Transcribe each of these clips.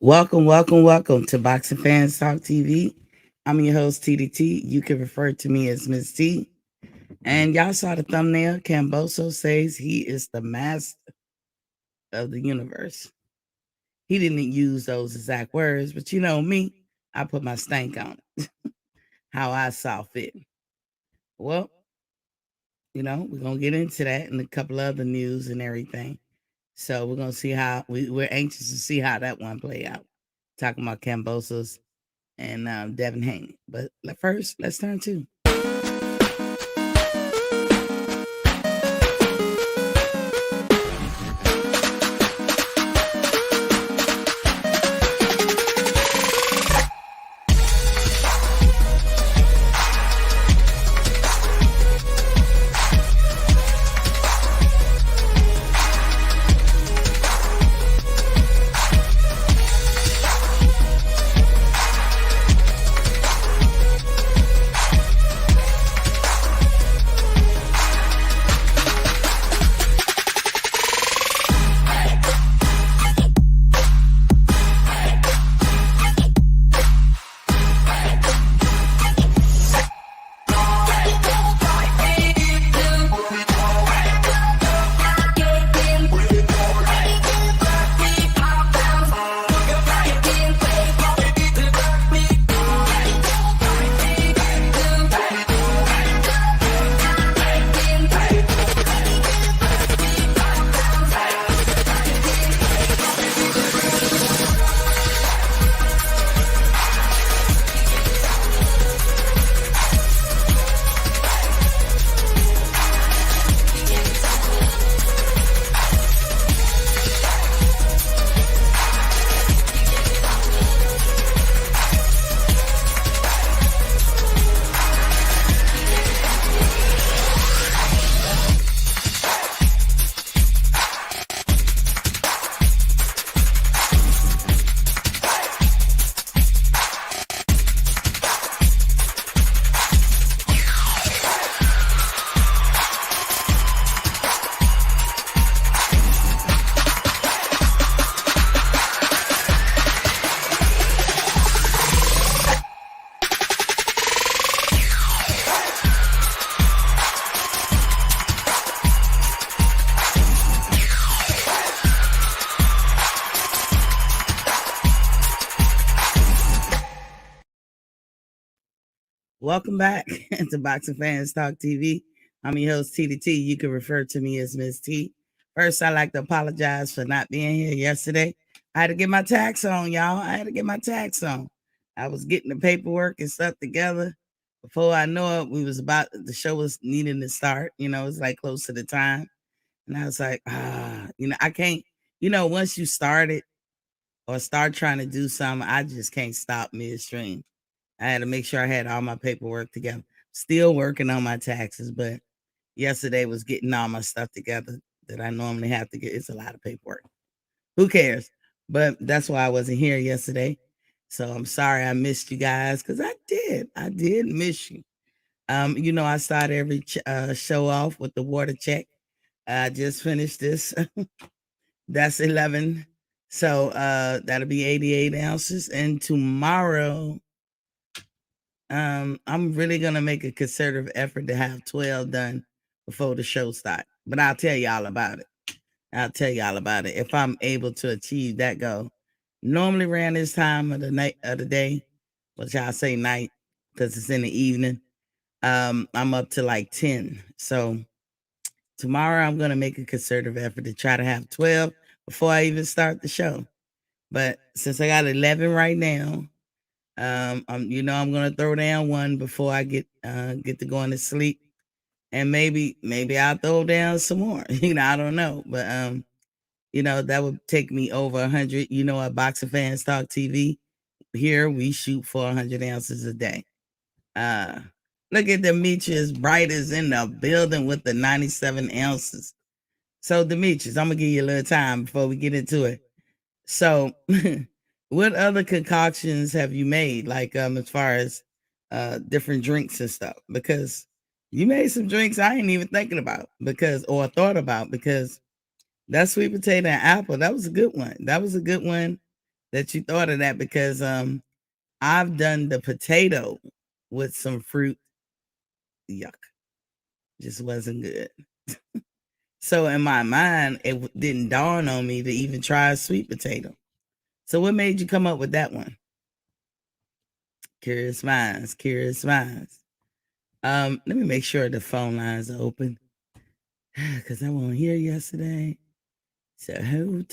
Welcome to Boxing Fans Talk TV. I'm your host, TDT. You can refer to me as Miss T. And y'all saw the thumbnail. Kambosos says he is the master of the universe. He didn't use those exact words, but you know me, I put my stank on it, how I saw fit. Well, we're going to get into that and a couple other news and everything. So we're going to see how, we're anxious to see how that one play out. Talking about Kambosos and Devin Haney. But first, let's turn to. Welcome back to Boxing Fans Talk TV. I'm your host, TDT. You can refer to me as Miss T. First, I'd like to apologize for not being here yesterday. I had to get my tax on, y'all. I was getting the paperwork and stuff together. Before I know it, the show was needing to start. It's like close to the time. And I was like, I can't, once you start it or start trying to do something, I just can't stop midstream. I had to make sure I had all my paperwork together. Still working on my taxes, but yesterday was getting all my stuff together that I normally have to get. It's a lot of paperwork. Who cares? But that's why I wasn't here yesterday. So I'm sorry I missed you guys because I did. I did miss you. I start every show off with the water check. I just finished this. That's 11. So that'll be 88 ounces. And tomorrow, I'm really gonna make a concerted effort to have 12 done before the show starts. But I'll tell y'all about it. If I'm able to achieve that goal. Normally around this time of the day, which I'll say night because it's in the evening. I'm up to like 10. So tomorrow I'm gonna make a concerted effort to try to have 12 before I even start the show. But since I got 11 right now, I'm gonna throw down one before I get to going to sleep, and maybe I'll throw down some more. I don't know, but that would take me over 100. At Boxing Fans Talk TV, here we shoot for 100 ounces a day. Look at Demetrius Brighter's in the building with the 97 ounces. So Demetrius, I'm gonna give you a little time before we get into it. So what other concoctions have you made, like as far as different drinks and stuff? Because you made some drinks I ain't even thinking about or thought about, because that sweet potato and apple, that was a good one. that you thought of that because I've done the potato with some fruit. Yuck, just wasn't good. So in my mind, it didn't dawn on me to even try a sweet potato. So what made you come up with that one? Curious minds, curious minds. Let me make sure the phone lines are open because I wasn't here yesterday. So hold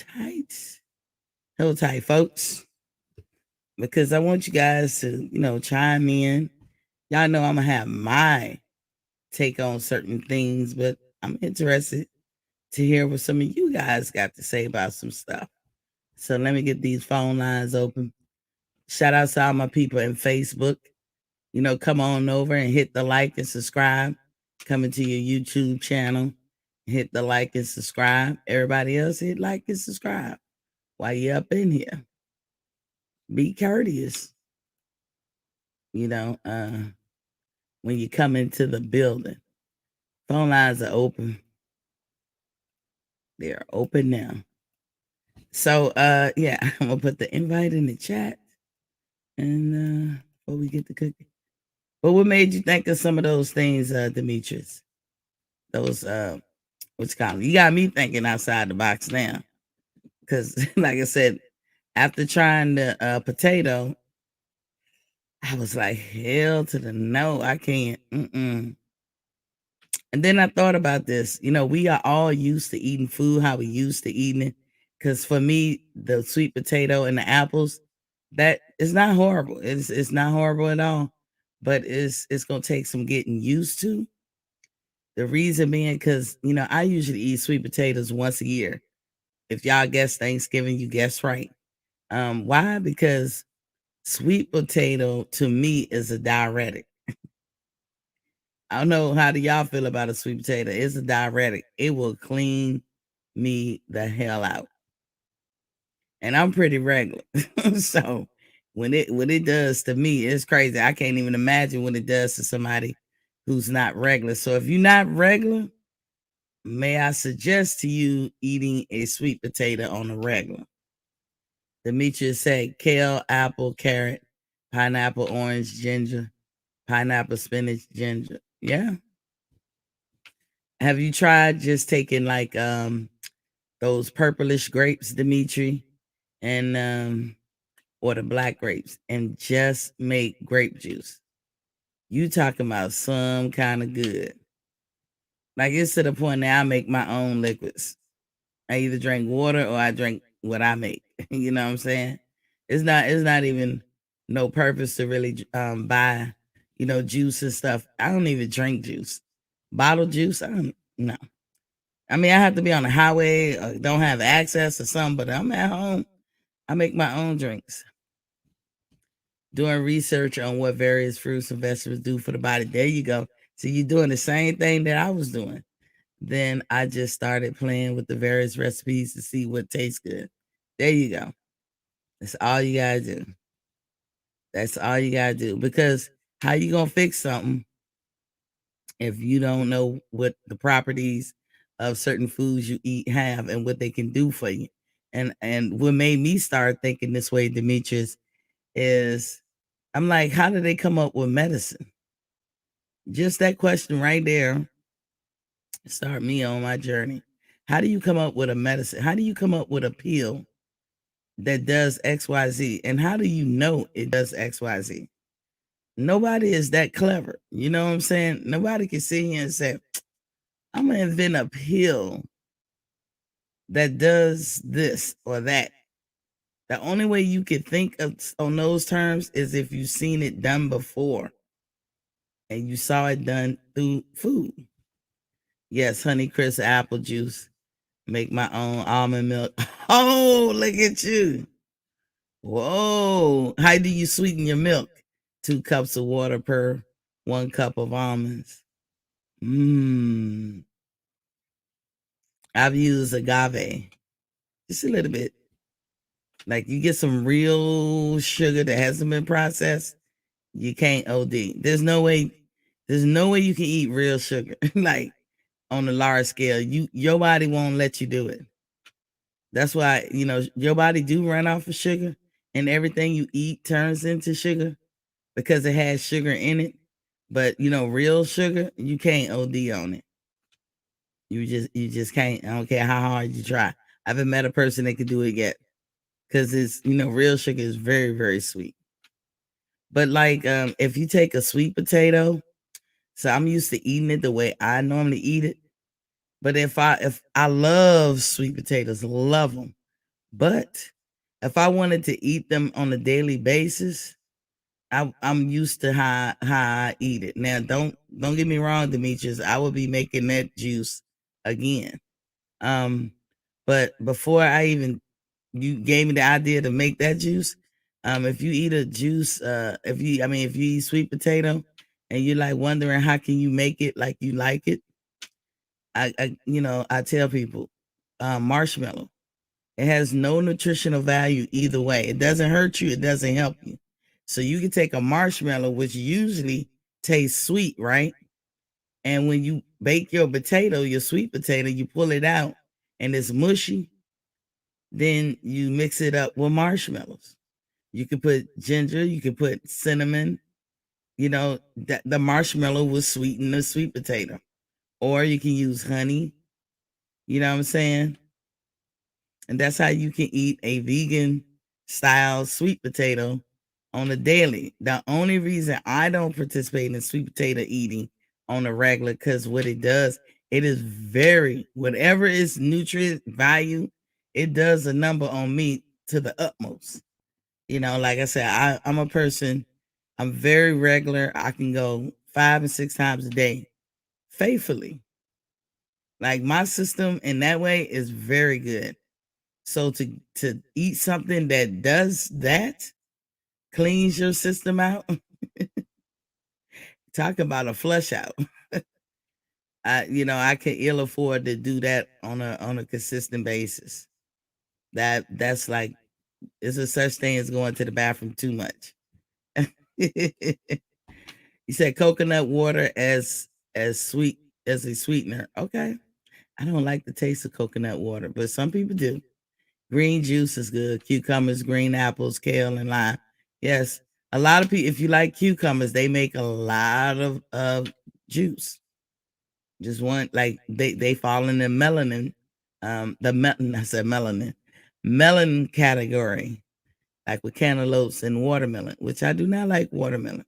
tight, folks, because I want you guys to, chime in. Y'all know I'm gonna have my take on certain things, but I'm interested to hear what some of you guys got to say about some stuff. So let me get these phone lines open. Shout out to all my people in Facebook. Come on over and hit the like and subscribe. Coming to your YouTube channel, hit the like and subscribe. Everybody else, hit like and subscribe while you up in here. Be courteous, when you come into the building. Phone lines are open. They're open now. So, yeah, I'm going to put the invite in the chat. And before we get the cookie. But what made you think of some of those things, Demetrius? Those, what's called? You got me thinking outside the box now. Because, like I said, after trying the potato, I was like, hell to the no, I can't. And then I thought about this. We are all used to eating food how we used to eating it. Because for me, the sweet potato and the apples, that is not horrible. It's not horrible at all. But it's gonna take some getting used to. The reason being because I usually eat sweet potatoes once a year. If y'all guess Thanksgiving, you guess right. Why? Because sweet potato to me is a diuretic. I don't know how do y'all feel about a sweet potato. It's a diuretic. It will clean me the hell out. And I'm pretty regular. So when it does to me, it's crazy. I can't even imagine what it does to somebody who's not regular. So if you're not regular, may I suggest to you eating a sweet potato on a regular? Demetrius said kale, apple, carrot, pineapple, orange, ginger, pineapple, spinach, ginger. Yeah. Have you tried just taking like those purplish grapes, Dimitri, and or the black grapes and just make grape juice? You talking about some kind of good. Like it's to the point now I make my own liquids. I either drink water or I drink what I make. You know what I'm saying? It's not even no purpose to really buy, juice and stuff. I don't even drink juice. Bottled juice, I don't no. I mean, I have to be on the highway or don't have access to something, but I'm at home. I make my own drinks. Doing research on what various fruits and vegetables do for the body. There you go. So you're doing the same thing that I was doing. Then I just started playing with the various recipes to see what tastes good. There you go. That's all you gotta do. That's all you gotta do. Because how you gonna fix something if you don't know what the properties of certain foods you eat have and what they can do for you? And what made me start thinking this way, Demetrius, is I'm like, how did they come up with medicine? Just that question right there start me on my journey. How do you come up with a medicine? How do you come up with a pill that does XYZ? And how do you know it does XYZ? Nobody is that clever. You know what I'm saying? Nobody can sit here and say, I'm going to invent a pill that does this or that. The only way you could think of on those terms is if you've seen it done before and you saw it done through food. Yes, honey crisp apple juice. Make my own almond milk. Oh, look at you. Whoa. How do you sweeten your milk? 2 cups of water per 1 cup of almonds. I've used agave. Just a little bit. Like you get some real sugar that hasn't been processed, you can't OD. There's no way you can eat real sugar. Like on a large scale. Your body won't let you do it. That's why, your body do run off of sugar, and everything you eat turns into sugar because it has sugar in it. But real sugar, you can't OD on it. You just can't. I don't care how hard you try. I haven't met a person that could do it yet because it's real sugar is very very sweet. But like if you take a sweet potato, so I'm used to eating it the way I normally eat it. But if I love sweet potatoes, love them. But if I wanted to eat them on a daily basis, I'm used to how I eat it. Now, don't get me wrong, Demetrius. I will be making that juice again. Um, but before I even you gave me the idea to make that juice, if you eat a juice, if you eat sweet potato, and you're like wondering how can you make it like you like it, I tell people, marshmallow. It has no nutritional value either way. It doesn't hurt you. It doesn't help you. So you can take a marshmallow, which usually tastes sweet, right? And when you bake your potato, your sweet potato, you pull it out and it's mushy. Then you mix it up with marshmallows. You can put ginger, you can put cinnamon. That the marshmallow will sweeten the sweet potato. Or you can use honey. You know what I'm saying? And that's how you can eat a vegan style sweet potato on a daily. The only reason I don't participate in sweet potato eating on a regular, because what it does, it is very, whatever its nutrient value, it does a number on me to the utmost. Like I said, I'm a person, I'm very regular. I can go 5 and 6 times a day faithfully. Like my system in that way is very good. So to eat something that does that, cleans your system out, talk about a flush out. I can ill afford to do that on a consistent basis. That's like it's a such thing as going to the bathroom too much. You said coconut water as sweet as a sweetener. Okay. I don't like the taste of coconut water, but some people do. Green juice is good. Cucumbers, green apples, kale, and lime. Yes. A lot of people, if you like cucumbers, they make a lot of juice. Just one, like they fall in the melanin, I said melanin category, like with cantaloupes and watermelon, which I do not like watermelon.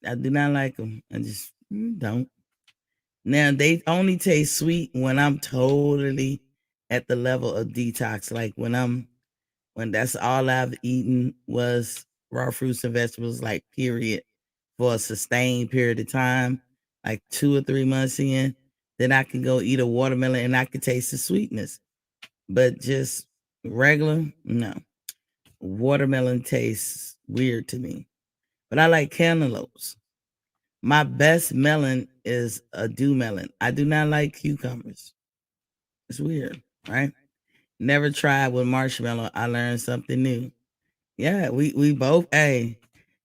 I do not like them. I just don't. Now they only taste sweet when I'm totally at the level of detox, like when that's all I've eaten was raw fruits and vegetables, like period, for a sustained period of time, like 2 or 3 months in, then I can go eat a watermelon and I can taste the sweetness. But just regular, no. Watermelon tastes weird to me. But I like cantaloupes. My best melon is a dew melon. I do not like cucumbers. It's weird, right? Never tried with marshmallow. I learned something new. Yeah, we both. Hey,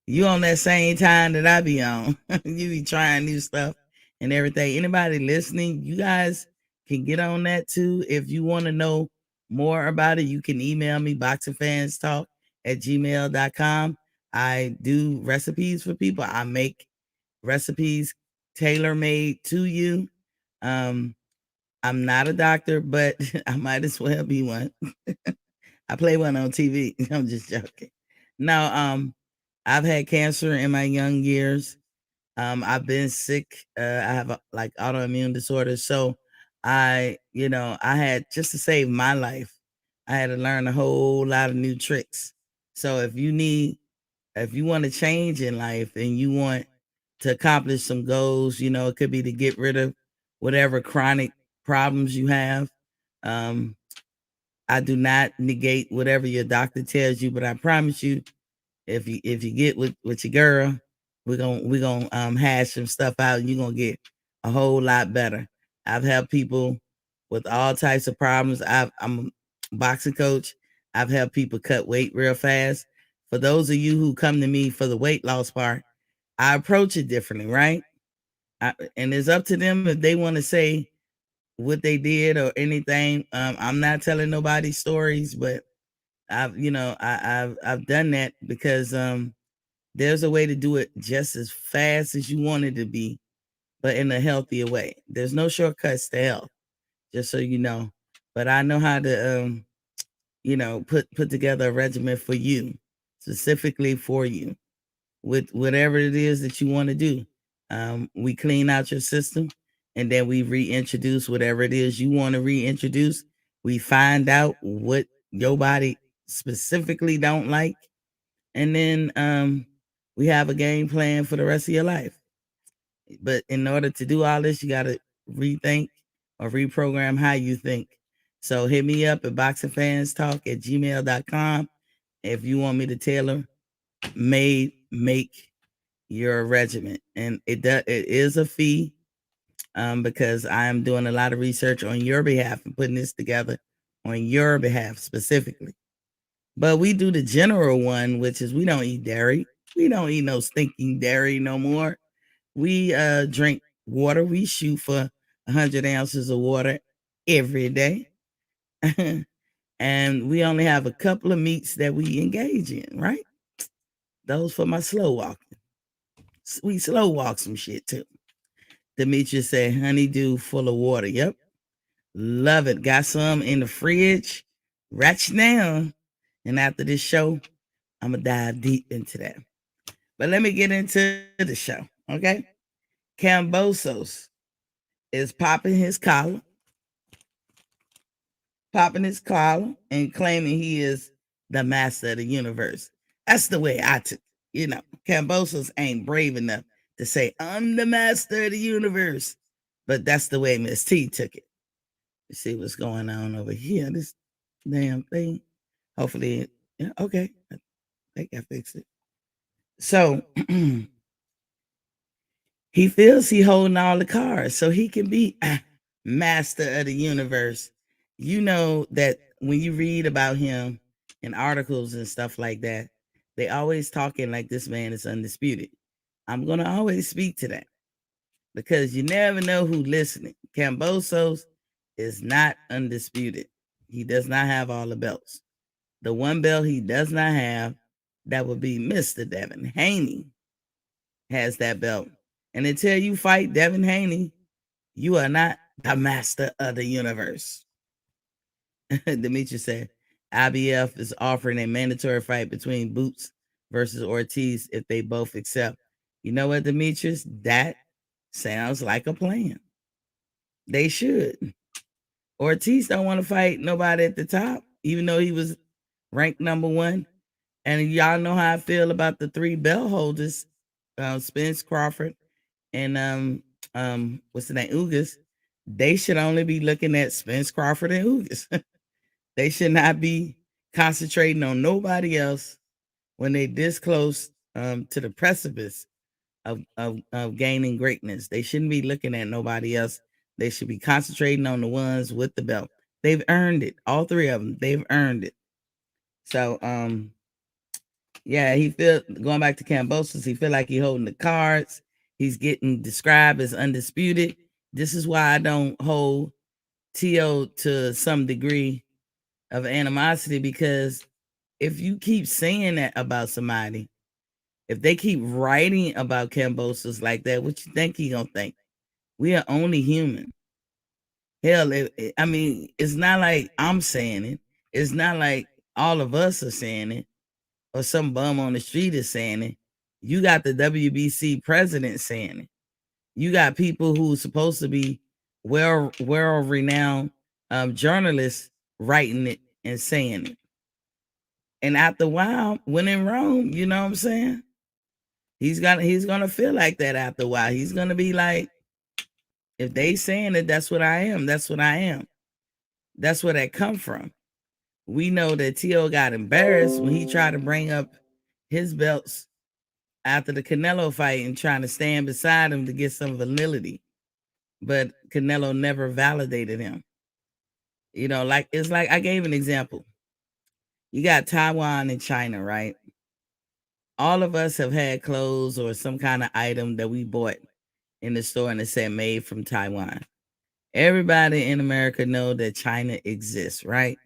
you on that same time that I be on. You be trying new stuff and everything. Anybody listening, you guys can get on that too. If you want to know more about it, you can email me boxingfanstalk@gmail.com. I do recipes for people. I make recipes tailor made to you. Um, I'm not a doctor, but I might as well be one. I play one on TV. I'm just joking. No, I've had cancer in my young years. I've been sick. I have like autoimmune disorders. So I had just to save my life, I had to learn a whole lot of new tricks. So if you want to change in life and you want to accomplish some goals, it could be to get rid of whatever chronic problems you have. Um, I do not negate whatever your doctor tells you, but I promise you, if you get with your girl, we're gonna hash some stuff out, and you're gonna get a whole lot better. I've helped people with all types of problems. I'm a boxing coach. I've helped people cut weight real fast. For those of you who come to me for the weight loss part, I approach it differently, right? And it's up to them if they want to say what they did or anything. I'm not telling nobody stories, but I've done that because there's a way to do it just as fast as you want it to be, but in a healthier way. There's no shortcuts to health, just so you know. But I know how to put together a regimen for you, specifically for you, with whatever it is that you want to do. We clean out your system, and then we reintroduce whatever it is you want to reintroduce. We find out what your body specifically don't like, and then we have a game plan for the rest of your life. But in order to do all this, you got to rethink or reprogram how you think. So hit me up at boxingfanstalk@gmail.com if you want me to tailor make your regiment. And it is a fee, because I am doing a lot of research on your behalf and putting this together on your behalf specifically. But we do the general one, which is we don't eat dairy. We don't eat no stinking dairy no more. We drink water. We shoot for 100 ounces of water every day. And we only have a couple of meats that we engage in, right? Those for my slow walking. We slow walk some shit too. Demetrius said honeydew full of water. Yep. Love it. Got some in the fridge right now. And after this show, I'm going to dive deep into that. But let me get into the show, okay? Kambosos is popping his collar and claiming he is the master of the universe. That's the way I took it. Kambosos ain't brave enough to say, I'm the master of the universe. But that's the way Miss T took it. You see what's going on over here, this damn thing. Hopefully, yeah, okay. I think I fixed it. So he feels he holding all the cards, so he can be master of the universe. You know that when you read about him in articles and stuff like that, they always talking like this man is undisputed. I'm gonna always speak to that because you never know who's listening. Kambosos is not undisputed. He does not have all the belts. The one belt he does not have, that would be Mr. Devin Haney, has that belt. And until you fight Devin Haney, you are not the master of the universe. Demetrius said, IBF is offering a mandatory fight between Boots versus Ortiz if they both accept. You know what, Demetrius? That sounds like a plan. They should. Ortiz don't want to fight nobody at the top, even though he was ranked number one. And y'all know how I feel about the three belt holders, Spence, Crawford, and what's the name, Ugas. They should only be looking at Spence, Crawford, and Ugas. They should not be concentrating on nobody else when they this close to the precipice of gaining greatness. They shouldn't be looking at nobody else. They should be concentrating on the ones with the belt. They've earned it. All three of them. They've earned it. So yeah, he feel, going back to Kambosos, he feel like he holding the cards. He's getting described as undisputed. This is why I don't hold T.O. to some degree of animosity, because if you keep saying that about somebody, if they keep writing about Kambosos like that, what you think he gonna think? We are only human. Hell, I mean, it's not like I'm saying it. It's not like all of us are saying it, or some bum on the street is saying it. You got the WBC president saying it. You got people who's supposed to be well renowned journalists writing it and saying it. And after a while, when in Rome, you know what I'm saying? He's gonna feel like that after a while. He's gonna be like, if they saying it, that's what I am. That's what I am. That's where that come from. We know that T.O. got embarrassed when he tried to bring up his belts after the Canelo fight and trying to stand beside him to get some validity. But Canelo never validated him. Like it's like I gave an example. You got Taiwan and China, right? All of us have had clothes or some kind of item that we bought in the store and it said made from Taiwan. Everybody in America know that China exists, right?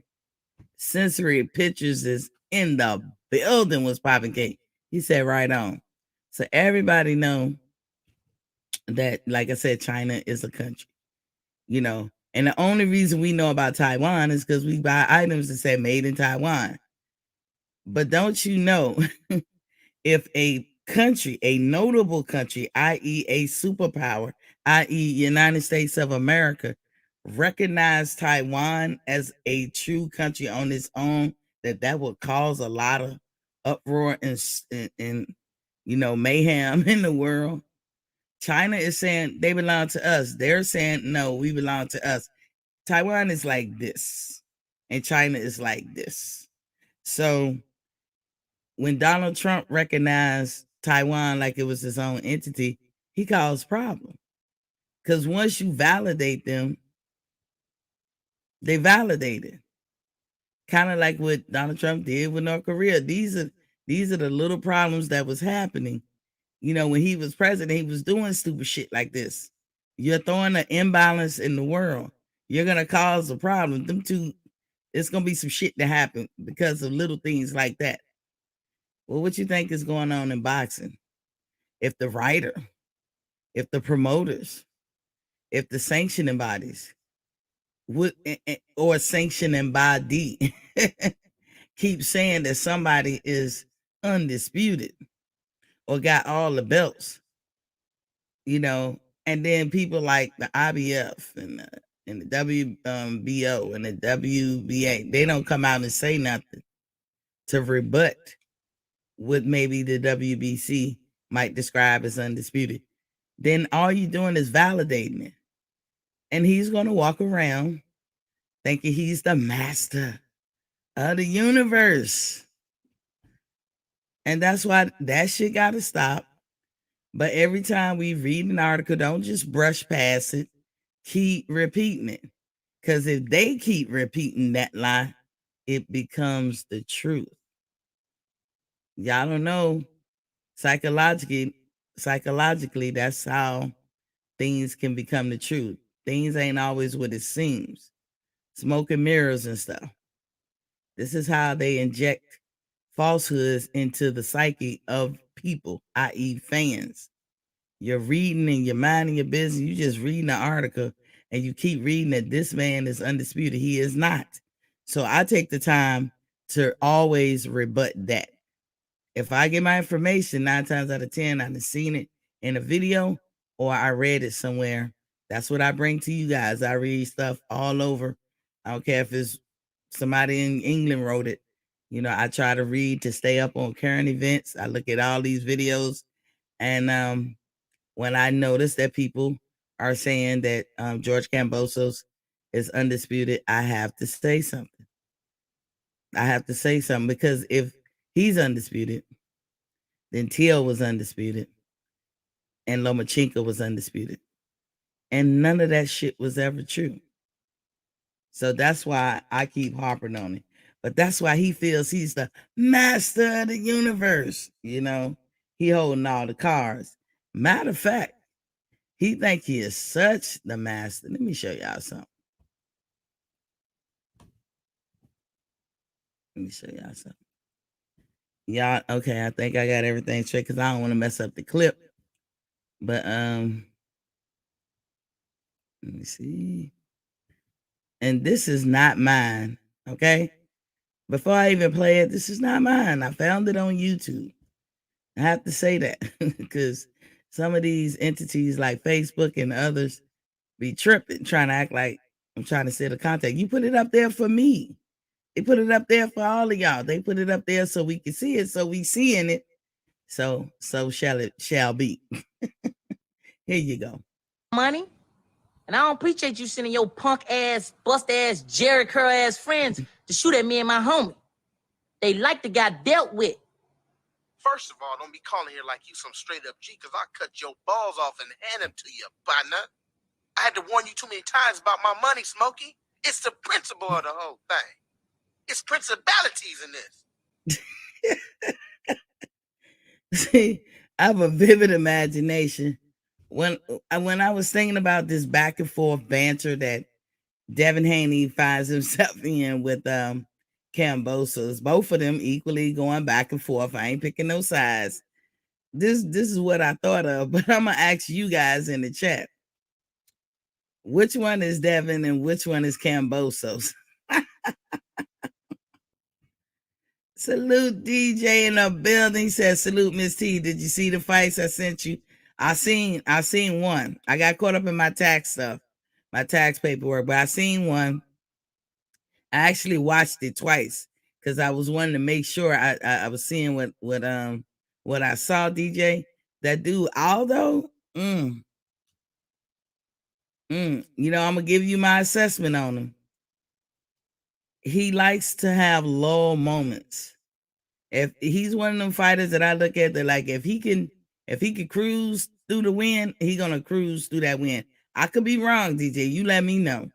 Sensory Pictures is in the building was popping cake. He said right on. So everybody know that, like I said, China is a country, And the only reason we know about Taiwan is because we buy items that say made in Taiwan. But don't you know, if a country, a notable country, i.e., a superpower, i.e., United States of America, recognize Taiwan as a true country on its own, that would cause a lot of uproar and mayhem in the world. China is saying they belong to us. They're saying no, we belong to us. Taiwan is like this, and China is like this. So when Donald Trump recognized Taiwan like it was his own entity, he caused problems. Because once you validate them, they validate it. Kind of like what Donald Trump did with North Korea. These are the little problems that was happening. When he was president, he was doing stupid shit like this. You're throwing an imbalance in the world. You're gonna cause a problem. Them two, it's gonna be some shit to happen because of little things like that. Well, what you think is going on in boxing? If the writer, if the promoters, if the sanctioning bodies would or sanctioning body keep saying that somebody is undisputed or got all the belts, and then people like the IBF and the WBO and the WBA, they don't come out and say nothing to rebut what maybe the WBC might describe as undisputed, then all you're doing is validating it. And he's going to walk around thinking he's the master of the universe. And that's why that shit got to stop. But every time we read an article, don't just brush past it. Keep repeating it. Because if they keep repeating that lie, it becomes the truth. Y'all don't know. Psychologically, that's how things can become the truth. Things ain't always what it seems. Smoke and mirrors and stuff. This is how they inject falsehoods into the psyche of people, i.e., fans. You're reading and you're minding your business. You just reading the article and you keep reading that this man is undisputed. He is not. So I take the time to always rebut that. If I get my information, 9 times out of 10, I've seen it in a video or I read it somewhere. That's what I bring to you guys. I read stuff all over. I don't care if it's somebody in England wrote it. I try to read to stay up on current events. I look at all these videos. And when I notice that people are saying that George Kambosos is undisputed, I have to say something. I have to say something because if he's undisputed, then Teal was undisputed and Lomachenko was undisputed. And none of that shit was ever true. So that's why I keep harping on it. But that's why he feels he's the master of the universe. He holding all the cards. Matter of fact, he think he is such the master. Let me show y'all something. Y'all, okay, I think I got everything straight because I don't want to mess up the clip. But let me see. And this is not mine, okay? Before I even play it, this is not mine. I found it on YouTube. I have to say that because some of these entities like Facebook and others be tripping, trying to act like I'm trying to set a contact. You put it up there for me. They put it up there for all of y'all. They put it up there so we can see it, so we seeing it. So shall be. Here you go. Money. And I don't appreciate you sending your punk ass, bust ass, Jerry Curl ass friends to shoot at me and my homie. They like the guy dealt with. First of all, don't be calling here like you some straight up G, because I'll cut your balls off and hand them to you, partner. I had to warn you too many times about my money, Smokey. It's the principle of the whole thing. It's principalities in this. See, I have a vivid imagination. When I was thinking about this back and forth banter that Devin Haney finds himself in with Kambosos. Both of them equally going back and forth. I ain't picking no sides. This is what I thought of, but I'm gonna ask you guys in the chat. Which one is Devin and which one is Kambosos? Salute DJ in the building. Says salute Miss T. Did you see the fights I sent you? I seen one. I got caught up in my tax stuff, my tax paperwork, but I seen one. I actually watched it twice because I was wanting to make sure I was seeing what I saw. DJ, that dude Aldo, you know, I'm gonna give you my assessment on him. He likes to have low moments. If he's one of them fighters that I look at, that like if he can cruise through the win, he gonna cruise through that win. I could be wrong, DJ. You let me know.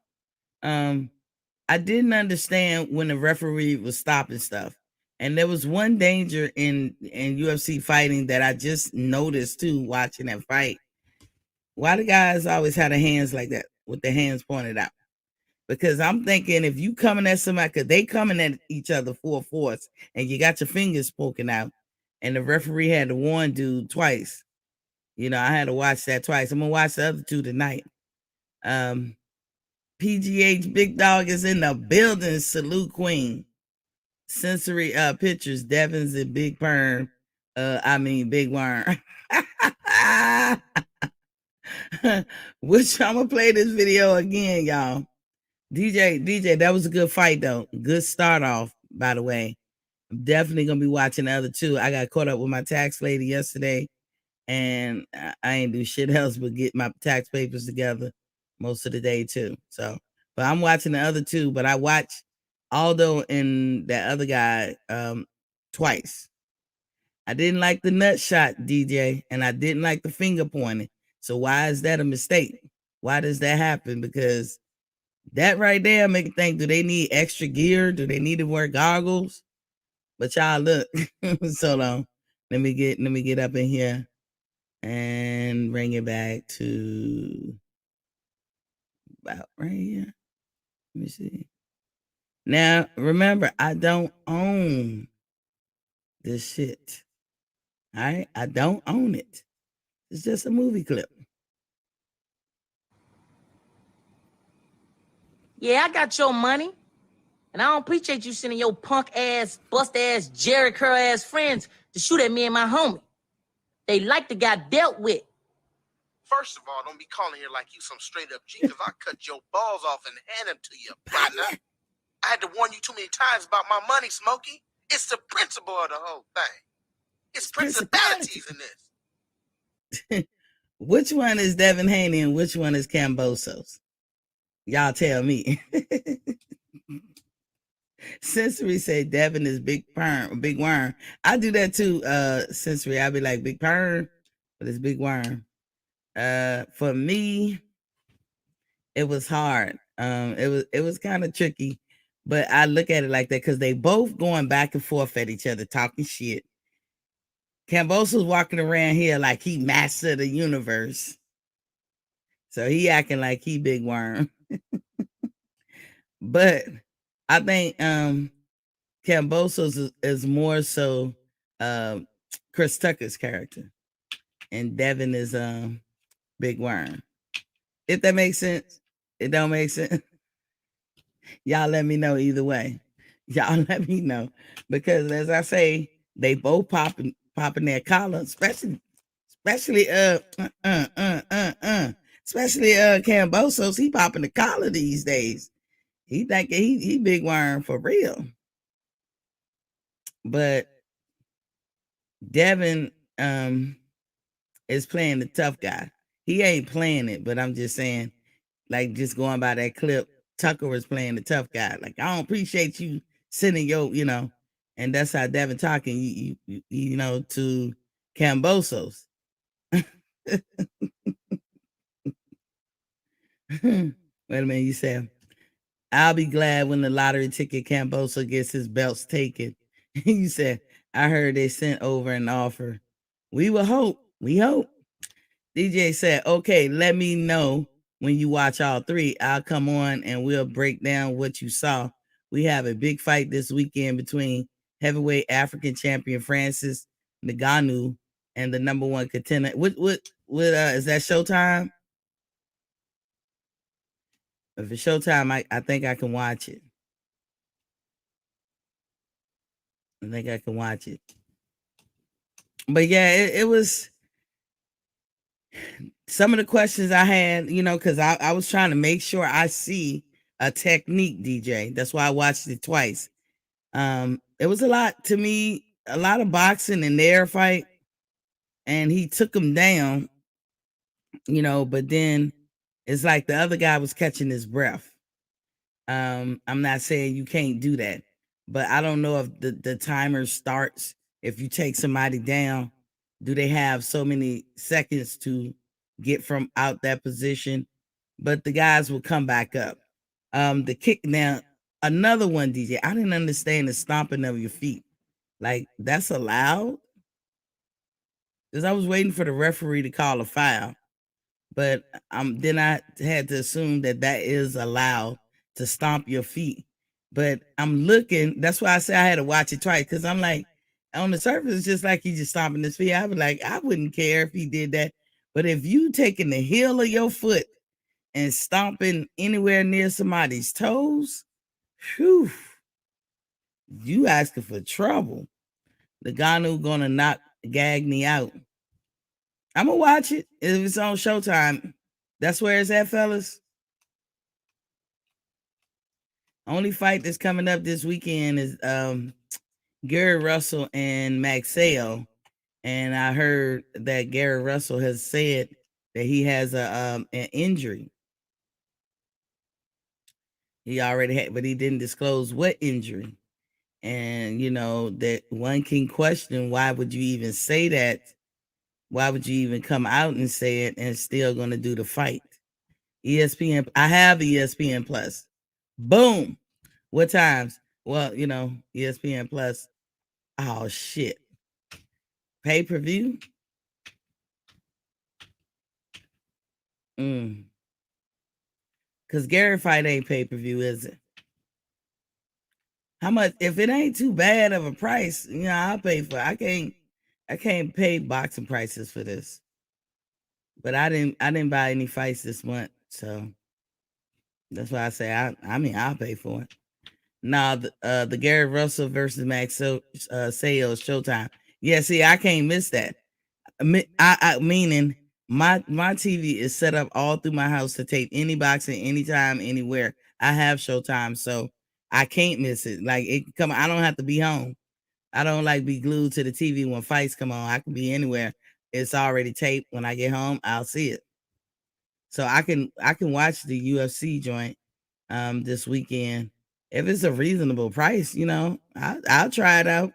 I didn't understand when the referee was stopping stuff. And there was one danger in UFC fighting that I just noticed too, watching that fight. Why the guys always had their hands like that with their hands pointed out? Because I'm thinking if you coming at somebody, because they coming at each other full force, and you got your fingers poking out, and the referee had to warn dude twice. You know, I had to watch that twice. I'm gonna watch the other two tonight. PGH Big Dog is in the building. Salute Queen. Sensory pictures. Devin's a big perm. Big worm. Which I'm gonna play this video again, y'all. DJ, that was a good fight though. Good start off, by the way. I'm definitely gonna be watching the other two. I got caught up with my tax lady yesterday, and I ain't do shit else but get my tax papers together most of the day too. So, but I'm watching the other two. But I watched Aldo and that other guy twice. I didn't like the nut shot, DJ, and I didn't like the finger pointing. So why is that a mistake? Why does that happen? Because that right there make me think, do they need extra gear? Do they need to wear goggles? But y'all look, so long. Let me get up in here and bring it back to about right here. Let me see. Now, remember, I don't own this shit. All right? I don't own it. It's just a movie clip. Yeah, I got your money. And I don't appreciate you sending your punk ass, bust ass, Jerry curl ass friends to shoot at me and my homie. They like the guy dealt with. First of all, don't be calling here like you some straight up G, because I cut your balls off and hand them to you, partner. I had to warn you too many times about my money, Smokey. It's the principle of the whole thing. It's principalities in this. Which one is Devin Haney and which one is Kambosos? Y'all tell me. Sensory said Devin is big perm, big worm. I do that too, Sensory. I be like big perm, but it's big worm. For me, it was hard. It was kind of tricky, but I look at it like that because they both going back and forth at each other, talking shit. Kambosos walking around here like he master of the universe. So he acting like he big worm. But I think Kambosos is more so Chris Tucker's character. And Devin is Big Worm. If that makes sense. It don't make sense. Y'all let me know either way. Y'all let me know. Because as I say, they both popping their collar, especially Kambosos. He popping the collar these days. He think he big worm for real. But Devin is playing the tough guy. He ain't playing it, but I'm just saying, like, just going by that clip, Tucker was playing the tough guy. Like, I don't appreciate you sending your, you know, and that's how Devin talking, you know, to Kambosos. Wait a minute, you said, I'll be glad when the lottery ticket Kambosos gets his belts taken. You said, I heard they sent over an offer. We will hope. We hope. DJ said, okay, let me know when you watch all three. I'll come on and we'll break down what you saw. We have a big fight this weekend between heavyweight African champion Francis Ngannou and the number one contender. What is that Showtime? If it's Showtime, I think I can watch it. I think I can watch it. But yeah, it was some of the questions I had, because I was trying to make sure I see a technique, DJ. That's why I watched it twice. It was a lot to me, a lot of boxing and air fight, and he took him down, but then it's like the other guy was catching his breath. I'm not saying you can't do that, but I don't know if the timer starts if you take somebody down. Do they have so many seconds to get from out that position? But the guys will come back up. The kick now, another one, DJ. I didn't understand the stomping of your feet. Like that's allowed? Because I was waiting for the referee to call a foul. But then I had to assume that is allowed to stomp your feet. But I'm looking, that's why I say I had to watch it twice, because I'm like, on the surface, it's just like he's just stomping his feet. I was like, I wouldn't care if he did that. But if you taking the heel of your foot and stomping anywhere near somebody's toes, whew, you asking for trouble. The guy who's gonna knock Gagne out. I'm gonna watch it if it's on Showtime. That's where it's at, fellas. Only fight that's coming up this weekend is Gary Russell and Maxwell. And I heard that Gary Russell has said that he has an injury. He already had, but he didn't disclose what injury. And that one can question, why would you even say that? Why would you even come out and say it and still going to do the fight? ESPN, I have ESPN Plus. Boom. What times? Well, ESPN Plus. Oh shit. Pay-per-view? Cause Gary fight ain't pay-per-view, is it? How much? If it ain't too bad of a price, I'll pay for it. I can't pay boxing prices for this. But I didn't buy any fights this month, so that's why I say I'll pay for it. Now the Gary Russell versus Max Sales Showtime. Yeah, see, I can't miss that. Meaning my TV is set up all through my house to tape any boxing anytime, anywhere. I have Showtime, so I can't miss it. Like it can come. I don't have to be home. I don't like be glued to the TV when fights come on. I can be anywhere. It's already taped. When I get home, I'll see it. So I can watch the UFC joint this weekend if it's a reasonable price. I'll try it out.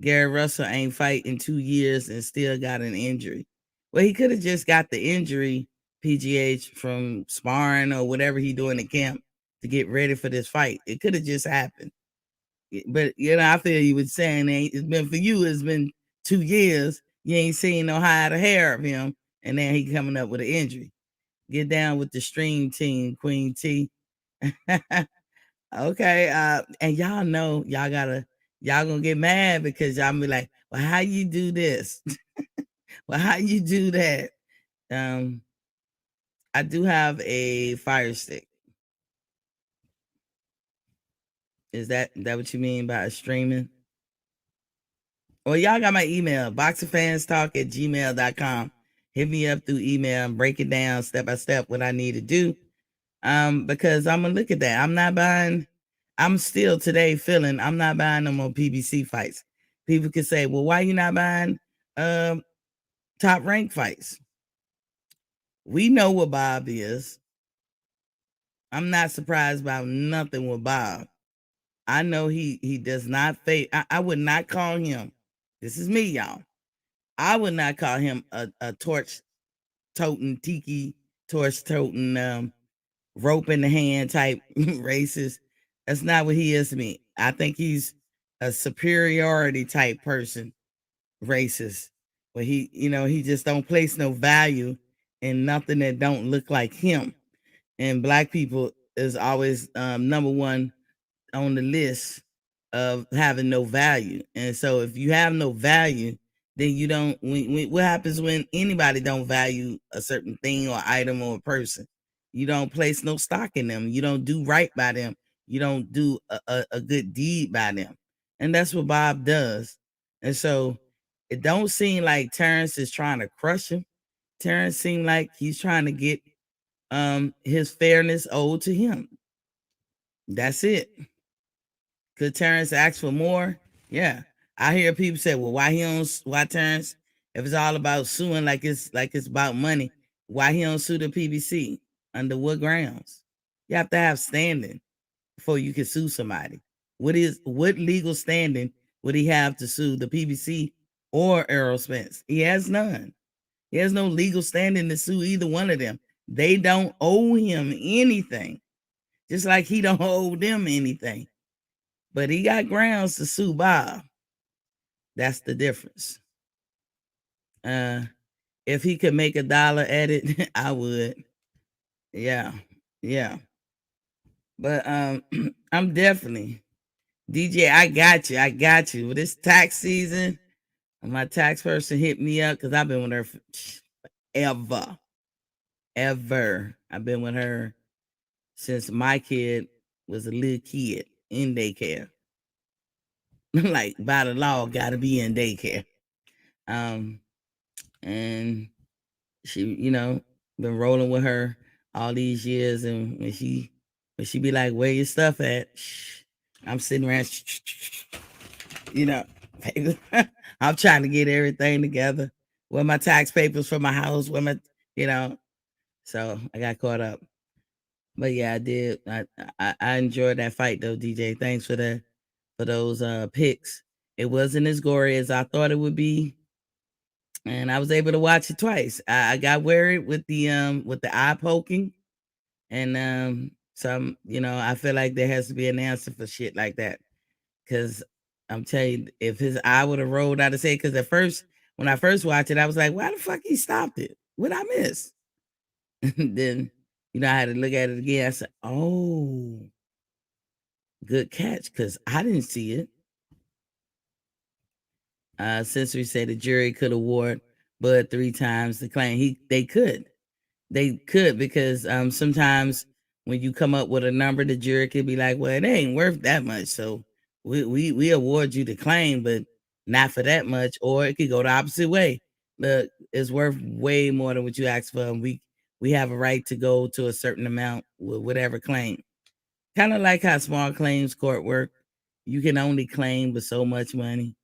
Gary Russell ain't fight in 2 years and still got an injury. Well, he could have just got the injury, PGH, from sparring or whatever he doing in camp to get ready for this fight. It could have just happened. But I feel you with saying it's been for you. It's been 2 years. You ain't seen no hide or hair of him, and then he coming up with an injury. Get down with the stream team, Queen T. Okay, and y'all know y'all gonna get mad because y'all be like, well, how you do this? Well, how you do that? I do have a Fire Stick. Is that what you mean by streaming? Well, y'all got my email, boxerfanstalk@gmail.com. Hit me up through email and break it down step by step what I need to do. Because I'm gonna look at that. I'm still today feeling I'm not buying no more PBC fights. People could say, well, why you not buying top rank fights? We know what Bob is. I'm not surprised about nothing with Bob. I know he does not fade. I would not call him. This is me, y'all. I would not call him a torch toting tiki torch toting rope in the hand type racist. That's not what he is to me. I think he's a superiority type person, racist. But he just don't place no value in nothing that don't look like him. And black people is always number one on the list of having no value. And so if you have no value, then you don't. What happens when anybody don't value a certain thing or item or a person? You don't place no stock in them. You don't do right by them. You don't do a good deed by them. And that's what Bob does. And so it don't seem like Terrence is trying to crush him. Terrence seemed like he's trying to get his fairness owed to him. That's it. Could Terrence ask for more? Yeah. I hear people say, well, why Terrence, if it's all about suing like it's about money, why he don't sue the PBC? Under what grounds? You have to have standing before you can sue somebody. What legal standing would he have to sue the PBC or Errol Spence? He has none. He has no legal standing to sue either one of them. They don't owe him anything, just like he don't owe them anything. But he got grounds to sue Bob. That's the difference. If he could make $1 at it, I would. Yeah, yeah. But I'm definitely DJ. I got you. I got you. With this tax season, my tax person hit me up because I've been with her ever. I've been with her since my kid was a little kid in daycare. Like by the law, got to be in daycare. And she, been rolling with her all these years. And when she be like, "Where your stuff at?" I'm sitting around, I'm trying to get everything together. Where my tax papers for my house? Where my, So I got caught up. But yeah, I did. I enjoyed that fight though, DJ. Thanks for those picks. It wasn't as gory as I thought it would be, and I was able to watch it twice. I got worried with the eye poking, and some I feel like there has to be an answer for shit like that, because I'm telling you, if his eye would have rolled out of say, because at first when I first watched it, I was like, why the fuck he stopped it? What I miss? Then I had to look at it again. I said, oh, good catch, because I didn't see it. Since we said the jury could award Bud 3 times the claim, they could because sometimes when you come up with a number, the jury could be like, well, it ain't worth that much, so we award you the claim, but not for that much. Or it could go the opposite way. Look, it's worth way more than what you asked for, and we have a right to go to a certain amount with whatever claim. Kind of like how small claims court work. You can only claim but so much money.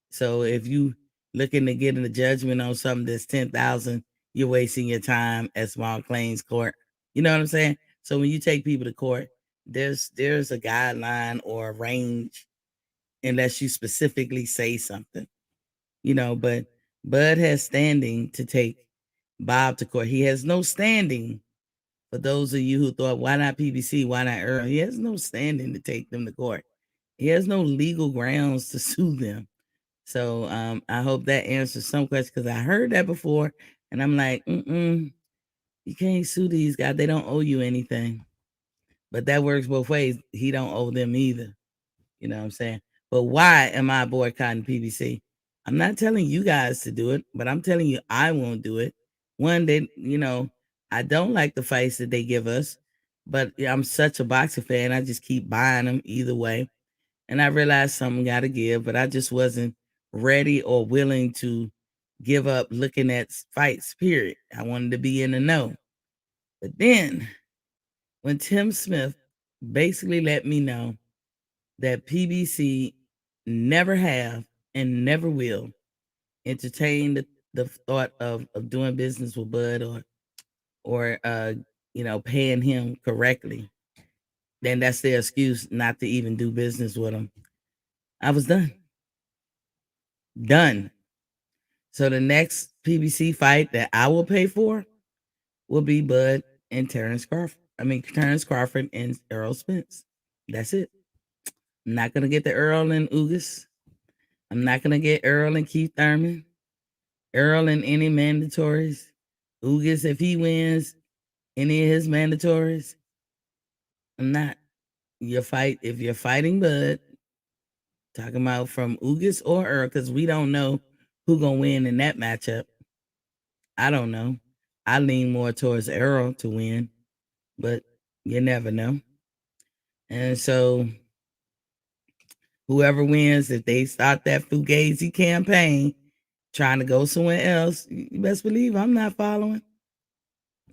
So if you looking to get a judgment on something that's 10,000, you're wasting your time at small claims court. You know what I'm saying? So when you take people to court, there's a guideline or a range, unless you specifically say something. But Bud has standing to take Bob to court. He has no standing. For those of you who thought, why not PBC? Why not Earl? He has no standing to take them to court. He has no legal grounds to sue them. So I hope that answers some questions, because I heard that before, and I'm like, you can't sue these guys. They don't owe you anything. But that works both ways. He don't owe them either. You know what I'm saying? But why am I boycotting PBC? I'm not telling you guys to do it, but I'm telling you I won't do it. One, I don't like the fights that they give us, but I'm such a boxing fan. I just keep buying them either way. And I realized something got to give, but I just wasn't ready or willing to give up looking at fights, period. I wanted to be in the know. But then when Tim Smith basically let me know that PBC never have and never will entertain the thought of doing business with Bud or paying him correctly, then that's their excuse not to even do business with him. I was done. So the next PBC fight that I will pay for will be Bud and Terrence Crawford and Errol Spence. That's it. I'm not gonna get the Earl and Ugas. I'm not gonna get Earl and Keith Thurman. Earl and any mandatories. Ugas, if he wins any of his mandatories, I'm not. if you're fighting Bud, talking about from Ugas or Earl, because we don't know who gonna win in that matchup. I don't know. I lean more towards Earl to win, but you never know. And so whoever wins, if they start that Fugazi campaign trying to go somewhere else, you best believe I'm not following.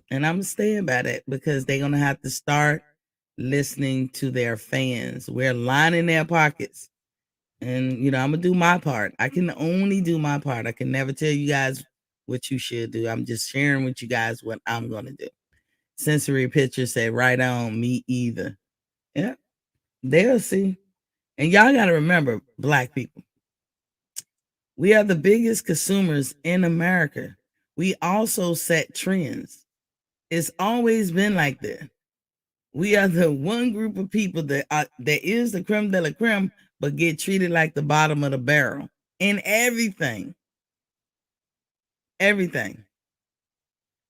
And I'm staying by that because they're gonna have to start listening to their fans. We're lining their pockets. And I'm gonna do my part. I can only do my part. I can never tell you guys what you should do. I'm just sharing with you guys what I'm gonna do. Sensory picture said right on, me either. Yeah, they'll see. And y'all gotta remember, black people, we are the biggest consumers in America. We also set trends. It's always been like that. We are the one group of people that is the creme de la creme, but get treated like the bottom of the barrel in everything. Everything.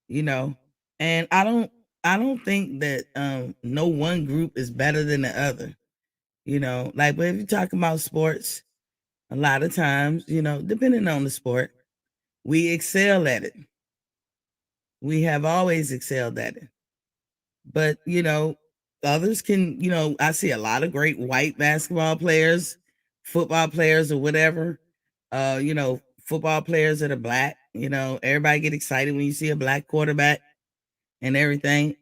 And I don't think that no one group is better than the other. Like, but if you're talking about sports, a lot of times, depending on the sport, we excel at it. We have always excelled at it. But, others can, I see a lot of great white basketball players, football players, or whatever. Football players that are black, everybody get excited when you see a black quarterback and everything.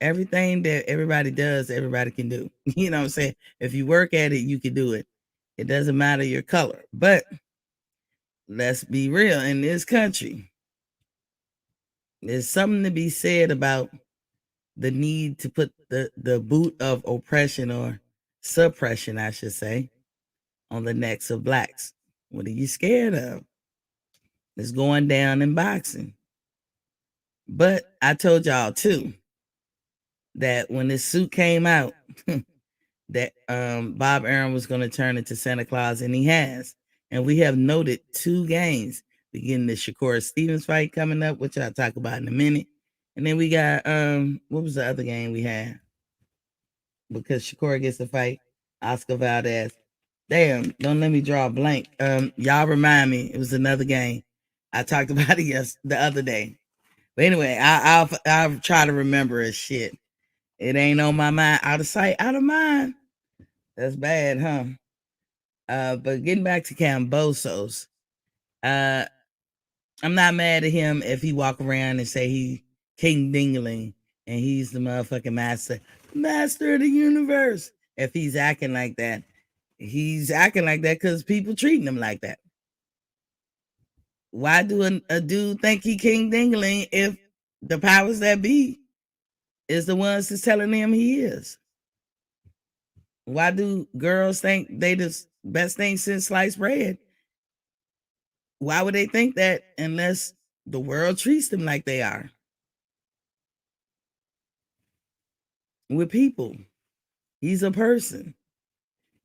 Everything that everybody does, everybody can do. You know what I'm saying? If you work at it, you can do it. It doesn't matter your color. But let's be real, in this country, there's something to be said about the need to put the boot of oppression, or suppression, I should say, on the necks of blacks. What are you scared of? It's going down in boxing. But I told y'all too that when this suit came out, that Bob Aaron was going to turn into Santa Claus, and he has. And we have noted 2 games. Beginning the Shakur Stevens fight coming up, which I'll talk about in a minute. And then we got what was the other game we had? Because Shakur gets to fight Oscar Valdez. Damn, don't let me draw a blank. Y'all remind me. It was another game. I talked about it the other day. But anyway, I'll try to remember it. Shit, it ain't on my mind. Out of sight, out of mind. That's bad, huh? But getting back to Kambosos, I'm not mad at him if he walk around and say he King Dingling and he's the motherfucking master of the universe. If he's acting like that because people treating him like that. Why do a dude think he King Dingling if the powers that be is the ones that's telling him he is? Why do girls think they the best thing since sliced bread? Why would they think that unless the world treats them like they are? With people, he's a person,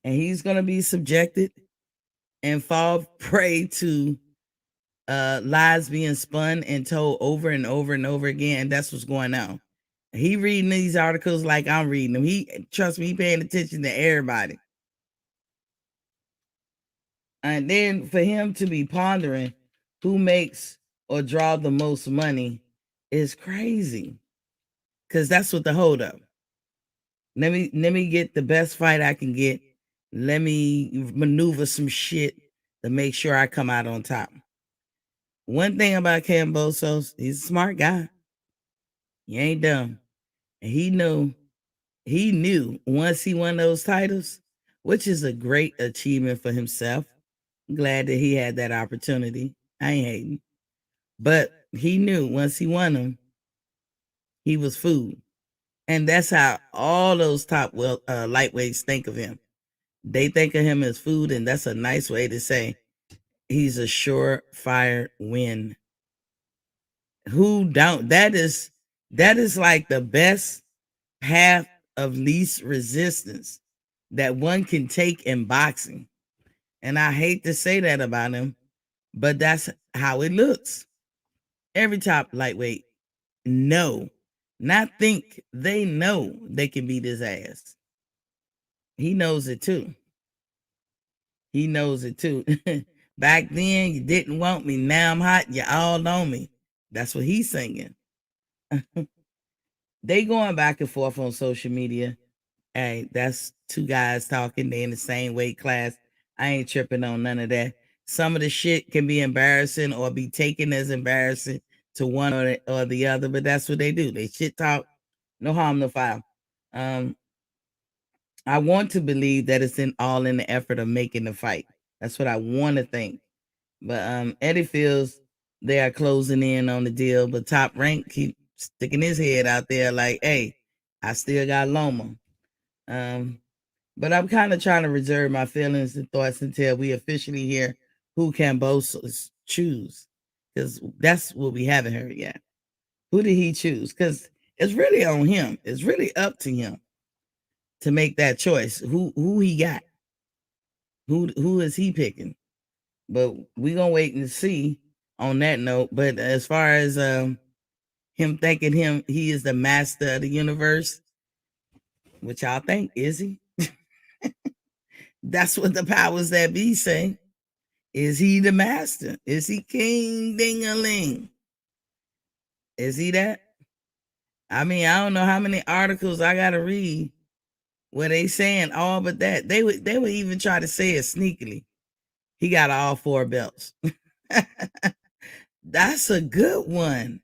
and he's going to be subjected and fall prey to lies being spun and told over and over and over again. And that's what's going on. He reading these articles like I'm reading them. He, trust me, he paying attention to everybody. And then for him to be pondering who makes or draw the most money is crazy. Cause that's what the hold up. Let me get the best fight I can get. Let me maneuver some shit to make sure I come out on top. One thing about Kambosos, he's a smart guy. He ain't dumb. And he knew once he won those titles, which is a great achievement for himself. I'm glad that he had that opportunity. I ain't hating. But he knew once he won them, he was food. And that's how all those top lightweights think of him. They think of him as food, and that's a nice way to say he's a surefire win. Who don't? That is like the best path of least resistance that one can take in boxing. And I hate to say that about him, but that's how it looks. Every top lightweight know, not think, they know they can beat his ass. He knows it too. He knows it too. Back then, you didn't want me. Now I'm hot. You all know me. That's what he's singing. They going back and forth on social media. Hey, that's two guys talking. They in the same weight class. I ain't tripping on none of that. Some of the shit can be embarrassing or be taken as embarrassing to one or the other, but that's what they do. They shit talk. No harm, no foul. Um, I want to believe that it's all in the effort of making the fight. That's what I want to think. But Eddie feels they are closing in on the deal, but Top Rank keep sticking his head out there like, hey, I still got Loma. But I'm kind of trying to reserve my feelings and thoughts until we officially hear who Kambosos choose. Because that's what we haven't heard yet. Who did he choose? Because it's really on him. It's really up to him to make that choice. Who he got? Who is he picking? But we're gonna wait and see on that note. But as far as him thinking he is the master of the universe, which I think, is he? That's what the powers that be say. Is he the master? Is he King Ding-a-ling? Is he that? I mean, I don't know how many articles I gotta read where they saying all but that. They would even try to say it sneakily. He got all 4 belts. That's a good one.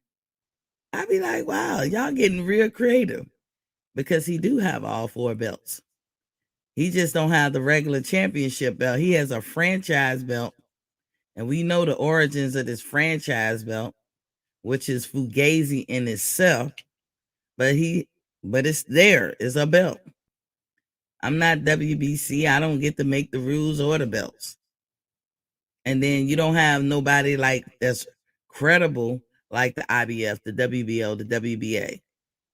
I'd be like, wow, y'all getting real creative because he do have all 4 belts. He just don't have the regular championship belt. He has a franchise belt, and we know the origins of this franchise belt, which is Fugazi in itself. But it's there. It's a belt. I'm not WBC. I don't get to make the rules or the belts. And then you don't have nobody like that's credible like the IBF, the WBO, the WBA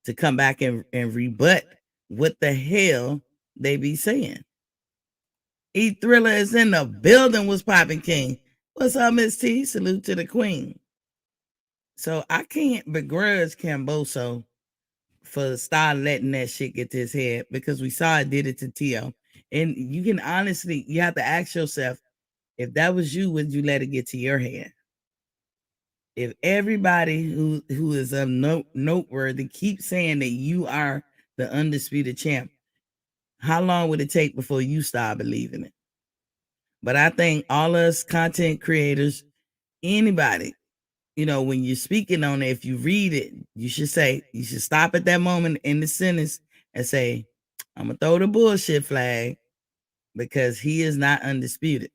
to come back and rebut what the hell they be saying. E Thriller is in the building. Was popping king. What's up, Miss T? Salute to the queen. So I can't begrudge Kamboso for start letting that shit get to his head because we saw it did it to Tio. And you can honestly, you have to ask yourself, if that was you, would you let it get to your head? If everybody who is noteworthy keeps saying that you are the undisputed champ, how long would it take before you start believing it? But I think all us content creators, anybody, when you're speaking on it, if you read it, you should stop at that moment in the sentence and say, I'm going to throw the bullshit flag because he is not undisputed.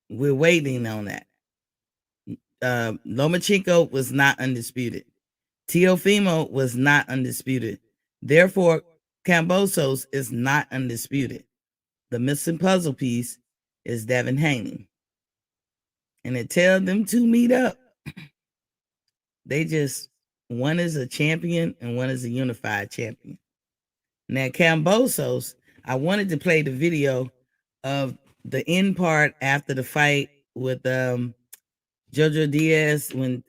We're waiting on that. Lomachenko was not undisputed. Teofimo was not undisputed. Therefore, Kambosos is not undisputed. The missing puzzle piece is Devin Haney. And until them two meet up, they just, one is a champion and one is a unified champion. Now, Kambosos, I wanted to play the video of the end part after the fight with Jojo Diaz when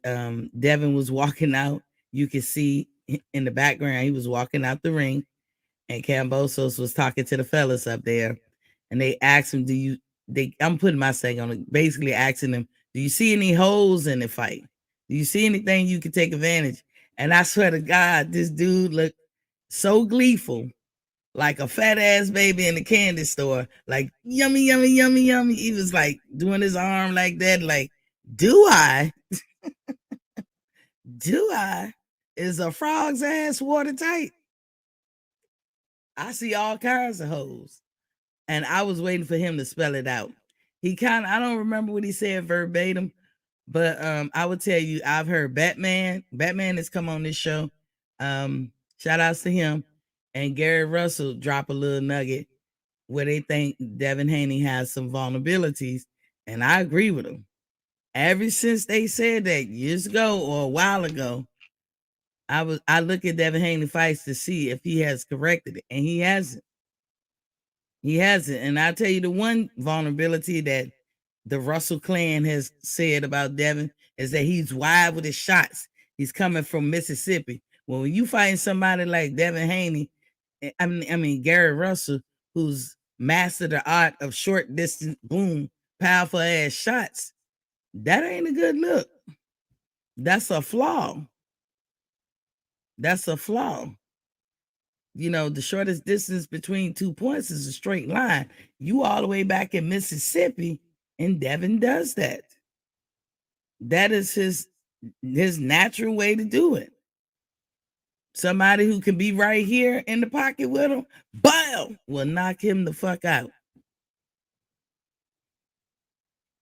Devin was walking out. You could see in the background he was walking out the ring, and Kambosos was talking to the fellas up there, and they asked him, I'm putting my saying on it, basically asking him, do you see any holes in the fight? Do you see anything you can take advantage? And I swear to God, this dude looked so gleeful, like a fat ass baby in the candy store, like yummy, yummy, yummy, yummy. He was like doing his arm like that, like, do I? Do I? Is a frog's ass watertight? I see all kinds of hoes. And I was waiting for him to spell it out. I don't remember what he said verbatim, but I would tell you, I've heard Batman has come on this show. Shout outs to him. And Gary Russell drop a little nugget where they think Devin Haney has some vulnerabilities. And I agree with him. Ever since they said that years ago or a while ago, I look at Devin Haney fights to see if he has corrected it, and he hasn't. He hasn't. And I'll tell you the one vulnerability that the Russell clan has said about Devin is that he's wide with his shots. He's coming from Mississippi. Well, when you fighting somebody like Devin Haney, I mean Gary Russell, who's mastered the art of short distance, boom, powerful ass shots. That ain't a good look. That's a flaw. That's a flaw. The shortest distance between 2 points is a straight line. You all the way back in Mississippi, and Devin does that. That is his natural way to do it. Somebody who can be right here in the pocket with him, bam, will knock him the fuck out.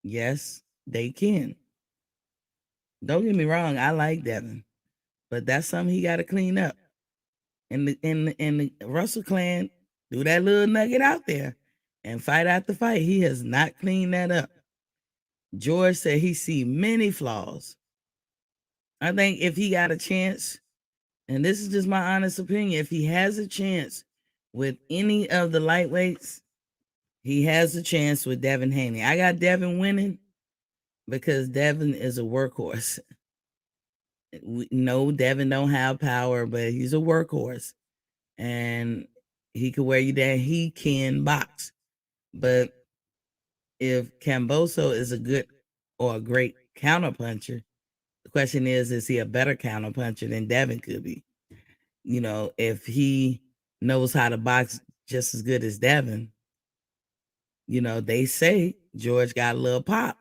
Yes, they can. Don't get me wrong, I like Devin, but that's something he got to clean up. And the Russell clan do that little nugget out there and fight after fight. He has not cleaned that up. George said he see many flaws. I think if he got a chance, and this is just my honest opinion, if he has a chance with any of the lightweights, he has a chance with Devin Haney. I got Devin winning because Devin is a workhorse. No, Devin don't have power, but he's a workhorse. And he can wear you down. He can box. But if Kambosos is a good or a great counterpuncher, the question is he a better counterpuncher than Devin could be? If he knows how to box just as good as Devin, they say George got a little pop.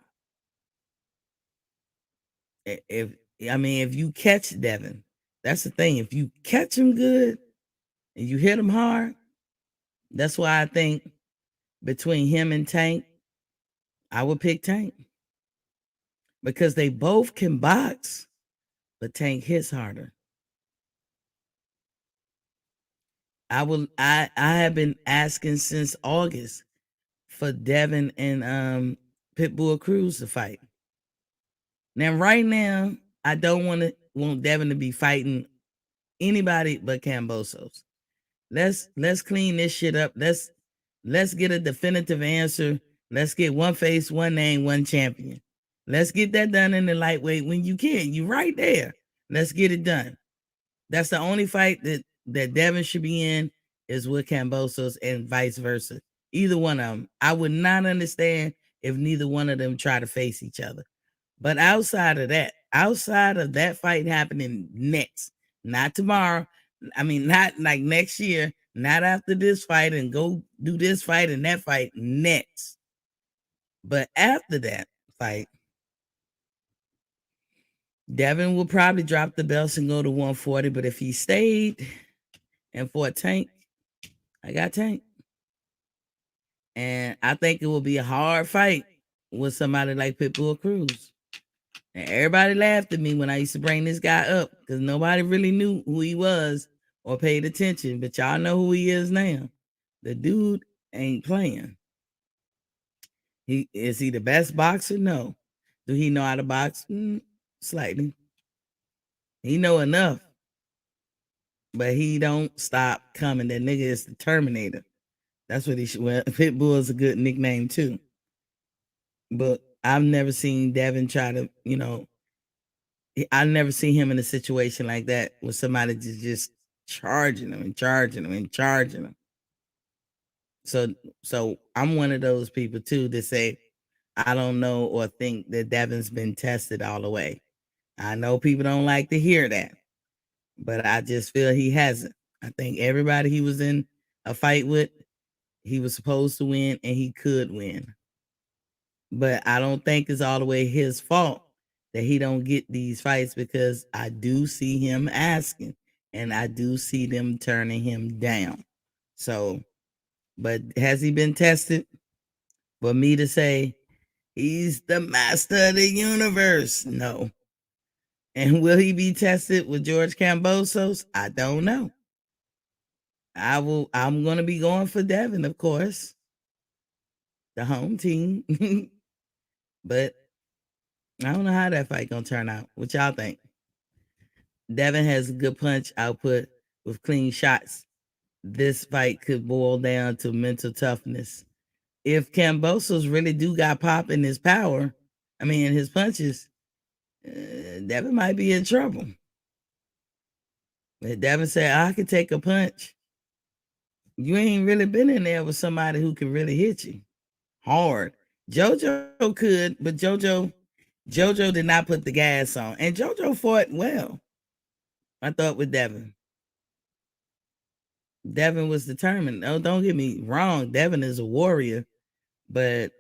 If you catch Devin, that's the thing. If you catch him good and you hit him hard, that's why I think between him and Tank, I would pick Tank. Because they both can box, but Tank hits harder. I have been asking since August for Devin and Pitbull Cruz to fight. Now, right now, I don't want Devin to be fighting anybody but Kambosos. Let's clean this shit up. Let's get a definitive answer. Let's get one face, one name, one champion. Let's get that done in the lightweight when you can. You right there. Let's get it done. That's the only fight that Devin should be in is with Kambosos and vice versa. Either one of them. I would not understand if neither one of them try to face each other. But outside of that fight happening next, not tomorrow, not like next year, not after this fight and go do this fight and that fight next. But after that fight, Devin will probably drop the belts and go to 140. But if he stayed and fought Tank, I got Tank. And I think it will be a hard fight with somebody like Pitbull Cruz. And everybody laughed at me when I used to bring this guy up because nobody really knew who he was or paid attention. But y'all know who he is now. The dude ain't playing. Is he the best boxer? No. Do he know how to box? Slightly. He know enough. But he don't stop coming. That nigga is the Terminator. That's what he should. Well, Pitbull is a good nickname too. But I've never seen Devin try to, I've never seen him in a situation like that with somebody just charging him and charging him and charging him. So I'm one of those people too that say I don't know or think that Devin's been tested all the way. I know people don't like to hear that, but I just feel he hasn't. I think everybody he was in a fight with, he was supposed to win and he could win. But I don't think it's all the way his fault that he don't get these fights because I do see him asking and I do see them turning him down. So, but has he been tested? For me to say he's the master of the universe, no. And will he be tested with George Kambosos? I don't know. I'm gonna be going for Devin, of course. The home team. But I don't know how that fight gonna turn out. What y'all think? Devin has a good punch output with clean shots. This fight could boil down to mental toughness. If Kambosos really do got pop in his power, in his punches, Devin might be in trouble. But Devin said, I could take a punch. You ain't really been in there with somebody who can really hit you hard. JoJo could, but JoJo did not put the gas on, and JoJo fought well. I thought with Devin. Devin was determined. Oh, don't get me wrong. Devin is a warrior, but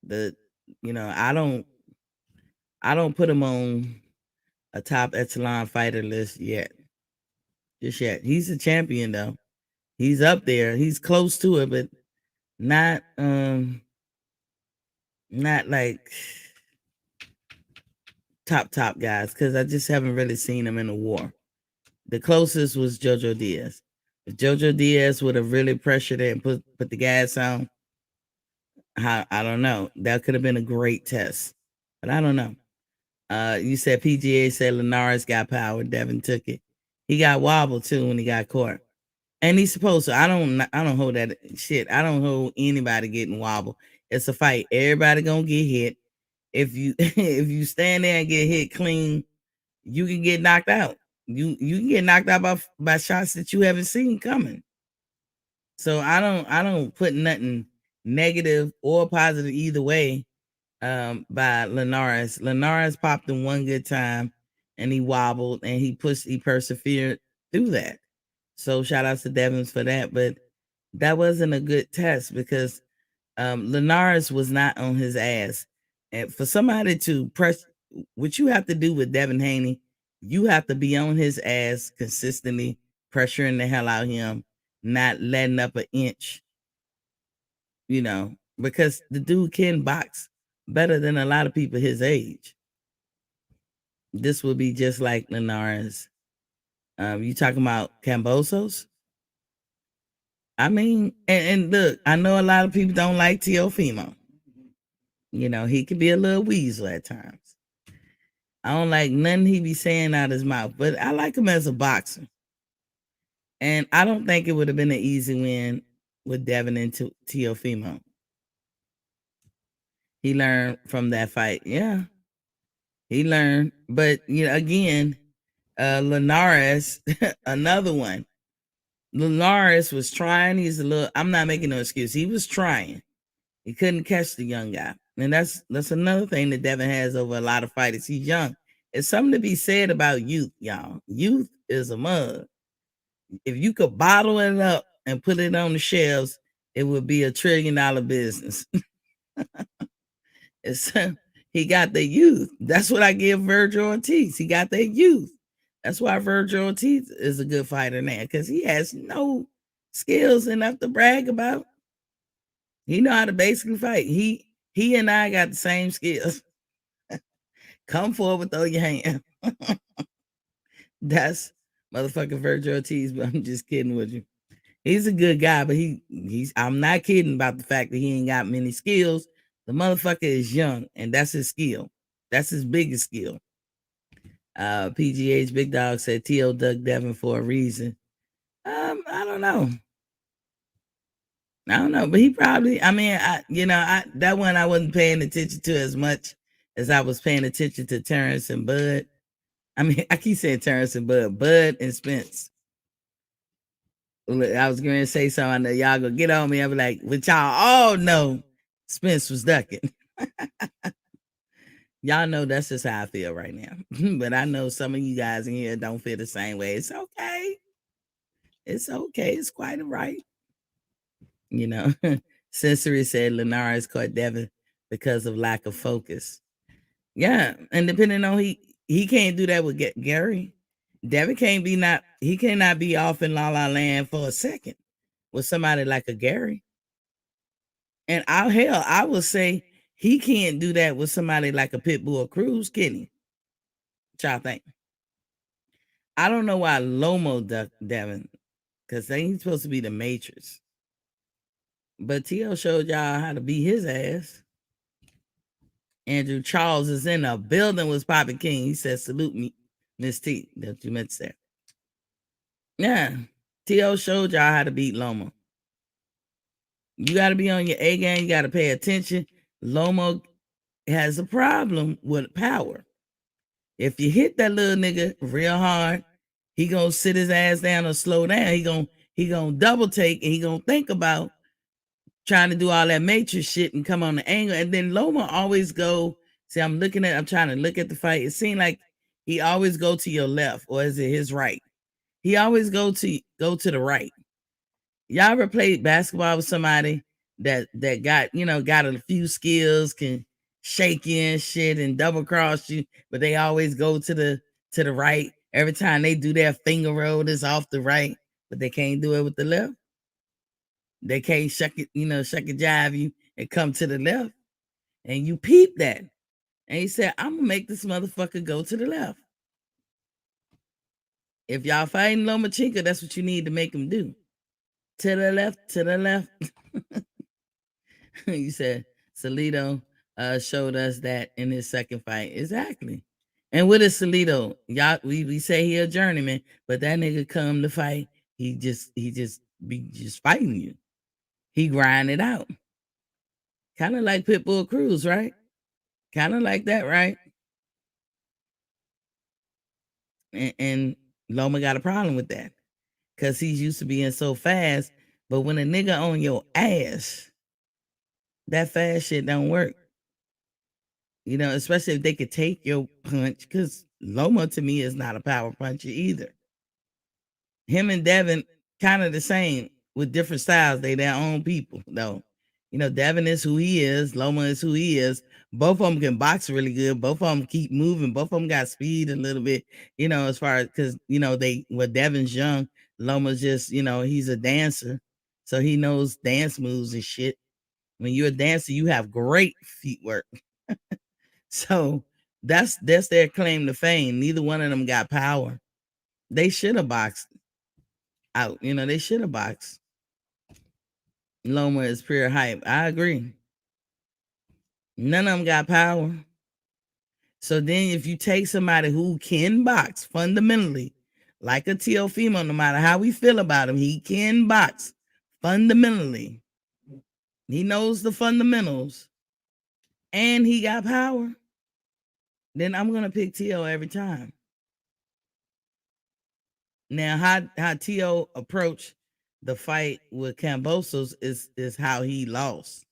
the I don't put him on a top echelon fighter list yet. Just yet. He's a champion though. He's up there. He's close to it, but not not like top guys, because I just haven't really seen him in a war. The closest was Jojo Diaz. If Jojo Diaz would have really pressured it and put the gas on, I don't know. That could have been a great test, but I don't know. You said PGA said Linares got power. Devin took it. He got wobbled too when he got caught, and he's supposed to. I don't hold that shit. I don't hold anybody getting wobbled. It's a fight. Everybody gonna get hit. If you if you stand there and get hit clean, you can get knocked out. You can get knocked out by shots that you haven't seen coming. So I don't put nothing negative or positive either way by Linares. Linares popped him one good time and he wobbled and he persevered through that. So shout outs to Devins for that. But that wasn't a good test because Linares was not on his ass. And for somebody to press, what you have to do with Devin Haney, you have to be on his ass consistently, pressuring the hell out of him, not letting up an inch, because the dude can box better than a lot of people his age. This would be just like Linares. You talking about Kambosos? I mean, and look, I know a lot of people don't like Teofimo. He can be a little weasel at times. I don't like nothing he be saying out his mouth, but I like him as a boxer. And I don't think it would have been an easy win with Devin and Teofimo. He learned from that fight. Yeah, he learned. But, again, Linares, another one. Linares was trying. I'm not making no excuse. He was trying. He couldn't catch the young guy. And that's another thing that Devin has over a lot of fighters. He's young. It's something to be said about youth, y'all. Youth is a mug. If you could bottle it up and put it on the shelves, it would be $1 trillion business. He got the youth. That's what I give Virgil Ortiz. He got that youth. That's why Virgil Ortiz is a good fighter now, because he has no skills enough to brag about. He know how to basically fight. He and I got the same skills. Come forward, throw your hand. That's motherfucking Virgil Ortiz, but I'm just kidding with you. He's a good guy, but I'm not kidding about the fact that he ain't got many skills. The motherfucker is young, and that's his skill. That's his biggest skill. PGH Big Dog said T.O. dug Devin for a reason. I don't know. But he probably, that one I wasn't paying attention to as much as I was paying attention to Terrence and Bud. I mean, I keep saying Terrence and Bud and Spence. I was going to say something. I know y'all gonna get on me. I'll be like, but y'all all know Spence was ducking. Y'all know that's just how I feel right now. But I know some of you guys in here don't feel the same way. It's okay. It's okay. It's quite all right. Sensory said Linares caught Devin because of lack of focus. Yeah, and depending on he can't do that with Gary. Devin he cannot be off in La La Land for a second with somebody like a Gary. And I will say he can't do that with somebody like a Pitbull Cruz, can he? What y'all think? I don't know why Lomo ducked Devin, because he's supposed to be the Matrix. But T.O. showed y'all how to beat his ass. Andrew Charles is in a building with Poppy King. He said, salute me, Miss T. That you meant to say. Yeah. T.O. showed y'all how to beat Lomo. You got to be on your A game. You got to pay attention. Lomo has a problem with power. If you hit that little nigga real hard, he gonna sit his ass down or slow down. he gonna double take and he gonna think about trying to do all that matrix shit and come on the angle. And then Loma always go, see, I'm trying to look at the fight. It seemed like he always go to your left, or is it his right? He always go to the right. Y'all ever played basketball with somebody that got, got a few skills, can shake you and shit and double cross you, but they always go to the right. Every time they do their finger roll, it's off the right, but they can't do it with the left. They can't shuck it, shuck and jive you and come to the left. And you peep that. And he said, I'm gonna make this motherfucker go to the left. If y'all fighting Lomachenko, that's what you need to make him do. To the left, to the left. You said Salido showed us that in his second fight. Exactly. And what is Salido? Y'all, we say he a journeyman, but that nigga come to fight. He just be fighting you. He grind it out. Kind of like Pitbull Cruz, right? Kind of like that, right? And Loma got a problem with that because he's used to being so fast. But when a nigga on your ass, that fast shit don't work. Especially if they could take your punch, because Loma to me is not a power puncher either. Him and Devin kind of the same with different styles. They their own people, though. Devin is who he is. Loma is who he is. Both of them can box really good. Both of them keep moving. Both of them got speed a little bit, as far as, because, Devin's young. Loma's just, he's a dancer. So he knows dance moves and shit. When you're a dancer, you have great feet work. So that's their claim to fame. Neither one of them got power. They should have boxed out. They should have boxed. Loma is pure hype. I agree. None of them got power. So then if you take somebody who can box fundamentally, like a Teofimo, no matter how we feel about him, he can box fundamentally. He knows the fundamentals. And he got power. Then I'm going to pick Teo every time. Now, how Teo approached the fight with Kambosos is how he lost.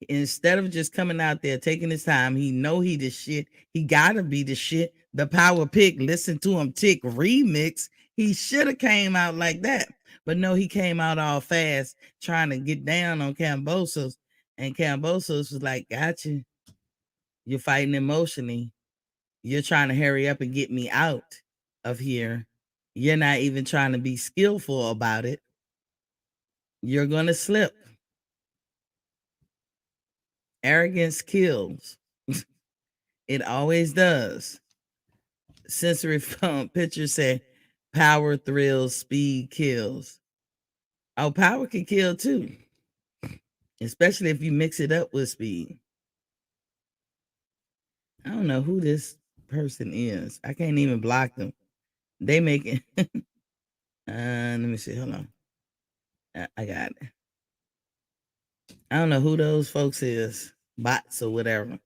Instead of just coming out there taking his time, he know he the shit. He gotta be the shit. The power pick, listen to him tick remix. He should have came out like that, but no, he came out all fast trying to get down on Kambosos, and Kambosos was like, "Gotcha. You're fighting emotionally. You're trying to hurry up and get me out of here. You're not even trying to be skillful about it. You're gonna slip." Arrogance kills. It always does. Sensory phone picture say power thrills, speed kills. Oh, power can kill too. Especially if you mix it up with speed. I don't know who this person is. I can't even block them. They make it. Let me see. Hold on. I got it. I don't know who those folks is. Bots or whatever.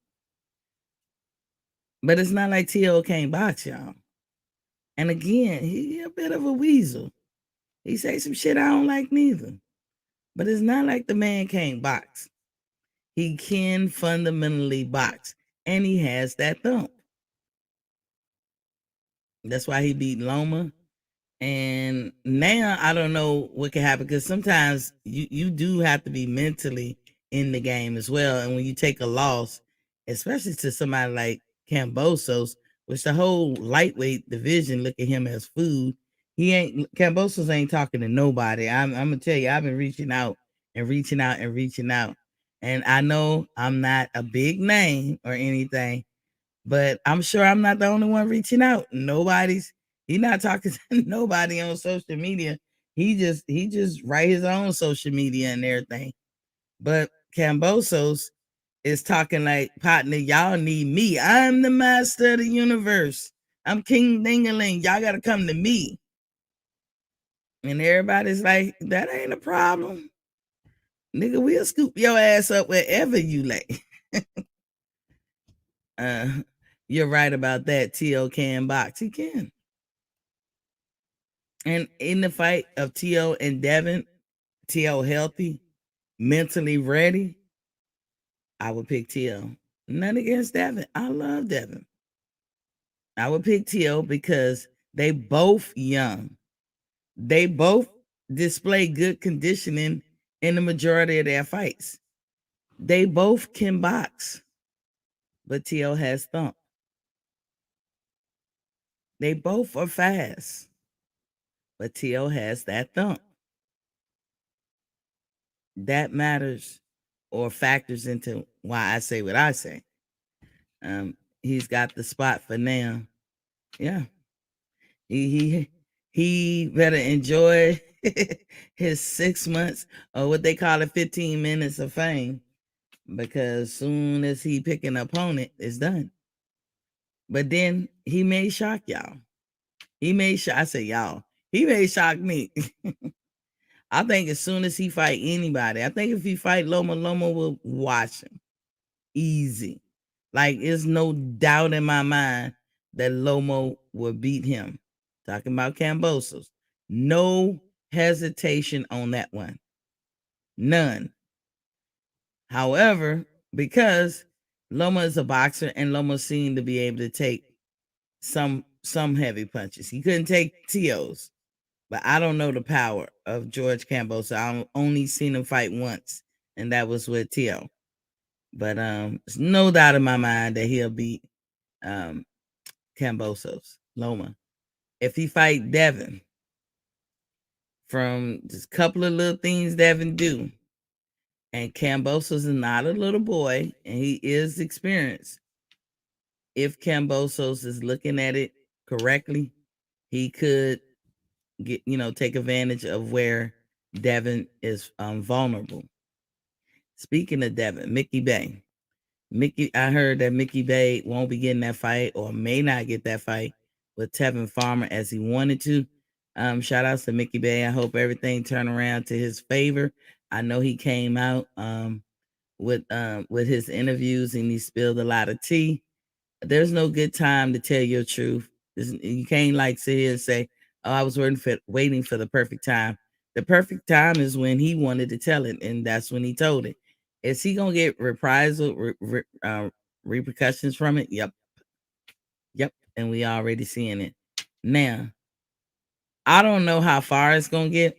But it's not like T.O. can't box, y'all. And again, he a bit of a weasel. He say some shit I don't like neither. But it's not like the man can't box. He can fundamentally box. And he has that thump. That's why he beat Loma. And now I don't know what can happen, because sometimes you do have to be mentally in the game as well. And when you take a loss, especially to somebody like Kambosos, which the whole lightweight division look at him as food. Kambosos ain't talking to nobody. I'm gonna tell you, I've been reaching out and reaching out and reaching out. And I know I'm not a big name or anything, but I'm sure I'm not the only one reaching out. He's not talking to nobody on social media. He just write his own social media and everything. But Kambosos is talking like, partner, y'all need me. I'm the master of the universe. I'm King Dingaling. Y'all gotta come to me. And everybody's like, that ain't a problem. Nigga, we'll scoop your ass up wherever you lay. You're right about that. T.O. can box. He can. And in the fight of T.O. and Devin, T.O. healthy, mentally ready, I would pick T.O. None against Devin. I love Devin. I would pick T.O. because they both young. They both display good conditioning in the majority of their fights. They both can box, but T.O. has thump. They both are fast, but T.O. has that thump. That matters or factors into why I say what I say. He's got the spot for now. Yeah. He better enjoy his 6 months or what they call it 15 minutes of fame, because soon as he pick an opponent, it's done. But then he may shock y'all. I say y'all. He may shock me. I think as soon as he fight anybody, I think if he fight Loma, Loma will watch him. Easy. Like, there's no doubt in my mind that Lomo will beat him. Talking about Kambosos. No hesitation on that one. None. However, because Loma is a boxer and Loma seemed to be able to take some heavy punches. He couldn't take T.O.'s, but I don't know the power of George Kambosos. I've only seen him fight once, and that was with T.O. But there's no doubt in my mind that he'll beat Kambosos, Loma. If he fight Devin, from just a couple of little things Devin do, and Kambosos is not a little boy, and he is experienced. If Kambosos is looking at it correctly, he could take advantage of where Devin is vulnerable. Speaking of Devin, Mickey Bay. I heard that Mickey Bay won't be getting that fight or may not get that fight with Tevin Farmer as he wanted to. Shout outs to Mickey Bay. I hope everything turned around to his favor. I know he came out with his interviews and he spilled a lot of tea. There's no good time to tell your truth. You can't sit here and say, "Oh, I was waiting for the perfect time." The perfect time is when he wanted to tell it, and that's when he told it. Is he gonna get reprisal repercussions from it? Yep, and we already seeing it now. I don't know how far it's gonna get,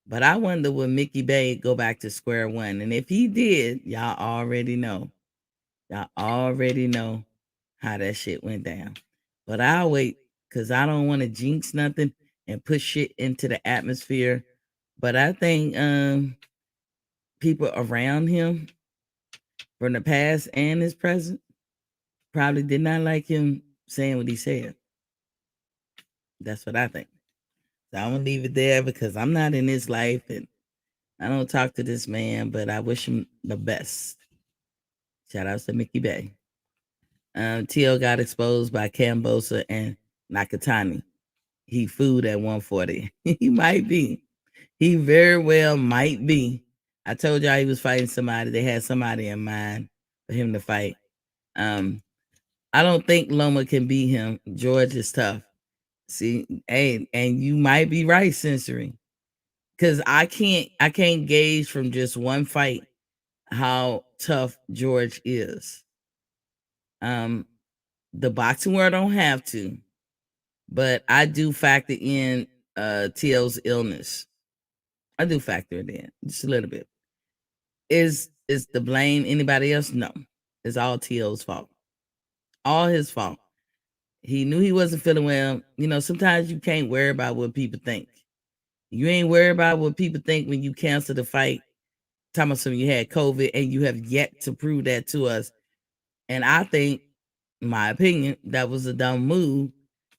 but I wonder will Mickey Bay go back to square one? And if he did, y'all already know. Y'all already know how that shit went down. But I'll wait because I don't want to jinx nothing and put shit into the atmosphere. But I think people around him from the past and his present probably did not like him saying what he said. That's what I think. So I'm gonna leave it there because I'm not in his life and I don't talk to this man, but I wish him the best. Shout outs to Mickey Bay. T.O. got exposed by Kambosa and Nakatani. He food at 140. He might be. He very well might be. I told y'all he was fighting somebody. They had somebody in mind for him to fight. I don't think Loma can beat him. George is tough. See, hey, and you might be right, Sensory. Because I can't gauge from just one fight how tough George is. The boxing world don't have to, but I do factor in T.O.'s illness. I do factor it in just a little bit. Is the blame anybody else? No. It's all T.O.'s fault. All his fault. He knew he wasn't feeling well. Sometimes you can't worry about what people think. You ain't worried about what people think when you cancel the fight. Talking about something you had COVID and you have yet to prove that to us. And I think, in my opinion, that was a dumb move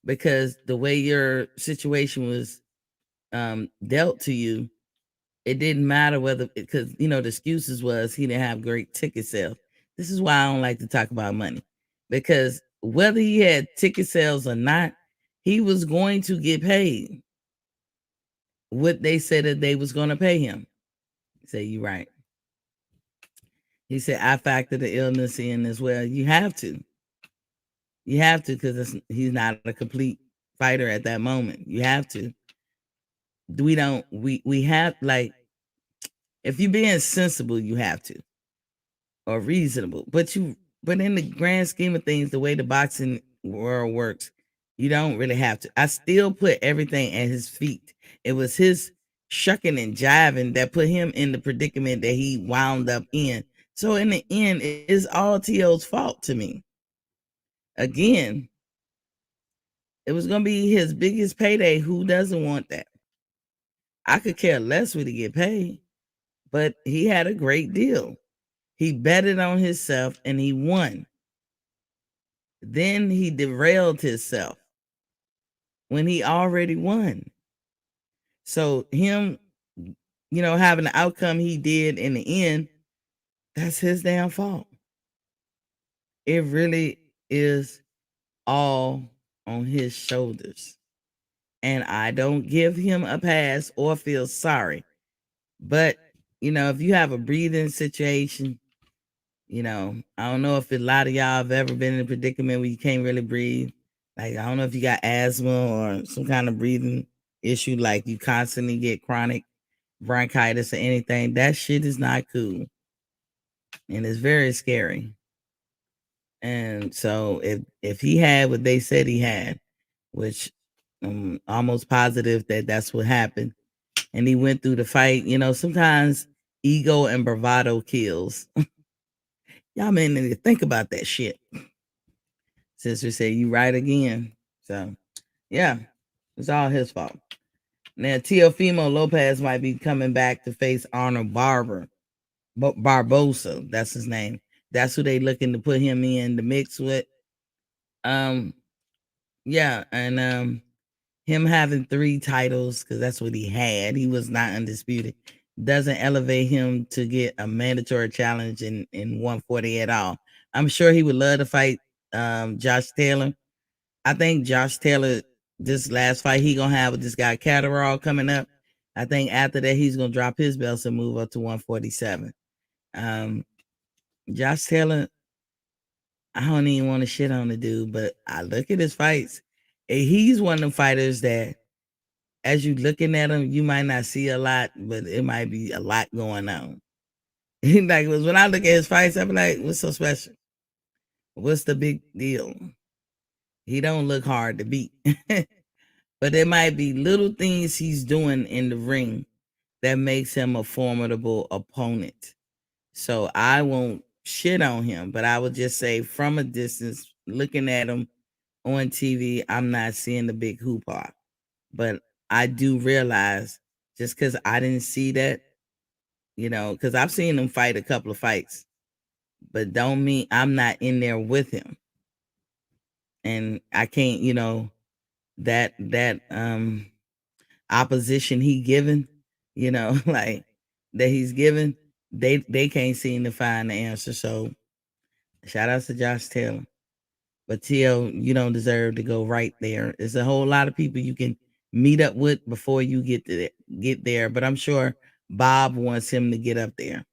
because the way your situation was dealt to you, it didn't matter whether, because the excuses was he didn't have great ticket sales. This is why I don't like to talk about money, because whether he had ticket sales or not, he was going to get paid what they said that they was going to pay him. Say, you right. He said, I factor the illness in as well. You have to because he's not a complete fighter at that moment. You have to. We don't. We have like if you're being sensible, you have to or reasonable. But in the grand scheme of things, the way the boxing world works, you don't really have to. I still put everything at his feet. It was his shucking and jiving that put him in the predicament that he wound up in. So in the end, it is all T.O.'s fault to me. Again, it was gonna be his biggest payday. Who doesn't want that? I could care less what he get paid, but he had a great deal. He betted on himself and he won. Then he derailed himself when he already won. So him, having the outcome he did in the end, that's his damn fault. It really is all on his shoulders. And I don't give him a pass or feel sorry. But, if you have a breathing situation, I don't know if a lot of y'all have ever been in a predicament where you can't really breathe. Like, I don't know if you got asthma or some kind of breathing issue, like you constantly get chronic bronchitis or anything. That shit is not cool. And it's very scary. And so if he had what they said he had, which I'm almost positive that that's what happened, and he went through the fight, sometimes ego and bravado kills. Y'all men need to think about that shit. Sister said, you right again. So, yeah, it's all his fault. Now, Teofimo Lopez might be coming back to face Arnold Barbosa. That's his name. That's who they looking to put him in the mix with. Yeah, and him having 3 titles, because that's what he had. He was not undisputed. Doesn't elevate him to get a mandatory challenge in 140 at all. I'm sure he would love to fight Josh Taylor. I think Josh Taylor, this last fight he gonna have with this guy Catterall coming up, I think after that he's gonna drop his belts and move up to 147. Josh Taylor, I don't even want to shit on the dude, but I look at his fights. And he's one of them fighters that, as you looking at him, you might not see a lot, but it might be a lot going on. Like when I look at his fights, I'm like, what's so special? What's the big deal? He don't look hard to beat. But there might be little things he's doing in the ring that makes him a formidable opponent. So I won't shit on him, but I would just say from a distance, looking at him on TV, I'm not seeing the big hoopah. But I do realize, just because I didn't see that, because I've seen him fight a couple of fights, but don't mean I'm not in there with him. And I can't, that opposition he given, like that he's given, they can't seem to find the answer. So shout out to Josh Taylor. But T.O., you don't deserve to go right there. There's a whole lot of people you can meet up with before you get there. But I'm sure Bob wants him to get up there.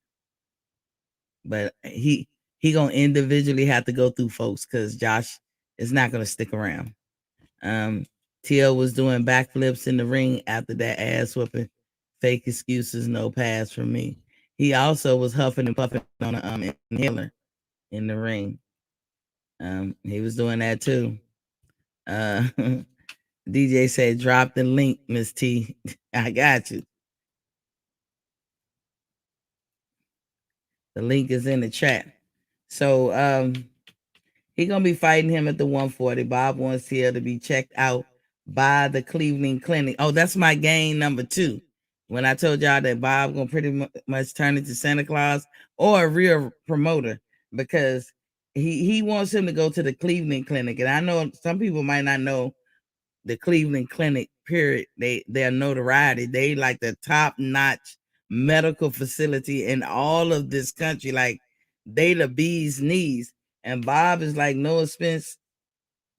But he gonna individually have to go through folks, because Josh is not gonna stick around. T.O. was doing backflips in the ring after that ass whooping. Fake excuses, no pass from me. He also was huffing and puffing on an inhaler in the ring. He was doing that too. DJ said, drop the link, Miss T. I got you. The link is in the chat. So he gonna be fighting him at the 140. Bob wants here to be checked out by the Cleveland Clinic. Oh, that's my game number 2. When I told y'all that Bob gonna pretty much turn into Santa Claus or a real promoter, because he wants him to go to the Cleveland Clinic. And I know some people might not know the Cleveland Clinic, period. Their notoriety. They like the top-notch medical facility in all of this country. Like, they the bee's knees. And Bob is like no expense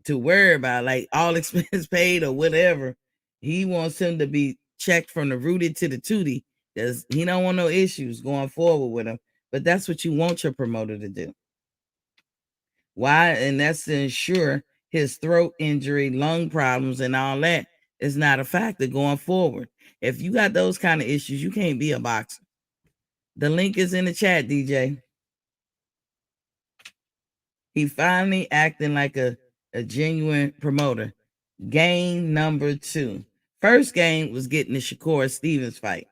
to worry about, like all expense paid or whatever. He wants him to be checked from the rooty to the tootie, because he don't want no issues going forward with him. But that's what you want your promoter to do. Why? And that's to ensure his throat injury, lung problems, and all that is not a factor going forward. If you got those kind of issues, you can't be a boxer. The link is in the chat, DJ. He finally acting like a genuine promoter. Game number 2. First game was getting the Shakur Stevens fight.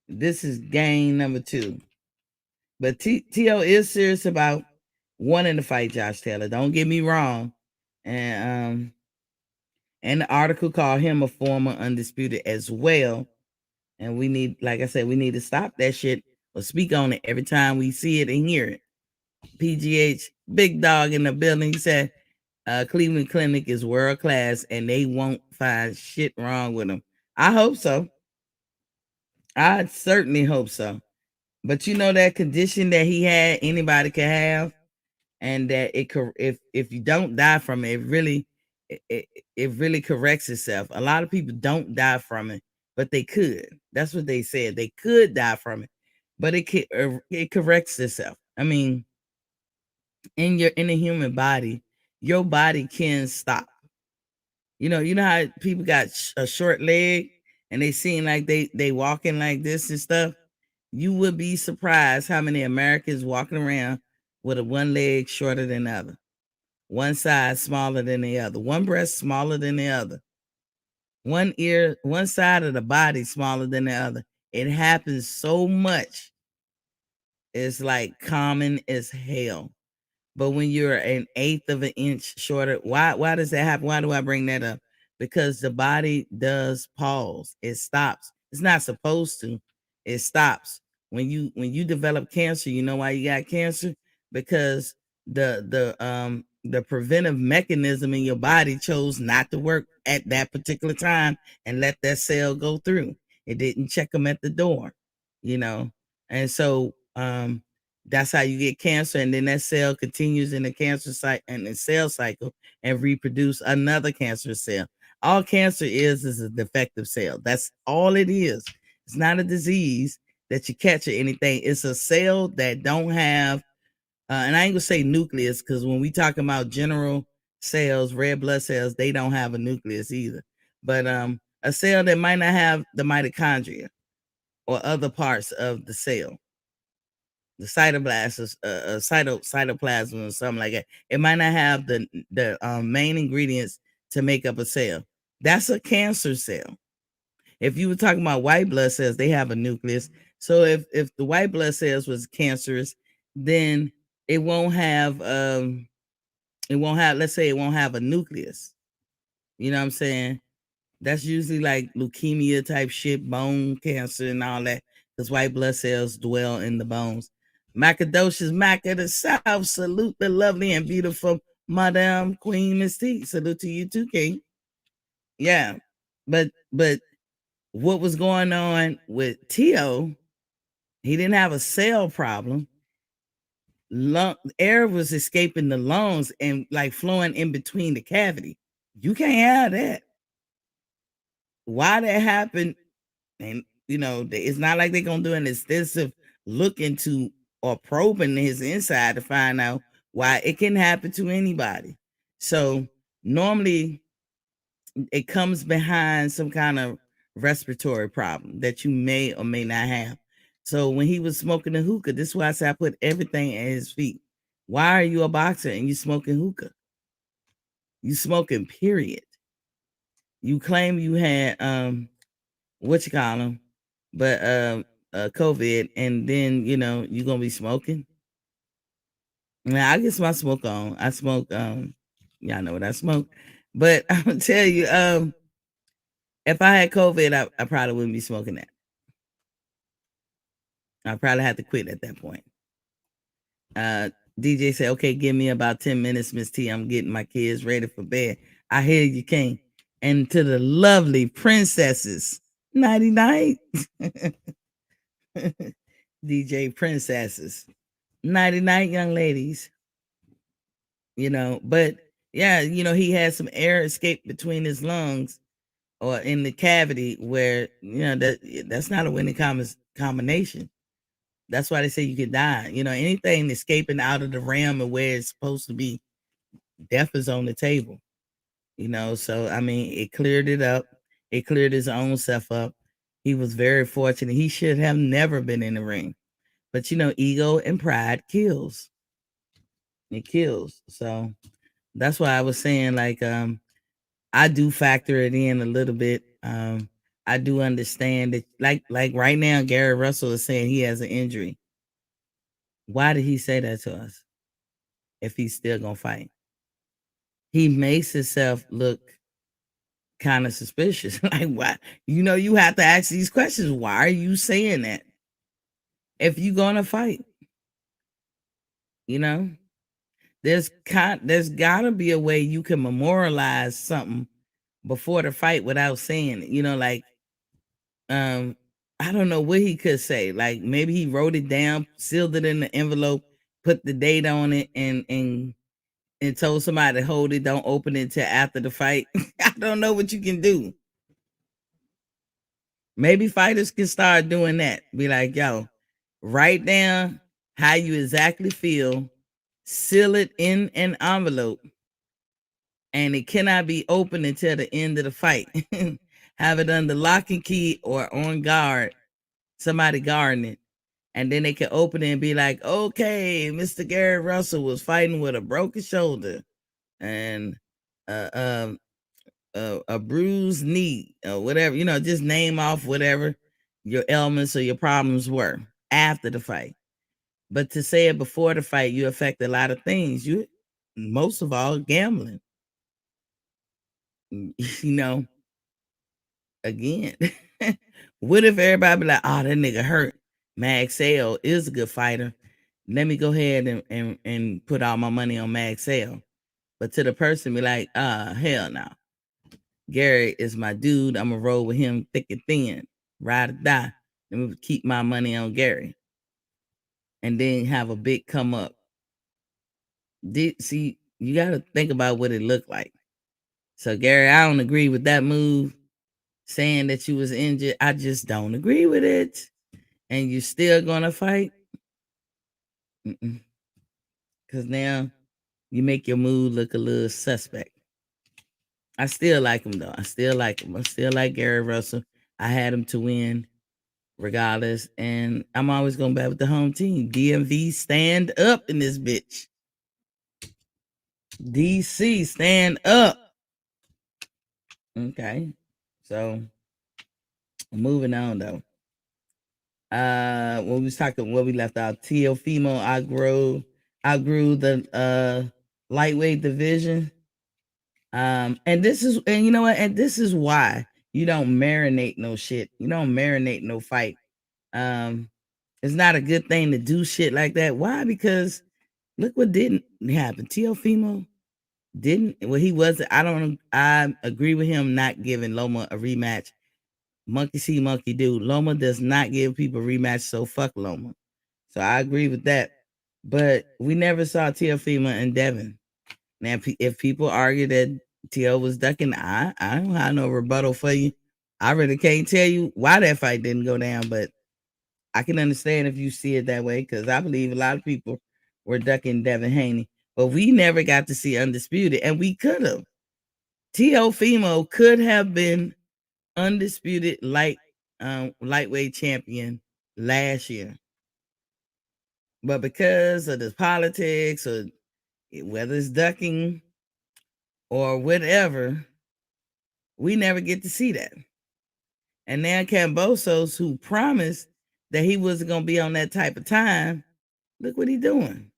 This is game number 2. But T.O. is serious about wanting to fight Josh Taylor. Don't get me wrong. And the article called him a former undisputed as well. And we need, like I said, we need to stop that shit or speak on it every time we see it and hear it. PGH, big dog in the building. He said Cleveland Clinic is world class and they won't find shit wrong with them. I hope so. I certainly hope so. But you know that condition that he had, anybody can have, and that it could, if you don't die from it, it really corrects itself. A lot of people don't die from it, but they could. That's what they said. They could die from it, but it corrects itself. I mean, in the human body, your body can stop. You know how people got a short leg and they seem like they walking like this and stuff. You would be surprised how many Americans walking around with a one leg shorter than the other, one side smaller than the other, one breast smaller than the other, one ear, one side of the body smaller than the other. It happens so much. It's like common as hell. But when you're an eighth of an inch shorter, why does that happen? Why do I bring that up? Because the body does pause. It stops. It's not supposed to. It stops. When you develop cancer, you know why you got cancer? Because the preventive mechanism in your body chose not to work at that particular time and let that cell go through. It didn't check them at the door, you know. And so that's how you get cancer, and then that cell continues in the cancer cycle and the cell cycle and reproduce another cancer cell. All cancer is a defective cell. That's all it is. It's not a disease that you catch or anything. It's a cell that don't have, and I ain't gonna say nucleus, because when we talk about general cells, red blood cells, they don't have a nucleus either. But a cell that might not have the mitochondria or other parts of the cell, the cytoplasm, cytoplasm or something like that. It might not have the main ingredients to make up a cell. That's a cancer cell. If you were talking about white blood cells, they have a nucleus. So if the white blood cells was cancerous, then it won't have let's say it won't have a nucleus. You know what I'm saying? That's usually like leukemia type shit, bone cancer and all that, because white blood cells dwell in the bones. Macadocious Mac of the South, salute the lovely and beautiful Madame Queen Mystique. Salute to you too, King. Yeah, but what was going on with T.O., he didn't have a cell problem. Air was escaping the lungs and like flowing in between the cavity. You can't have that. Why that happened, and it's not like they're gonna do an extensive look into or probing his inside to find out why it can happen to anybody. So normally it comes behind some kind of respiratory problem that you may or may not have. So when he was smoking the hookah, this is why I said I put everything at his feet. Why are you a boxer and you smoking hookah? You smoking, period. You claim you had what you call them, but COVID, and then you're gonna be smoking. Now I get my smoke on. I smoke y'all know what I smoke. But I'm gonna tell you, if I had COVID, I probably wouldn't be smoking that. I probably have to quit at that point. DJ said, okay, give me about 10 minutes, Miss T. I'm getting my kids ready for bed. I hear you, King. And to the lovely princesses, nighty night. DJ princesses, nighty night, young ladies. But yeah, he had some air escape between his lungs or in the cavity where, that's not a winning combination. That's why they say you could die. Anything escaping out of the realm of where it's supposed to be, death is on the table. So I mean, it cleared it up. It cleared his own self up. He was very fortunate. He should have never been in the ring. But ego and pride kills. It kills. So that's why I was saying, like, I do factor it in a little bit. I do understand that, like right now, Gary Russell is saying he has an injury. Why did he say that to us? If he's still gonna fight, he makes himself look kind of suspicious. Like, why? You have to ask these questions. Why are you saying that? If you gonna fight, you know, there's gotta be a way you can memorialize something before the fight without saying it. Like, um, I don't know what he could say. Like, maybe he wrote it down, sealed it in the envelope, put the date on it, and told somebody to hold it, don't open it till after the fight. I don't know what you can do. Maybe fighters can start doing that. Be like, yo, write down how you exactly feel, seal it in an envelope, and it cannot be opened until the end of the fight. Have it under lock and key or on guard, somebody guarding it. And then they can open it and be like, okay, Mr. Gary Russell was fighting with a broken shoulder and uh, um, a bruised knee or whatever, just name off whatever your ailments or your problems were after the fight. But to say it before the fight, you affect a lot of things. Most of all, gambling. you know, Again, what if everybody be like, oh, that nigga hurt? Mag Sale is a good fighter. Let me go ahead and put all my money on Mag Sale. But to the person be like, hell no. Gary is my dude. I'm gonna roll with him thick and thin, ride or die. Let me keep my money on Gary. And then have a big come up. See, you gotta think about what it looked like. So Gary, I don't agree with that move. Saying that you was injured, I just don't agree with it. And you still gonna fight? Because now you make your mood look a little suspect. I still like him though. I still like him. I still like Gary Russell. I had him to win regardless. And I'm always going back with the home team. DMV, stand up in this bitch. DC, stand up. Okay. So moving on though. When we was talking, what we left out, Teofimo outgrew the lightweight division. And this is, and you know what, and this is why you don't marinate no shit. You don't marinate no fight. It's not a good thing to do shit like that. Why? Because look what didn't happen. Teofimo didn't. Well, he wasn't. I agree with him not giving Loma a rematch. Monkey see, monkey do. Loma does not give people rematch, so fuck Loma. So I agree with that. But we never saw Teofimo and Devin. Now, if people argue that T.O. was ducking, I don't have no rebuttal for you. I really can't tell you why that fight didn't go down, but I can understand if you see it that way, because I believe a lot of people were ducking Devin Haney. But we never got to see Undisputed, and we could have. Teofimo could have been undisputed lightweight champion last year. But because of the politics or whether it's ducking or whatever, we never get to see that. And now Kambosos, who promised that he wasn't going to be on that type of time, look what he's doing.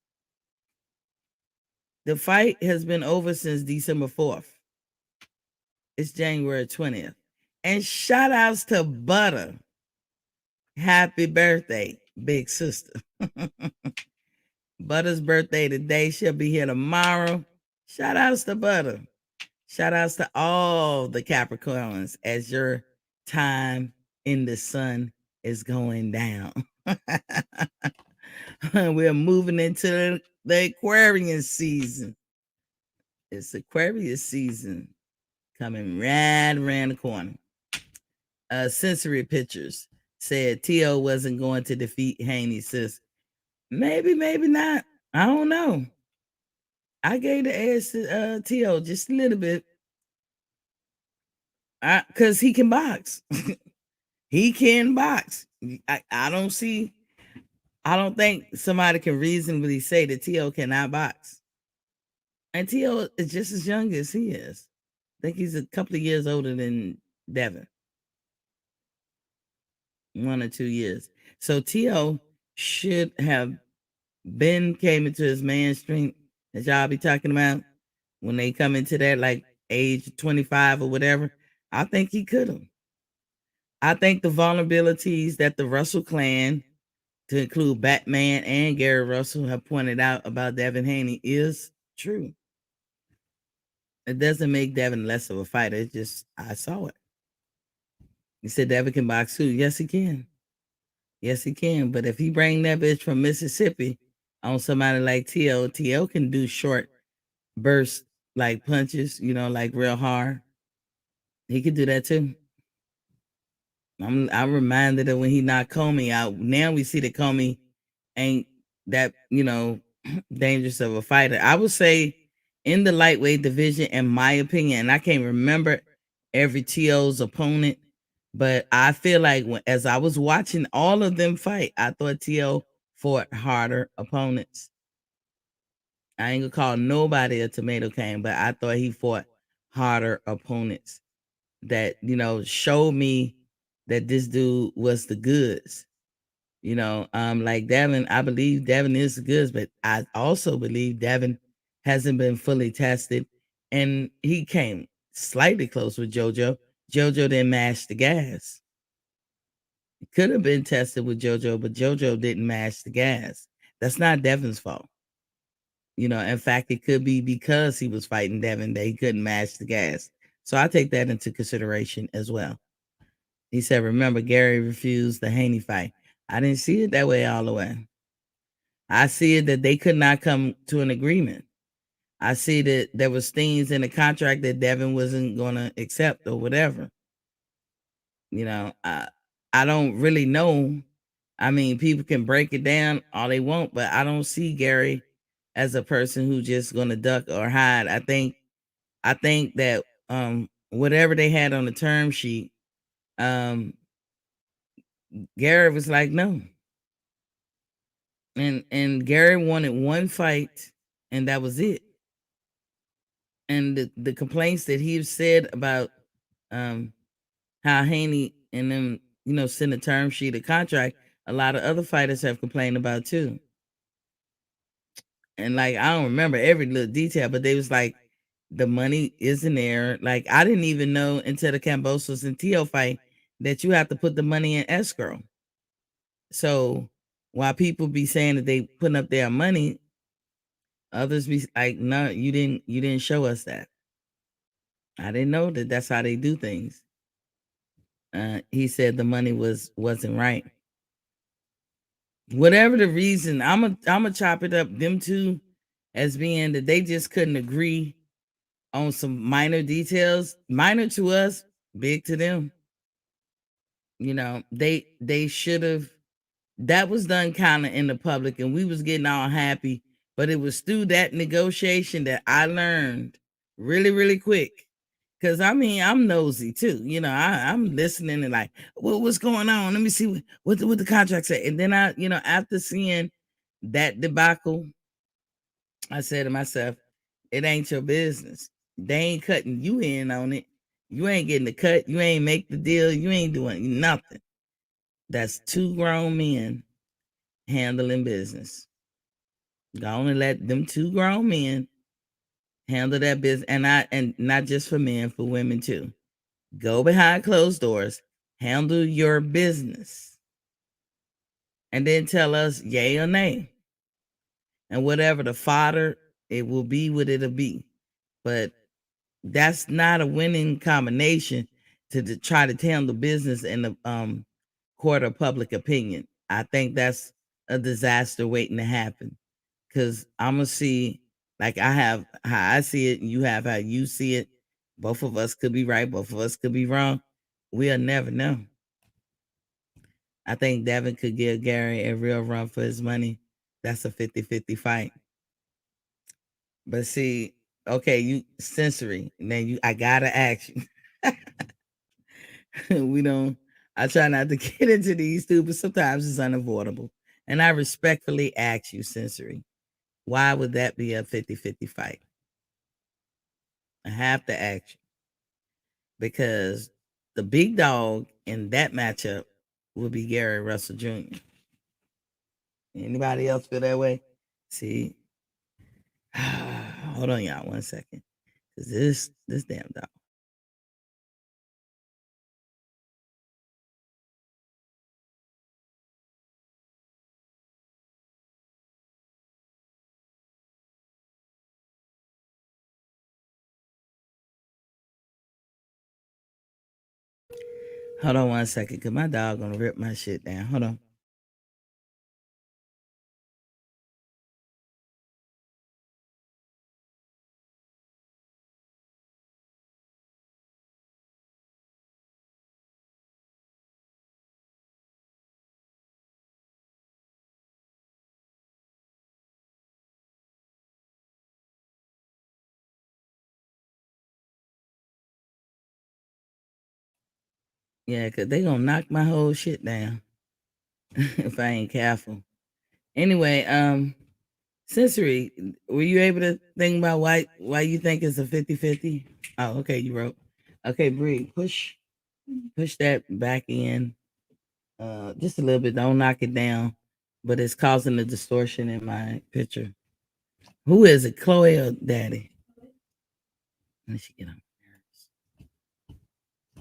The fight has been over since December 4th. It's January 20th. And shout outs to Butter. Happy birthday, big sister. Butter's birthday today. She'll be here tomorrow. Shout outs to Butter. Shout outs to all the Capricorns as your time in the sun is going down. We're moving into the Aquarius season. It's Aquarius season coming right around the corner. Sensory Pictures said T.O. wasn't going to defeat Haney, sis. Maybe, maybe not. I don't know. I gave the edge to T.O. just a little bit. Because he can box. He can box. I don't see, I don't think somebody can reasonably say that T.O. cannot box. And T.O. is just as young as he is. I think he's a couple of years older than Devin. 1 or 2 years. So T.O. should have came into his mainstream that y'all be talking about when they come into that like age 25 or whatever. I think he could have. I think the vulnerabilities that the Russell clan, to include Batman and Gary Russell, have pointed out about Devin Haney is true. It doesn't make Devin less of a fighter. It's just I saw it. You said Devin can box too. Yes, he can. Yes, he can. But if he bring that bitch from Mississippi on somebody like T.O., T.O. can do short burst like punches, like real hard. He could do that too. I'm reminded of when he knocked Comey out. Now we see that Comey ain't that, dangerous of a fighter. I would say in the lightweight division, in my opinion, and I can't remember every TO's opponent, but I feel like as I was watching all of them fight, I thought TO fought harder opponents. I ain't gonna call nobody a tomato can, but I thought he fought harder opponents that, showed me that this dude was the goods. Like Devin, I believe Devin is the goods, but I also believe Devin hasn't been fully tested. And he came slightly close with JoJo. JoJo didn't mash the gas. It could have been tested with JoJo, but JoJo didn't mash the gas. That's not Devin's fault. In fact, it could be because he was fighting Devin that he couldn't match the gas. So I take that into consideration as well. He said, remember, Gary refused the Haney fight. I didn't see it that way all the way. I see it that they could not come to an agreement. I see that there was things in the contract that Devin wasn't going to accept or whatever. I don't really know. I mean, people can break it down all they want, but I don't see Gary as a person who's just gonna duck or hide. I think that whatever they had on the term sheet, Gary was like, no. And Gary wanted one fight, and that was it. And the complaints that he said about how Haney and them, send a term sheet, a contract, a lot of other fighters have complained about too. And like I don't remember every little detail, but they was like, the money isn't there. Like I didn't even know until the Kambosos and Tio fight that you have to put the money in escrow. So while people be saying that they putting up their money, others be like, no, you didn't show us that. I didn't know that that's how they do things. He said the money wasn't right. Whatever the reason, I'm a chop it up them two as being that they just couldn't agree on some minor details. Minor to us, big to them. They should have, that was done kind of in the public and we was getting all happy, but it was through that negotiation that I learned really, really quick. Cause I mean, I'm nosy too. I'm listening and like, well, what's going on? Let me see what the contract say. And then after seeing that debacle, I said to myself, it ain't your business. They ain't cutting you in on it. You ain't getting the cut. You ain't make the deal. You ain't doing nothing. That's two grown men handling business. Go and let them two grown men handle that business. And not just for men, for women too. Go behind closed doors, handle your business, and then tell us yay or nay. And whatever the fodder, it will be what it'll be. But that's not a winning combination to try to handle business in the court of public opinion. I think that's a disaster waiting to happen. Because I'm gonna see, like I have how I see it, and you have how you see it. Both of us could be right, both of us could be wrong. We'll never know. I think Devin could give Gary a real run for his money. That's a 50-50 fight. But see, okay, you sensory. And then I gotta ask you. We don't I try not to get into these too, but sometimes it's unavoidable. And I respectfully ask you, sensory, why would that be a 50-50 fight? I have to ask you because the big dog in that matchup would be Gary Russell Jr. Anybody else feel that way? See, hold on, y'all, 1 second. Cause this damn dog. Hold on 1 second, cause my dog gonna rip my shit down. Hold on. Yeah, cause they gonna knock my whole shit down if I ain't careful. Anyway, sensory, were you able to think about why you think it's a 50-50? Oh, okay, you wrote. Okay, Bree, push that back in just a little bit. Don't knock it down, but it's causing a distortion in my picture. Who is it, Chloe or Daddy? Let me get on.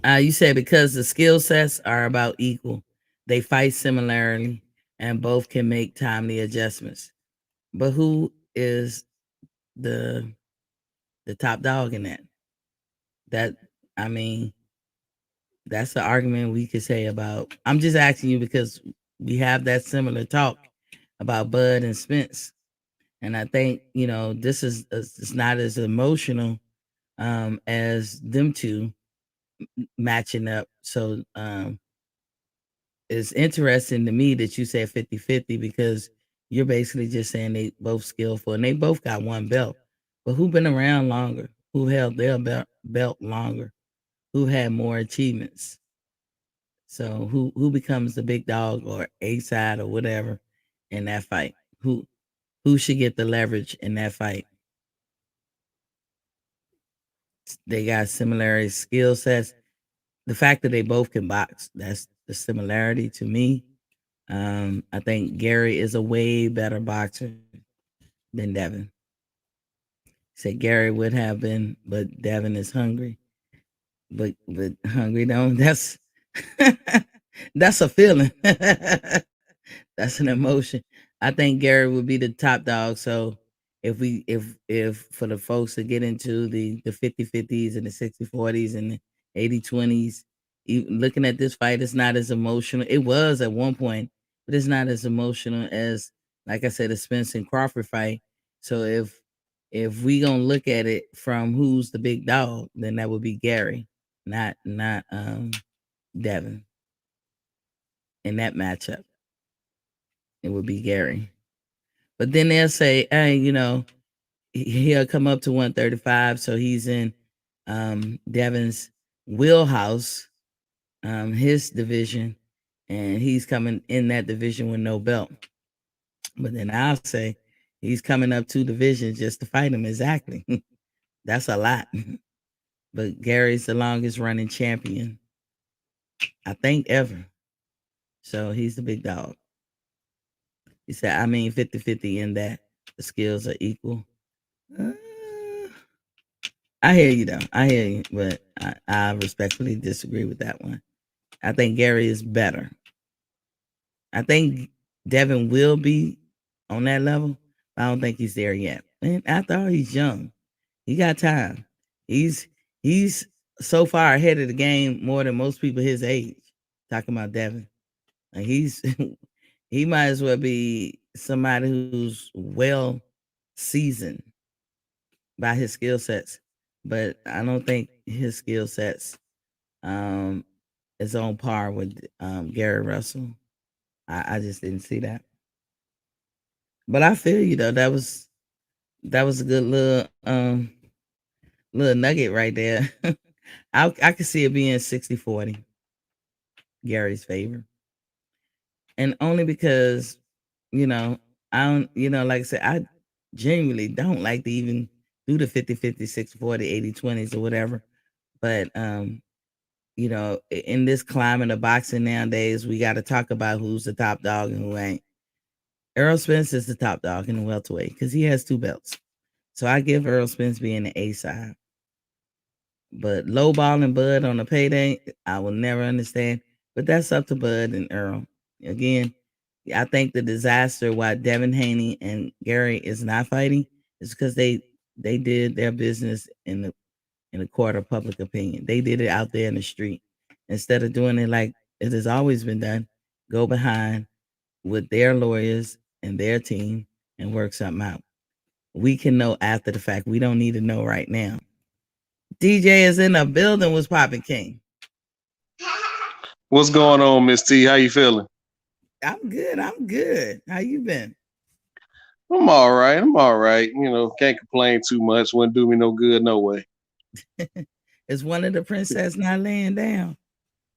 You said because the skill sets are about equal, they fight similarly, and both can make timely adjustments. But who is the the top dog in that? That I mean, that's the argument we could say about. I'm just asking you because we have that similar talk about Bud and Spence, and I think this is it's not as emotional as them two matching up. So it's interesting to me that you said 50-50 because you're basically just saying they both skillful and they both got one belt. But who been around longer? Who held their belt longer? Who had more achievements? So who becomes the big dog or A side or whatever in that fight? Who should get the leverage in that fight? They got similar skill sets. The fact that they both can box, that's the similarity to me. I think Gary is a way better boxer than Devin. Said Gary would have been, but Devin is hungry. But hungry don't that's that's a feeling. That's an emotion. I think Gary would be the top dog. So if for the folks to get into the 50-50s and the 60-40s and the 80-20s, looking at this fight, it's not as emotional. It was at one point, but it's not as emotional as, like I said, the Spence and Crawford fight. So if we gonna look at it from who's the big dog, then that would be Gary, not Devin in that matchup. It would be Gary. But then they'll say, hey, he'll come up to 135, so he's in Devin's wheelhouse, his division, and he's coming in that division with no belt. But then I'll say he's coming up 2 divisions just to fight him. Exactly. That's a lot. But Gary's the longest running champion, I think, ever. So he's the big dog. He said, I mean, 50-50 in that the skills are equal. Uh, I hear you, though. I hear you, but I respectfully disagree with that one. I think Gary is better. I think Devin will be on that level. But I don't think he's there yet. And after all, he's young. He got time. He's he's so far ahead of the game more than most people his age. Talking about Devin, like he might as well be somebody who's well seasoned by his skill sets. But I don't think his skill sets um, is on par with Gary Russell. I just didn't see that. But I feel you though. That was a good little nugget right there. I could see it being 60-40, Gary's favor. And only because, you know, I don't, like I said, I genuinely don't like to even do the 50-50, 60-40, 80-20s or whatever. But in this climate of boxing nowadays, we got to talk about who's the top dog and who ain't. Errol Spence is the top dog in the welterweight because he has 2 belts. So I give Errol Spence being the A side. But lowballing Bud on a payday, I will never understand. But that's up to Bud and Earl. Again, I think the disaster why Devin Haney and Gary is not fighting is because they did their business in the court of public opinion. They did it out there in the street instead of doing it like it has always been done. Go behind with their lawyers and their team and work something out. We can know after the fact. We don't need to know right now. DJ is in the building. Was popping King? What's going on, Miss T? How you feeling? I'm good. I'm good. How you been? I'm all right. Can't complain too much. Wouldn't do me no good, no way. Is one of the princess not laying down?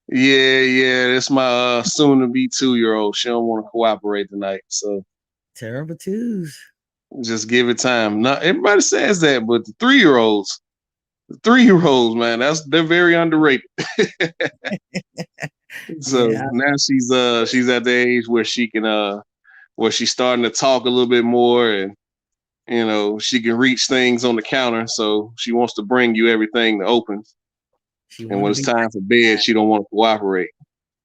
Yeah. It's my soon-to-be 2-year-old. She don't want to cooperate tonight, so terrible twos. Just give it time. Not everybody says that, but the 3-year-olds, man, they're very underrated. So Yeah. now she's at the age where she can where she's starting to talk a little bit more, and she can reach things on the counter. So she wants to bring you everything that opens. And when it's time for bed, she don't want to cooperate.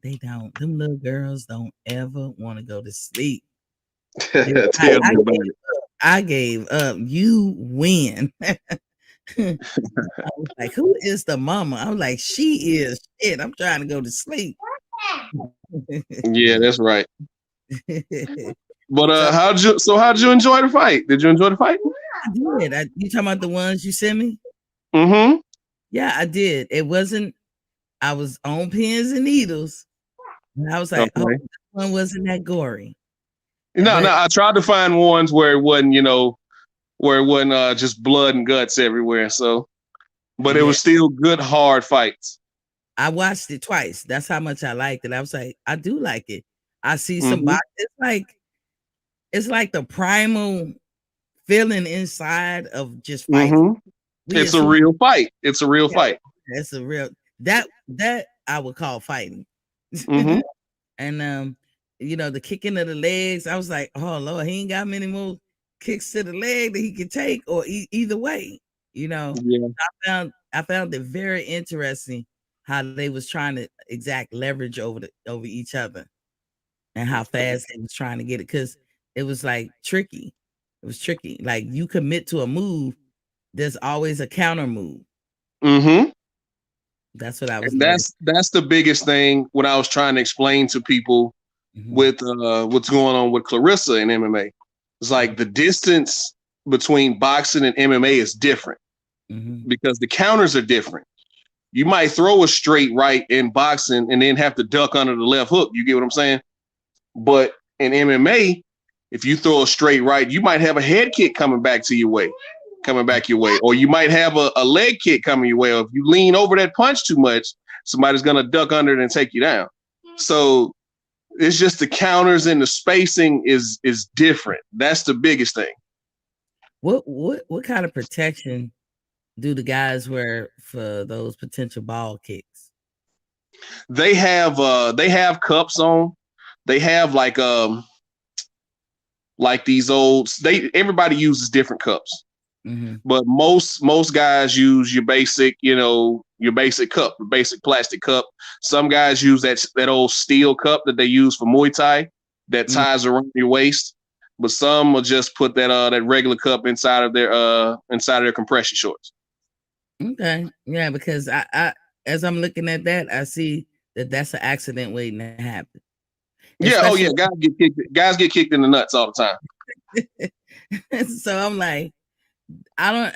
They don't. Them little girls don't ever want to go to sleep. I gave up. You win. I was like, who is the mama? I was like, she is shit. I'm trying to go to sleep. Yeah, that's right. But how'd you enjoy the fight? Did you enjoy the fight? I did. You talking about the ones you sent me? Mm-hmm. Yeah, I did. It wasn't. I was on pins and needles. And I was like, okay. Oh, this one wasn't that gory. No. I tried to find ones where it wasn't, just blood and guts everywhere. So, but it was still good, hard fights. I watched it twice. That's how much I liked it. I was like, I do like it. I see some boxing. It's like the primal feeling inside of just fighting. It's a real fight. It's a real fight. It's a real that I would call fighting. And the kicking of the legs. I was like, oh Lord, he ain't got many more kicks to the leg that he can take, or either way. I found it very interesting how they was trying to exact leverage over each other, and how fast they was trying to get it, because it was like tricky. It was tricky. Like, you commit to a move, there's always a counter move. That's what I was. That's the biggest thing when I was trying to explain to people with what's going on with Clarissa in MMA. It's like the distance between boxing and MMA is different because the counters are different. You might throw a straight right in boxing and then have to duck under the left hook. You get what I'm saying? But in MMA, if you throw a straight right, you might have a head kick coming back your way, or you might have a leg kick coming your way. Or if you lean over that punch too much, somebody's going to duck under it and take you down. So it's just the counters and the spacing is different. That's the biggest thing. What kind of protection do the guys wear for those potential ball kicks? They have cups on. They have like these old. Everybody uses different cups, but most guys use your basic, your basic cup, the basic plastic cup. Some guys use that old steel cup that they use for Muay Thai that ties around your waist. But some will just put that regular cup inside of their compression shorts. Okay, yeah, because I as I'm looking at that, I see that's an accident waiting to happen. Especially, guys get kicked in the nuts all the time. So I'm like, I don't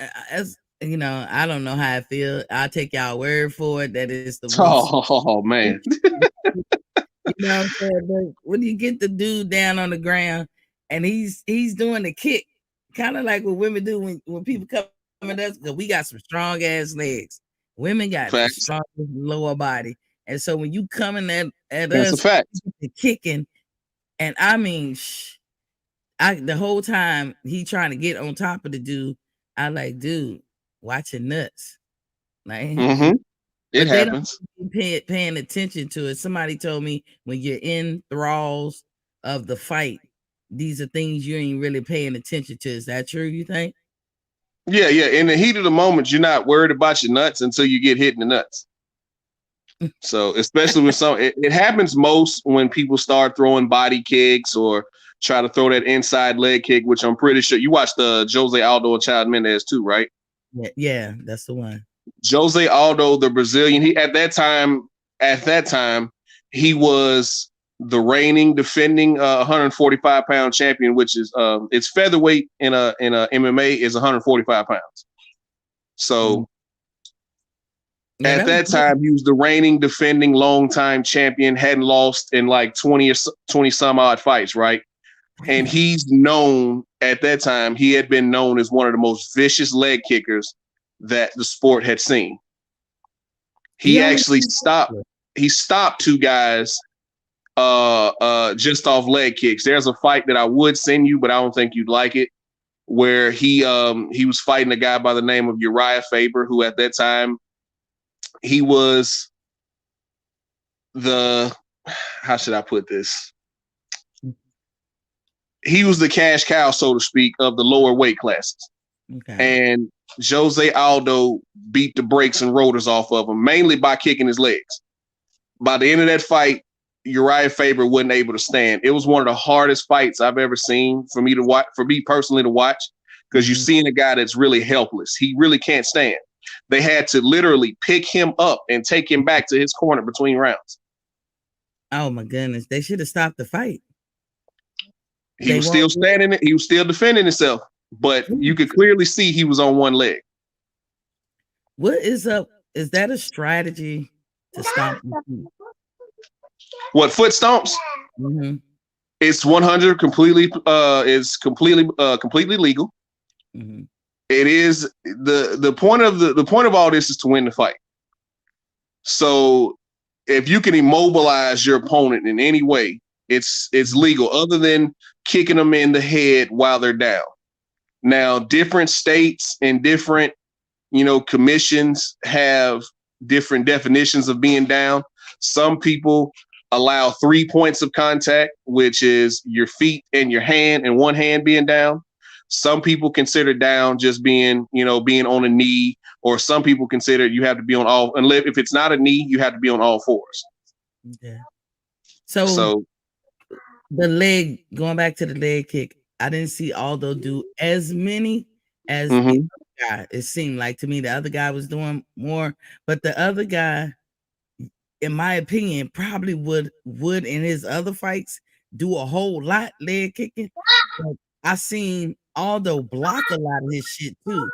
know how I feel. I'll take y'all word for it that it's the worst. Oh man. You know what I'm saying? But when you get the dude down on the ground and he's doing the kick kind of like what women do when people come at us, because we got some strong ass legs. Women got the Facts. strongest lower body. And so when you coming at That's a us fact. kicking, and I mean, the whole time he trying to get on top of the dude, I like, dude, watch your nuts. Like, Mm-hmm. It but they don't happens. paying attention to it. Somebody told me when you're in thralls of the fight, these are things you ain't really paying attention to. Is that true, you think? Yeah, yeah. In the heat of the moment, you're not worried about your nuts until you get hit in the nuts. So, especially with it happens most when people start throwing body kicks or try to throw that inside leg kick, which I'm pretty sure you watched the Jose Aldo and Chad Mendez too, right? Yeah, that's the one. Jose Aldo, the Brazilian, he at that time, he was the reigning defending 145-pound champion, which is it's featherweight in a MMA is 145 pounds. So Yeah, at that time, he was the reigning defending long-time champion, hadn't lost in like 20 some odd fights, right? And he's known at that time, he had been known as one of the most vicious leg kickers that the sport had seen. He actually stopped two guys just off leg kicks. There's a fight that I would send you, but I don't think you'd like it, where he was fighting a guy by the name of Uriah Faber, who at that time he was how should I put this? He was the cash cow, so to speak, of the lower weight classes. Okay. And Jose Aldo beat the brakes and rotors off of him, mainly by kicking his legs. By the end of that fight, Uriah Faber wasn't able to stand. It was one of the hardest fights I've ever seen for me to watch, for me personally to watch, because you're seeing a guy that's really helpless. He really can't stand. They had to literally pick him up and take him back to his corner between rounds. Oh my goodness. They should have stopped the fight. He was still standing. He was still defending himself, but you could clearly see he was on one leg. What is up? Is that a strategy to stop? What, foot stomps? Mm-hmm. It's 100 completely. It's completely legal. Mm-hmm. It is the point of all this is to win the fight. So if you can immobilize your opponent in any way, it's legal, other than kicking them in the head while they're down. Now, different states and different, commissions have different definitions of being down. Some people allow 3 points of contact, which is your feet and your hand and one hand being down. Some people consider down just being, being on a knee, or some people consider you have to be on all, unless if it's not a knee, you have to be on all fours. Okay. So the leg, going back to the leg kick, I didn't see Aldo do as many as the other guy. It seemed like to me the other guy was doing more, but the other guy, in my opinion, probably would in his other fights do a whole lot leg kicking. But I seen Aldo block a lot of his shit too.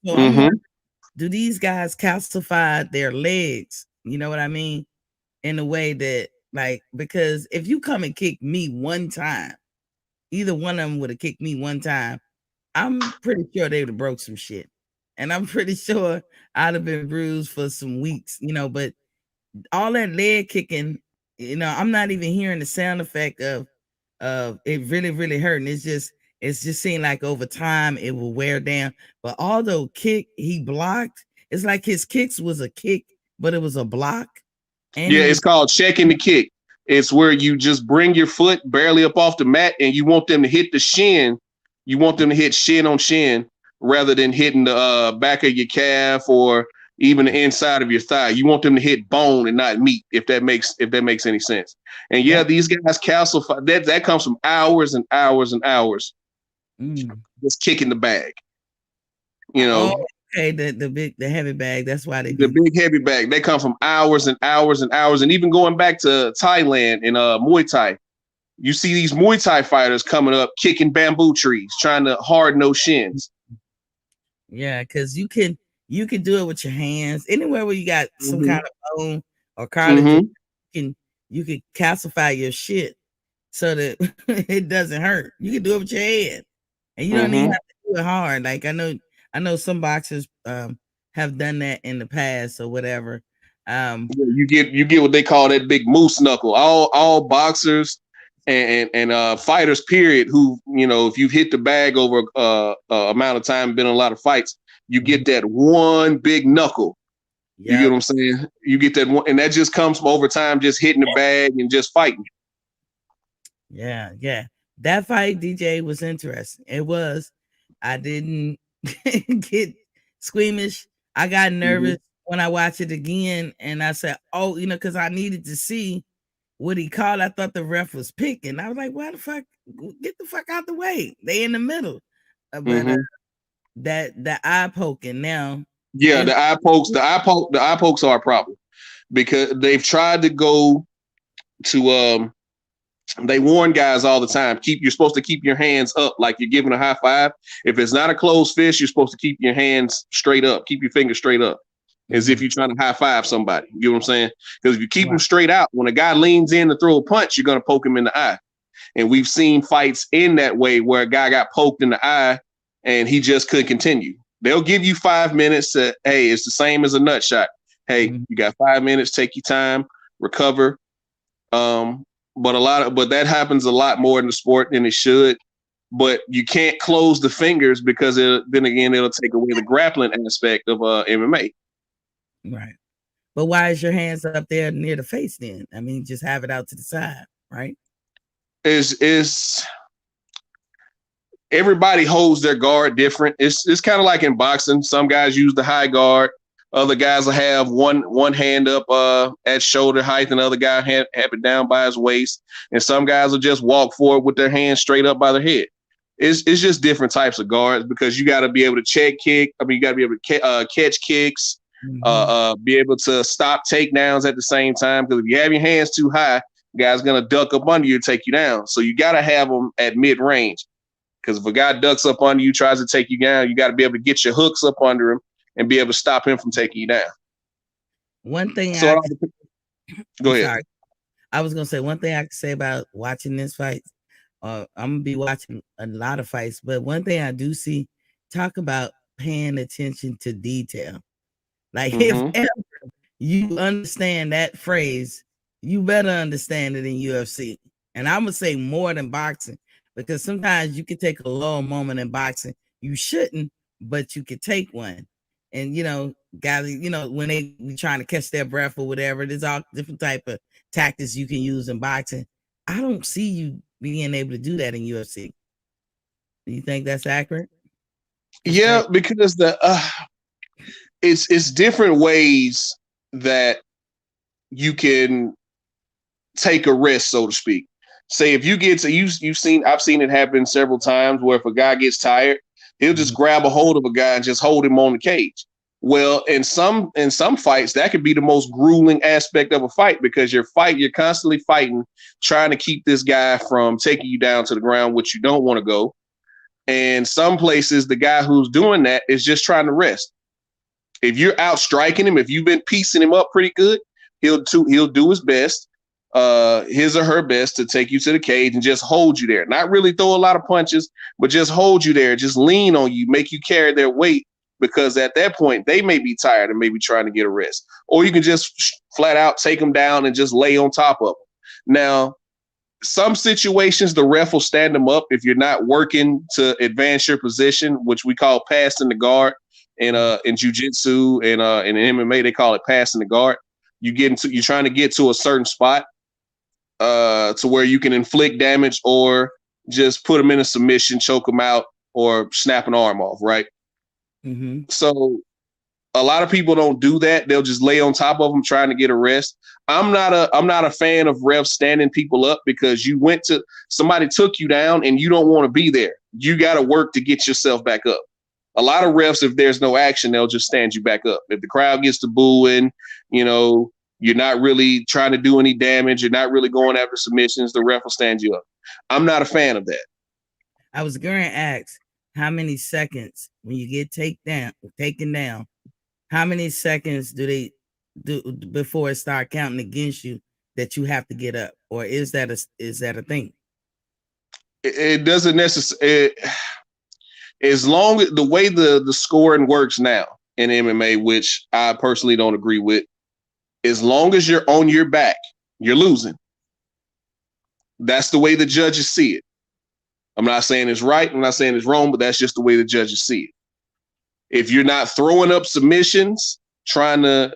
So I'm wondering, do these guys calcify their legs? You know what I mean? In a way that, like, because if you come and kick me one time, either one of them would have kicked me one time, I'm pretty sure they would have broke some shit. And I'm pretty sure I'd have been bruised for some weeks, but all that leg kicking, I'm not even hearing the sound effect of it really, really hurting. It's just seemed like over time it will wear down. But although he blocked, it's like his kicks was a kick, but it was a block. And it's called checking the kick. It's where you just bring your foot barely up off the mat and you want them to hit the shin. You want them to hit shin on shin rather than hitting the back of your calf or even the inside of your thigh. You want them to hit bone and not meat, if that makes any sense. And these guys calcify that comes from hours and hours and hours just kicking the bag. Okay, the heavy bag. That's why the big heavy bag. They come from hours and hours and hours, and even going back to Thailand and Muay Thai. You see these Muay Thai fighters coming up kicking bamboo trees, trying to harden those shins. Yeah, because you can do it with your hands. Anywhere where you got some kind of bone or cartilage, you can calcify your shit so that it doesn't hurt. You can do it with your head, and you don't even have to do it hard. Like I know some boxers have done that in the past or whatever. You get what they call that big moose knuckle. All boxers and fighters, period, who, you know, if you've hit the bag over amount of time, been in a lot of fights, you get that one big knuckle. You get what I'm saying? You get that one, and that just comes from over time, just hitting the bag and just fighting. Yeah. That fight, DJ, was interesting. It was. I didn't get squeamish. I got nervous when I watched it again, and I said, "Oh, you know," because I needed to see what he called. I thought the ref was picking. I was like, "Why the fuck? Get the fuck out the way! They in the middle." But that the eye poking now. Yeah, the eye pokes are a problem because they've tried to go to they warn guys all the time, you're supposed to keep your hands up like you're giving a high five. If it's not a closed fist, you're supposed to keep your hands straight up, keep your fingers straight up, as if you're trying to high five somebody. You know what I'm saying? Because if you keep them straight out, when a guy leans in to throw a punch, you're going to poke him in the eye. And we've seen fights in that way where a guy got poked in the eye and he just couldn't continue. They'll give you 5 minutes to, hey, it's the same as a nut shot. Hey, you got 5 minutes, take your time, recover. But that happens a lot more in the sport than it should. But you can't close the fingers because then again, it'll take away the grappling aspect of MMA. Right. But why is your hands up there near the face then? I mean, just have it out to the side, right? Is everybody holds their guard different. It's kind of like in boxing. Some guys use the high guard. Other guys will have one hand up at shoulder height, and the other guy have it down by his waist. And some guys will just walk forward with their hands straight up by their head. It's just different types of guards because you got to be able to check kick. I mean, you got to be able to catch kicks, be able to stop takedowns at the same time. Because if you have your hands too high, the guy's gonna duck up under you and take you down. So you got to have them at mid range. Because if a guy ducks up under you, tries to take you down, you got to be able to get your hooks up under him and be able to stop him from taking you down. One thing go ahead. Sorry. I was gonna say one thing I can say about watching this fight. I'm gonna be watching a lot of fights, but one thing I do see, talk about paying attention to detail. Like if ever you understand that phrase, you better understand it in UFC. And I'm gonna say more than boxing, because sometimes you can take a low moment in boxing. You shouldn't, but you could take one. And you know, guys, you know, when they be trying to catch their breath or whatever, there's all different type of tactics you can use in boxing. I don't see you being able to do that in UFC. Do you think that's accurate? Yeah, because it's different ways that you can take a risk, so to speak. Say if you get to I've seen it happen several times where if a guy gets tired, he'll just grab a hold of a guy and just hold him on the cage. Well, in some fights, that could be the most grueling aspect of a fight because you're constantly fighting, trying to keep this guy from taking you down to the ground, which you don't want to go. And some places, the guy who's doing that is just trying to rest. If you're out striking him, if you've been piecing him up pretty good, he'll do his best, his or her best to take you to the cage and just hold you there. Not really throw a lot of punches, but just hold you there, just lean on you, make you carry their weight. Because at that point, they may be tired and maybe trying to get a rest. Or you can just flat out take them down and just lay on top of them. Now, some situations, the ref will stand them up if you're not working to advance your position, which we call passing the guard. In jiu-jitsu and in MMA, they call it passing the guard. You're trying to get to a certain spot to where you can inflict damage or just put them in a submission, choke them out, or snap an arm off, right? So a lot of people don't do that. They'll just lay on top of them trying to get a rest. I'm not a fan of refs standing people up because somebody took you down and you don't want to be there. You got to work to get yourself back up. A lot of refs, if there's no action, they'll just stand you back up. If the crowd gets to booing, you know, you're not really trying to do any damage. You're not really going after submissions. The ref will stand you up. I'm not a fan of that. I was going to ask, how many seconds when you get taken down, how many seconds do they do before it start counting against you that you have to get up? Or is that a thing? It doesn't necessarily. As long as the way the scoring works now in MMA, which I personally don't agree with, as long as you're on your back, you're losing. That's the way the judges see it. I'm not saying it's right. I'm not saying it's wrong, but that's just the way the judges see it. If you're not throwing up submissions, trying to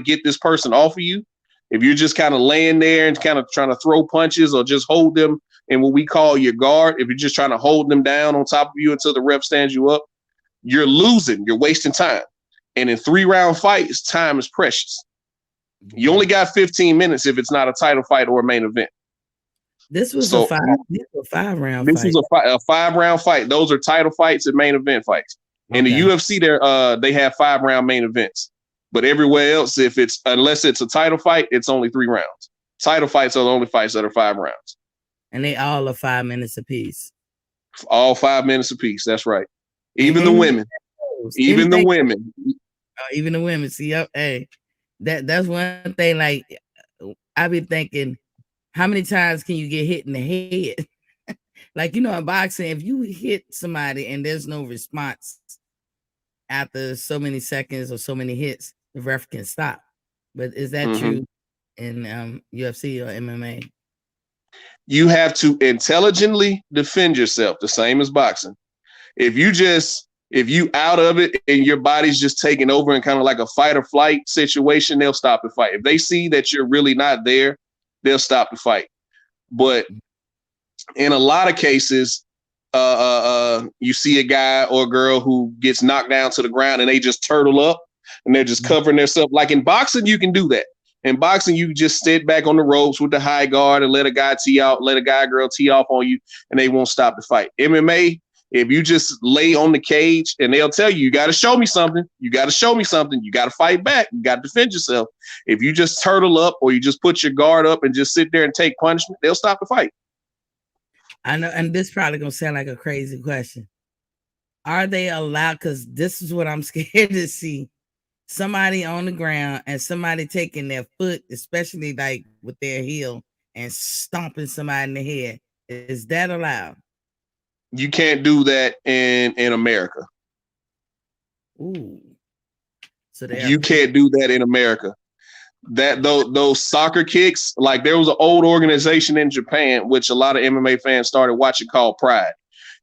get this person off of you, if you're just kind of laying there and kind of trying to throw punches or just hold them in what we call your guard, if you're just trying to hold them down on top of you until the ref stands you up, you're losing. You're wasting time. And in 3-round fights, time is precious. You only got 15 minutes if it's not a title fight or a main event. This was a 5-round fight. This was a 5-round fight. Those are title fights and main event fights. Okay. In the UFC, they have 5-round main events. But everywhere else, unless it's a title fight, it's only 3 rounds. Title fights are the only fights that are 5 rounds. And they all are 5 minutes apiece. All 5 minutes apiece. That's right. Even the women. Even the women. Even the women. See, hey, that's one thing. Like, I be thinking, how many times can you get hit in the head? Like, in boxing, if you hit somebody and there's no response after so many seconds or so many hits, the ref can stop. But is that true in UFC or MMA? You have to intelligently defend yourself, the same as boxing. If you out of it and your body's just taking over in kind of like a fight or flight situation, they'll stop the fight. If they see that you're really not there, they'll stop the fight. But in a lot of cases, you see a guy or a girl who gets knocked down to the ground and they just turtle up and they're just covering themselves. Like in boxing, you can do that. In boxing, you just sit back on the ropes with the high guard and let a guy girl tee off on you and they won't stop the fight. MMA, if you just lay on the cage and they'll tell you, you got to show me something. You got to show me something. You got to fight back. You got to defend yourself. If you just turtle up or you just put your guard up and just sit there and take punishment, they'll stop the fight. I know, and this probably gonna sound like a crazy question. Are they allowed? Because this is what I'm scared to see. Somebody on the ground and somebody taking their foot, especially like with their heel, and stomping somebody in the head. Is that allowed? You can't do that in America. Ooh. So you can't do that in America. That those soccer kicks, like there was an old organization in Japan, which a lot of MMA fans started watching, called Pride.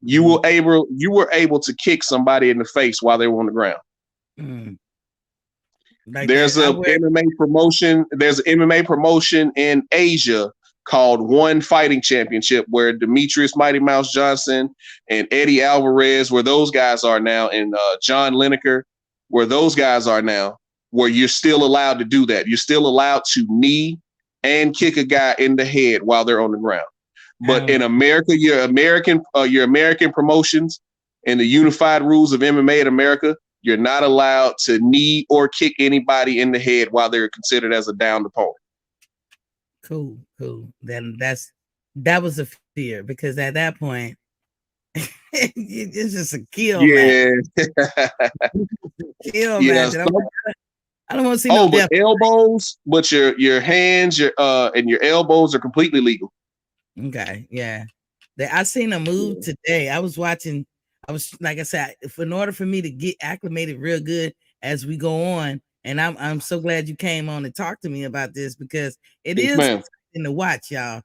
You were able to kick somebody in the face while they were on the ground. Like there's an MMA promotion. There's an MMA promotion in Asia called One Fighting Championship, where Demetrius Mighty Mouse Johnson and Eddie Alvarez, where those guys are now, and John Lineker, where those guys are now, where you're still allowed to do that. You're still allowed to knee and kick a guy in the head while they're on the ground. But in America, your American promotions and the unified rules of MMA in America, you're not allowed to knee or kick anybody in the head while they're considered as a downed opponent. Cool. Then that was a fear, because at that point, it's just a kill. Yeah. Kill, man. I don't want to see no death. Elbows, but your hands, and your elbows are completely legal. Okay, yeah. I seen a move today. I was like I said, in order for me to get acclimated real good as we go on, and I'm so glad you came on and talked to me about this, because it is something to watch, y'all.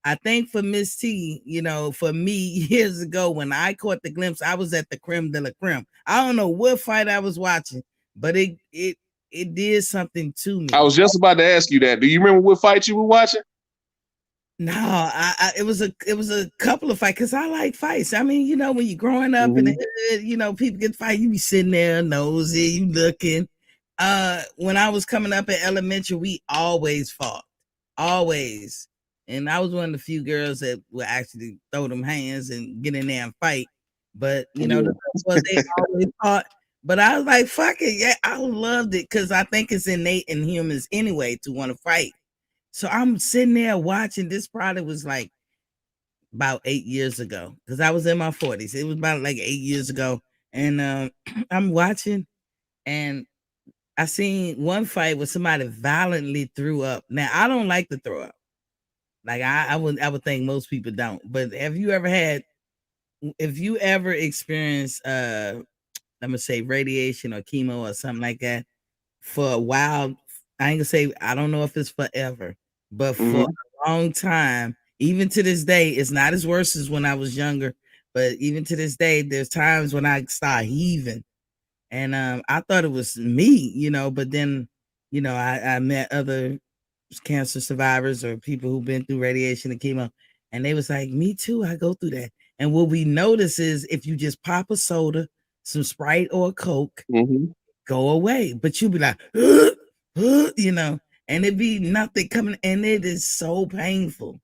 I think for Miss T, for me years ago when I caught the glimpse, I was at the creme de la creme. I don't know what fight I was watching, but it did something to me. I was just about to ask you that. Do you remember what fight you were watching? No, it was a couple of fights, because I like fights. I mean, when you're growing up in the hood, people get fight, you be sitting there nosy, you looking. When I was coming up in elementary, we always fought, always. And I was one of the few girls that would actually throw them hands and get in there and fight. But the was they always fought. But I was like, fuck it, yeah, I loved it, because I think it's innate in humans anyway to want to fight. So I'm sitting there watching. This probably was like about 8 years ago, because I was in my 40s. It was about like 8 years ago. And I'm watching, and I seen one fight where somebody violently threw up. Now, I don't like to throw up. Like I would think most people don't. But have you ever had if you ever experience I'm gonna say radiation or chemo or something like that for a while, I ain't gonna say I don't know if it's forever, but for Mm-hmm. a long time, even to this day, it's not as worse as when I was younger. But even to this day, there's times when I start heaving, and I thought it was me, but then, I met other cancer survivors or people who've been through radiation and chemo, and they was like, me too, I go through that. And what we notice is if you just pop a soda, some Sprite or a Coke, Mm-hmm. go away. But you be like, and it be nothing coming, and it is so painful.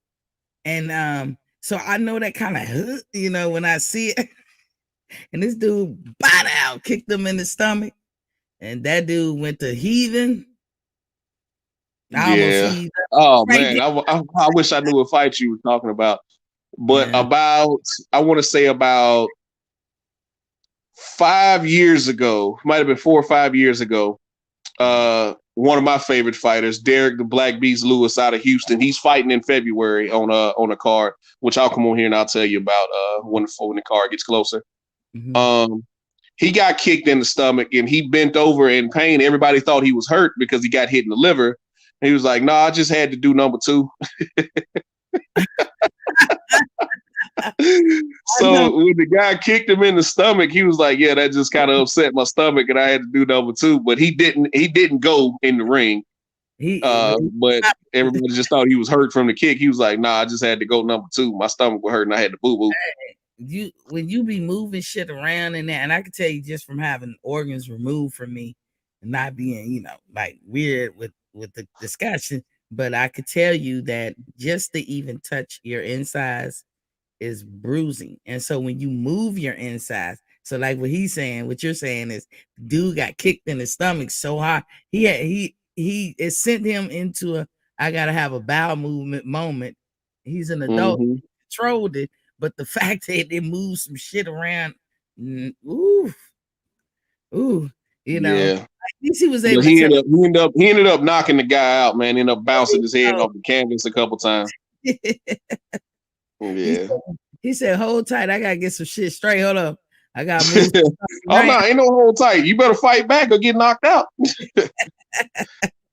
And so I know that kind of, when I see it, and this dude bot out, kicked him in the stomach, and that dude went to heathen. I almost Yeah. heaved up Oh right man, there. I wish I knew what fight you were talking about. But Yeah. I want to say about 5 years ago, might have been 4 or 5 years ago. One of my favorite fighters, Derek the Black Beast Lewis out of Houston. He's fighting in February on a card, which I'll come on here and I'll tell you about when the card gets closer. Mhm. He got kicked in the stomach and he bent over in pain. Everybody thought he was hurt because he got hit in the liver. And he was like, "No, I just had to do number two." I know. So when the guy kicked him in the stomach, he was like, "Yeah, that just kind of upset my stomach, and I had to do number two." But he didn't go in the ring. He But everybody just thought he was hurt from the kick. He was like, "Nah, I just had to go number two. My stomach was hurt, and I had to boo boo." you when you be moving shit around in there, and I can tell you just from having organs removed from me and not being, like weird with the discussion, but I could tell you that just to even touch your insides is bruising. And so when you move your insides, so like what he's saying, what you're saying is dude got kicked in the stomach so hard. It sent him into a I gotta have a bowel movement moment. He's an adult, Mm-hmm. controlled it, but the fact that it moves some shit around, ooh, ooh, Yeah, at least he was but able to tell he ended up knocking the guy out. Man, ended up bouncing his head it. off the canvas a couple times. he Yeah. said, he said, hold tight, I gotta get some shit straight. Hold up. I gotta move Oh around. no, ain't no hold tight. You better fight back or get knocked out.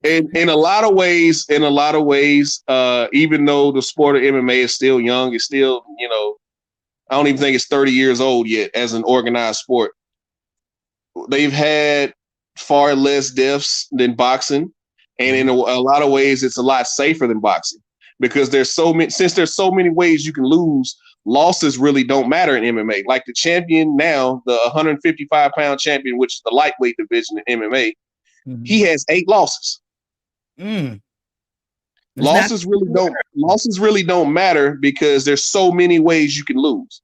In a lot of ways, even though the sport of MMA is still young, it's still, I don't even think it's 30 years old yet as an organized sport. They've had far less deaths than boxing, and in a lot of ways, it's a lot safer than boxing because there's so many ways you can lose. Losses really don't matter in MMA. Like the champion now, the 155-pound champion, which is the lightweight division in MMA, he has 8 losses. Mm. Losses really don't matter because there's so many ways you can lose.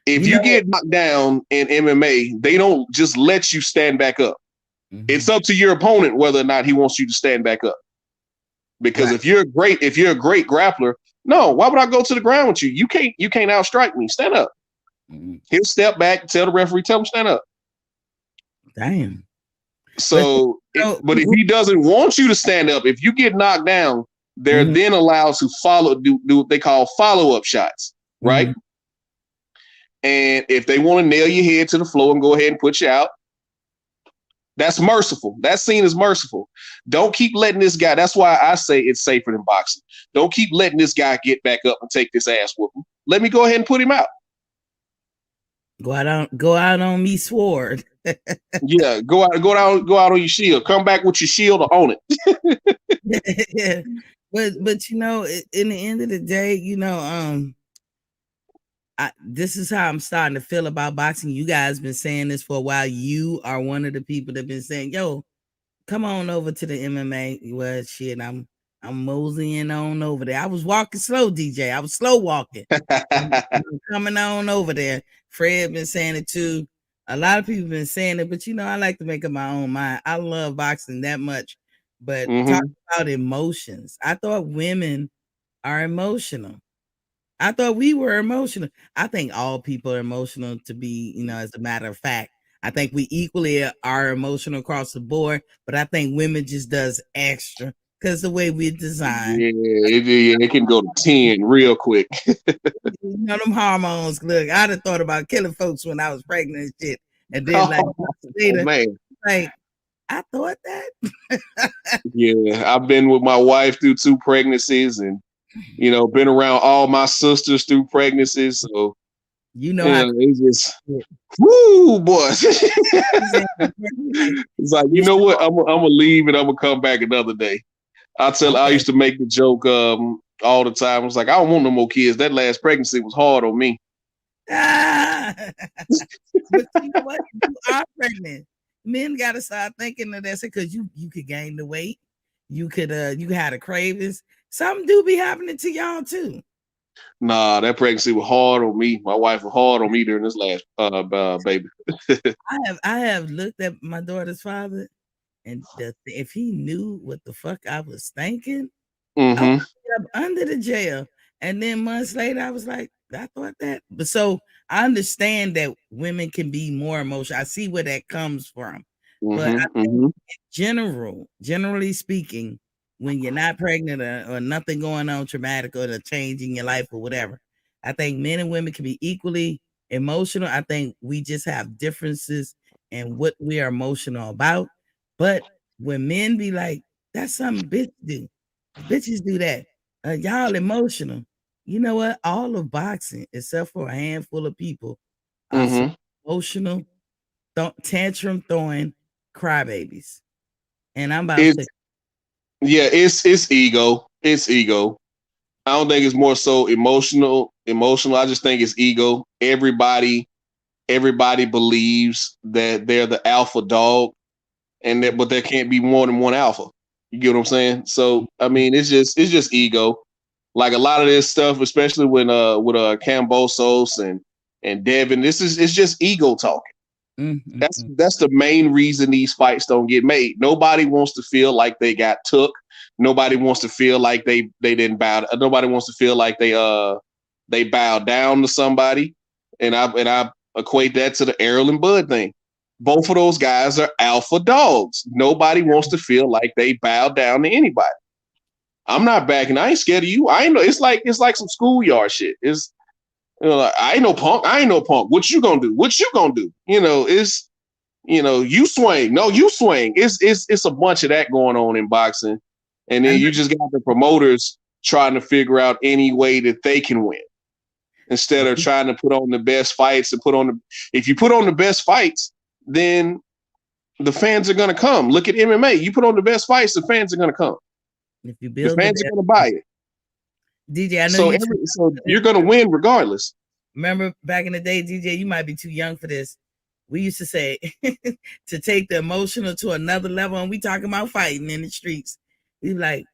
If you get knocked down in MMA, they don't just let you stand back up. It's up to your opponent whether or not he wants you to stand back up. Because if you're a great grappler, no, why would I go to the ground with you? You can't outstrike me. Stand up. He'll step back, tell the referee, tell him stand up. Damn. So, but if he doesn't want you to stand up, if you get knocked down, they're then allowed to do what they call follow-up shots, right? And if they want to nail your head to the floor and go ahead and put you out, that's merciful. That's seen as merciful. Don't keep letting this guy. That's why I say it's safer than boxing. Don't keep letting this guy get back up and take this ass whooping. Let me go ahead and put him out. Go out on me sword. Yeah, go out on your shield. Come back with your shield or own it. Yeah. But in the end of the day, this is how I'm starting to feel about boxing. You guys been saying this for a while. You are one of the people that been saying, yo, come on over to the MMA. Well, shit, I'm moseying on over there. I was walking slow, DJ. I was slow walking. I'm coming on over there. Fred been saying it too. A lot of people been saying it, but I like to make up my own mind. I love boxing that much. But talk about emotions. I thought women are emotional. I thought we were emotional. I think all people are emotional to be, as a matter of fact. I think we equally are emotional across the board, but I think women just does extra because the way we're designed. It can go to 10 real quick. None of them hormones. Look, I'd have thought about killing folks when I was pregnant and shit. And then like later, man. like I thought that. Yeah, I've been with my wife through 2 pregnancies and been around all my sisters through pregnancies. So you know how it's just woo boy. It's like, you know what? I'm gonna leave and I'm gonna come back another day. I used to make the joke all the time. I was like, I don't want no more kids. That last pregnancy was hard on me. But you know what? You are pregnant. Men gotta start thinking of that because you could gain the weight. You could you had a cravings. Something do be happening to y'all too. Nah, that pregnancy was hard on me. My wife was hard on me during this last baby. I have looked at my daughter's father, and if he knew what the fuck I was thinking, I was up under the jail. And then months later, I was like, I thought that. But so I understand that women can be more emotional. I see where that comes from. But I think in generally speaking, when you're not pregnant or nothing going on traumatic or a change in your life or whatever, I think men and women can be equally emotional. I think we just have differences in what we are emotional about. But when men be like, that's something bitches do. Bitches do that. Y'all emotional. You know what? All of boxing, except for a handful of people, are some emotional, tantrum throwing crybabies. And I'm about to say, yeah, it's ego. It's ego. I don't think it's more so emotional. I just think it's ego. Everybody believes that they're the alpha dog, but there can't be more than one alpha. You get what I'm saying? So I mean, it's just ego. Like a lot of this stuff, especially when with Kambosos and Devin, it's just ego talking. That's the main reason these fights don't get made. Nobody wants to feel like they got took. Nobody wants to feel like they didn't bow. Nobody wants to feel like they bowed down to somebody. And I equate that to the Errol and Bud thing. Both of those guys are alpha dogs. Nobody wants to feel like they bow down to anybody. I'm not backing. I ain't scared of you. I ain't know. It's like some schoolyard shit. It's like, I ain't no punk. I ain't no punk. What you gonna do? What you gonna do? It's you swing. No, you swing. It's a bunch of that going on in boxing, and then you just got the promoters trying to figure out any way that they can win instead of trying to put on the best fights and if you put on the best fights, then the fans are gonna come. Look at MMA. You put on the best fights, the fans are gonna come. If you build the fans are gonna buy it. DJ, I know so you're gonna win regardless. Remember back in the day, DJ, you might be too young for this. We used to say to take the emotional to another level, and we talking about fighting in the streets. We be like,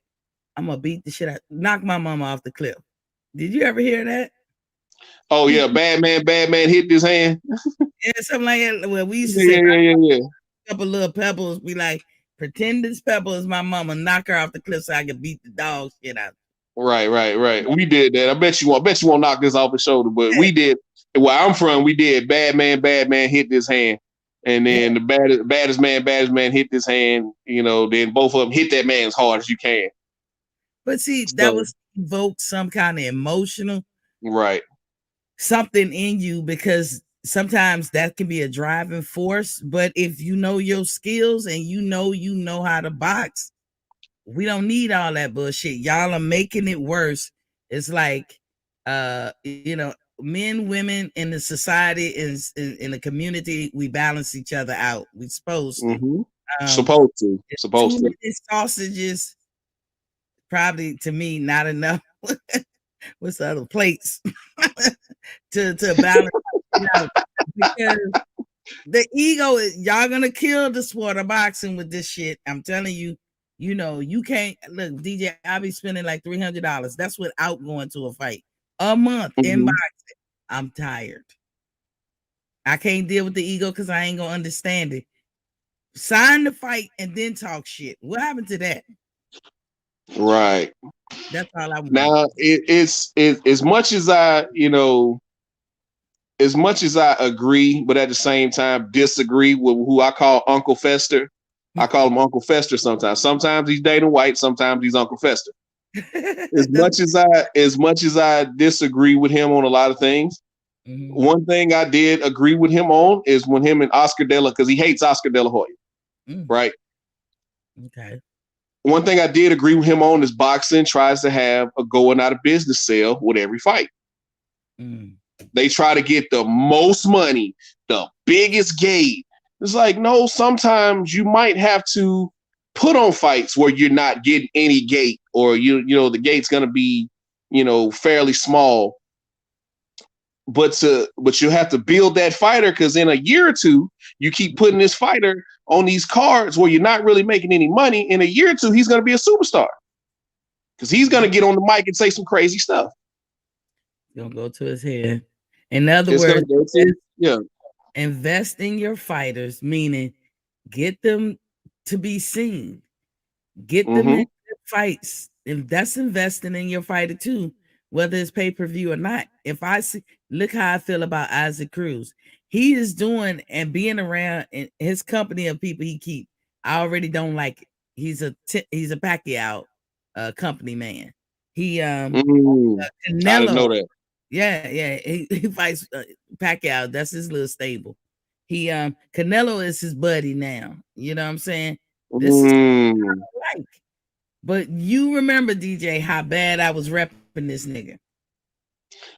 I'm gonna beat the shit out, knock my mama off the cliff. Did you ever hear that? Oh yeah, bad man hit his hand. Yeah, something like that. Well, we used to say, yeah. A couple little pebbles. Be like, pretend this pebble is my mama, knock her off the cliff so I can beat the dog shit out. Right. We did that. I bet you won't knock this off his shoulder, but we did. Where I'm from, we did. Bad man hit this hand, and then the baddest man hit this hand. Then both of them hit that man as hard as you can. But see, that was evoke some kind of emotional, right? Something in you, because sometimes that can be a driving force. But if you know your skills and you know how to box, we don't need all that bullshit. Y'all are making it worse. It's like, men, women in the society, in the community, we balance each other out. We supposed to. Supposed to. Sausages, probably to me, not enough. What's the other plates to balance out? Because the ego is, y'all gonna kill the sport of boxing with this shit. I'm telling you. You can't look, DJ. I'll be spending like $300. That's without going to a fight a month in boxing. I'm tired. I can't deal with the ego because I ain't gonna understand it. Sign the fight and then talk shit. What happened to that? Right. That's all I want. Now it's as much as I agree, but at the same time disagree with who I call Uncle Fester. I call him Uncle Fester sometimes. Sometimes he's Dana White, sometimes he's Uncle Fester. As much as I disagree with him on a lot of things, one thing I did agree with him on is when him and Oscar De La, because he hates Oscar De La Hoya, right? Okay. One thing I did agree with him on is boxing tries to have a going out of business sale with every fight. They try to get the most money, the biggest gate. It's like, no, sometimes you might have to put on fights where you're not getting any gate, or you know the gate's gonna be, fairly small. But you have to build that fighter, because in a year or two, you keep putting this fighter on these cards where you're not really making any money. In a year or two, he's gonna be a superstar. Because he's gonna get on the mic and say some crazy stuff. Gonna go to his head. In other It's words, invest in your fighters, meaning get them to be seen, get them in fights. If that's investing in your fighter too, whether it's pay-per-view or not. If I see, look how I feel about Isaac Cruz. He is doing and being around in his company of people he keep. I already don't like it. He's a Pacquiao company man. He Canelo. I didn't know that. Yeah, he fights Pacquiao. That's his little stable. He Canelo is his buddy now. You know what I'm saying? This is like. But you remember, DJ, how bad I was repping this nigga.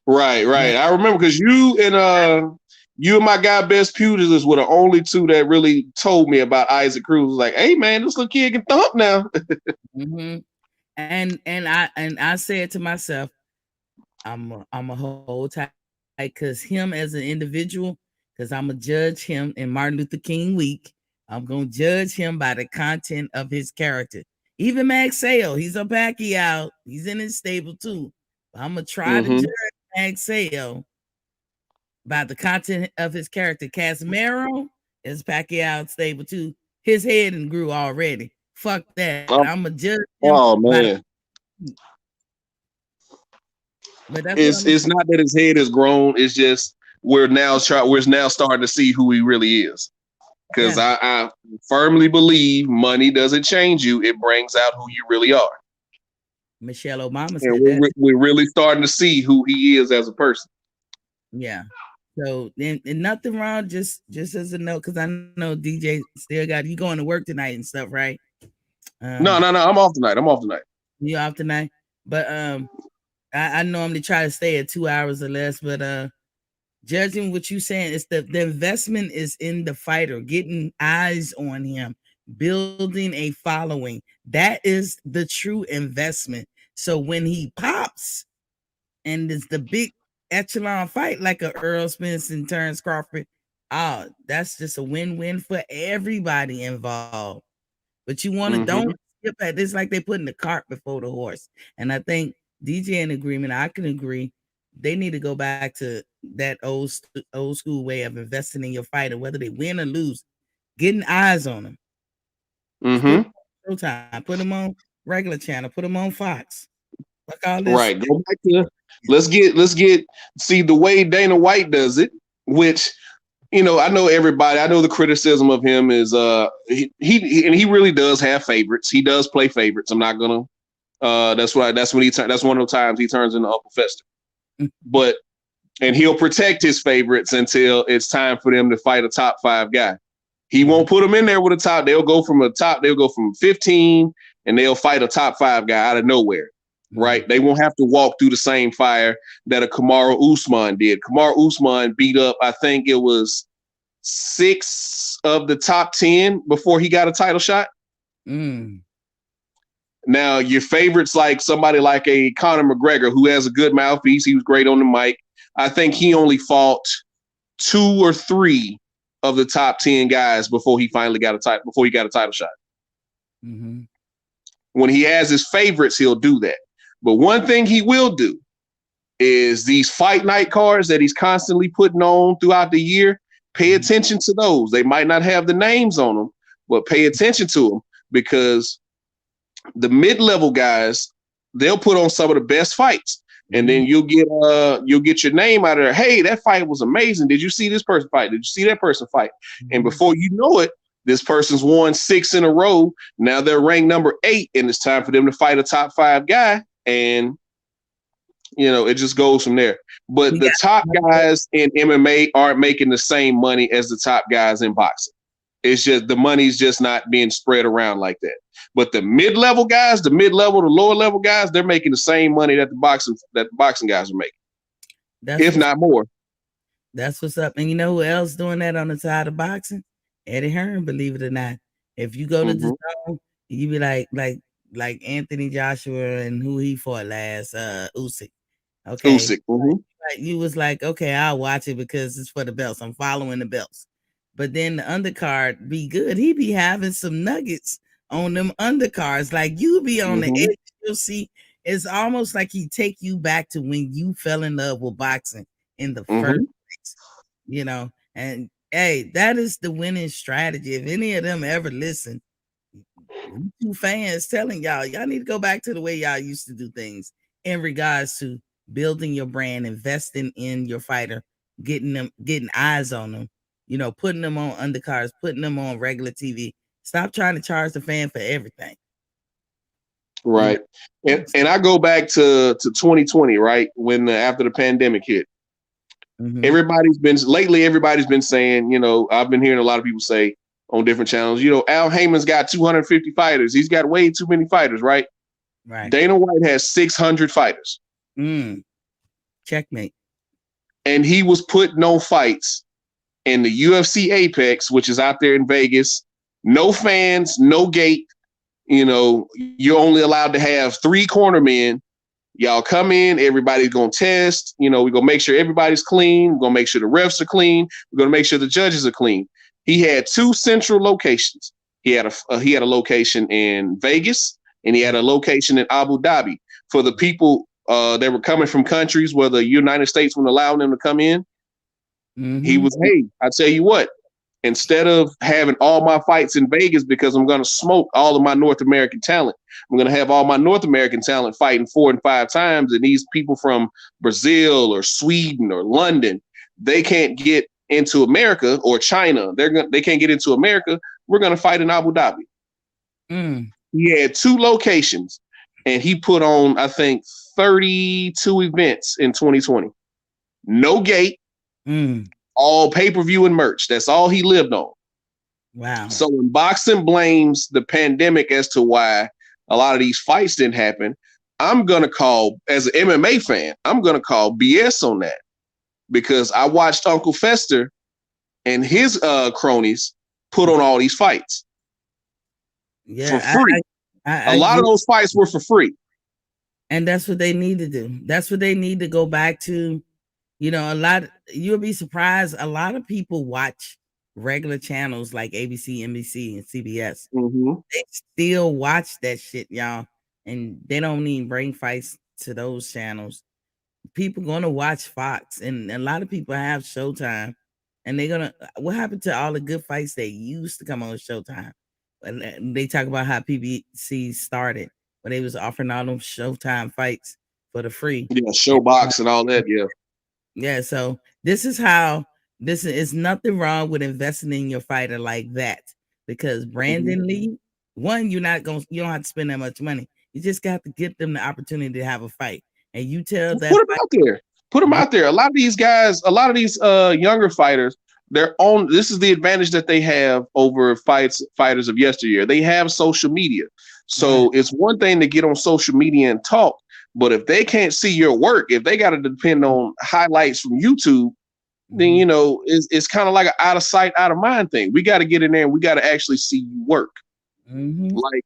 Right. I remember because you and my guy Best Pugilist were the only two that really told me about Isaac Cruz. Like, hey man, this little kid can thump now. And I said to myself, I'm a hold tight, because him as an individual, because I'm gonna judge him in Martin Luther King week. I'm gonna judge him by the content of his character. Even Max Sale, he's a Pacquiao. He's in his stable too. I'm gonna try to judge Max Sale by the content of his character. Casimero is Pacquiao stable too. His head and grew already. Fuck that. I'm gonna judge him. Oh man. But it's not that his head is grown. It's just we're now starting to see who he really is. Because I firmly believe money doesn't change you; it brings out who you really are. Michelle Obama said that. We're really starting to see who he is as a person. Yeah. So and nothing wrong. Just as a note, because I know DJ still got you going to work tonight and stuff, right? No. I'm off tonight. You off tonight? But I normally try to stay at 2 hours or less, but judging what you saying, it's the investment is in the fighter, getting eyes on him, building a following. That is the true investment. So when he pops and it's the big echelon fight like a Earl Spence and Terrence Crawford, that's just a win-win for everybody involved. But you want to don't skip at this, like they putting the cart before the horse. And I think DJ in agreement, I can agree. They need to go back to that old school way of investing in your fighter, whether they win or lose, getting eyes on them. Showtime, put them on regular channel, put them on Fox. Like all this. Right. Go back to let's get see the way Dana White does it, which I know everybody. I know the criticism of him is he really does have favorites. He does play favorites. I'm not gonna. That's one of the times he turns into Uncle Fester. And he'll protect his favorites until it's time for them to fight a top 5 guy. He won't put them in there with a top. They'll go from 15 and they'll fight a top 5 guy out of nowhere. Right. They won't have to walk through the same fire that a Kamaru Usman did. Kamaru Usman beat up, I think it was 6 of the top 10 before he got a title shot. Now, your favorites, like somebody like a Conor McGregor, who has a good mouthpiece. He was great on the mic. I think he only fought 2 or 3 of the top 10 guys before he finally got a title shot. When he has his favorites, he'll do that. But one thing he will do is these fight night cards that he's constantly putting on throughout the year. Pay attention to those. They might not have the names on them, but pay attention to them, because the mid-level guys, they'll put on some of the best fights, and then you'll get your name out of there. Hey, that fight was amazing. Did you see this person fight? Did you see that person fight? And before you know it, This person's won 6 in a row. Now they're ranked number 8, and it's time for them to fight a top 5 guy. And it just goes from there. But We the got top guys in MMA aren't making the same money as the top guys in boxing. It's just the money's just not being spread around like that. But the mid-level guys, the lower level guys, they're making the same money that the boxing guys are making, if not more. That's what's up. And you know who else doing that on the side of boxing? Eddie Hearn, believe it or not. If you go to the zone, you be like Anthony Joshua and who he fought last, Usyk. Okay. Usyk. You was like, okay, I'll watch it because it's for the belts. I'm following the belts. But then the undercard be good. He be having some nuggets on them undercards. Like you be on the edge. You'll see. It's almost like he take you back to when you fell in love with boxing in the first place. And hey, that is the winning strategy. If any of them ever listen, you fans telling y'all need to go back to the way y'all used to do things in regards to building your brand, investing in your fighter, getting eyes on them, putting them on undercards, putting them on regular TV. Stop trying to charge the fan for everything. Right. And I go back to 2020, right? When after the pandemic hit. Everybody's been saying, I've been hearing a lot of people say on different channels, Al Heyman's got 250 fighters. He's got way too many fighters, right? Right. Dana White has 600 fighters. Checkmate. And he was putting no fights in the UFC Apex, which is out there in Vegas. No fans, no gate. You're only allowed to have 3 cornermen. Y'all come in, everybody's going to test. We're going to make sure everybody's clean. We're going to make sure the refs are clean. We're going to make sure the judges are clean. He had 2 central locations. He had a location in Vegas, and he had a location in Abu Dhabi. For the people that were coming from countries where the United States wouldn't allow them to come in, he was, hey, I tell you what, instead of having all my fights in Vegas because I'm going to smoke all of my North American talent, I'm going to have all my North American talent fighting 4 and 5 times. And these people from Brazil or Sweden or London, they can't get into America, or China. They can't get into America. We're going to fight in Abu Dhabi. He had 2 locations, and he put on, I think, 32 events in 2020. No gate. All pay-per-view and merch. That's all he lived on. Wow. So when boxing blames the pandemic as to why a lot of these fights didn't happen, I'm going to call, as an MMA fan, I'm going to call BS on that, because I watched Uncle Fester and his cronies put on all these fights for free. A lot of those fights were for free. And that's what they need to do. That's what they need to go back to. You'll be surprised. A lot of people watch regular channels like ABC, NBC, and CBS. They still watch that shit, y'all. And they don't even bring fights to those channels. People gonna watch Fox, and a lot of people have Showtime. And they're gonna, what happened to all the good fights that used to come on Showtime? And they talk about how PBC started, but they was offering all them Showtime fights for the free. Yeah, Showbox and all that, yeah. Yeah, so this is nothing wrong with investing in your fighter like that, because Brandon Lee, one, you don't have to spend that much money. You just got to get them the opportunity to have a fight, and you tell that. Put them out there. A lot of these guys, a lot of these younger fighters, this is the advantage that they have over fighters of yesteryear. They have social media, so it's one thing to get on social media and talk. But if they can't see your work, if they got to depend on highlights from YouTube, then, it's kind of like an out of sight, out of mind thing. We got to get in there and we got to actually see you work. Like,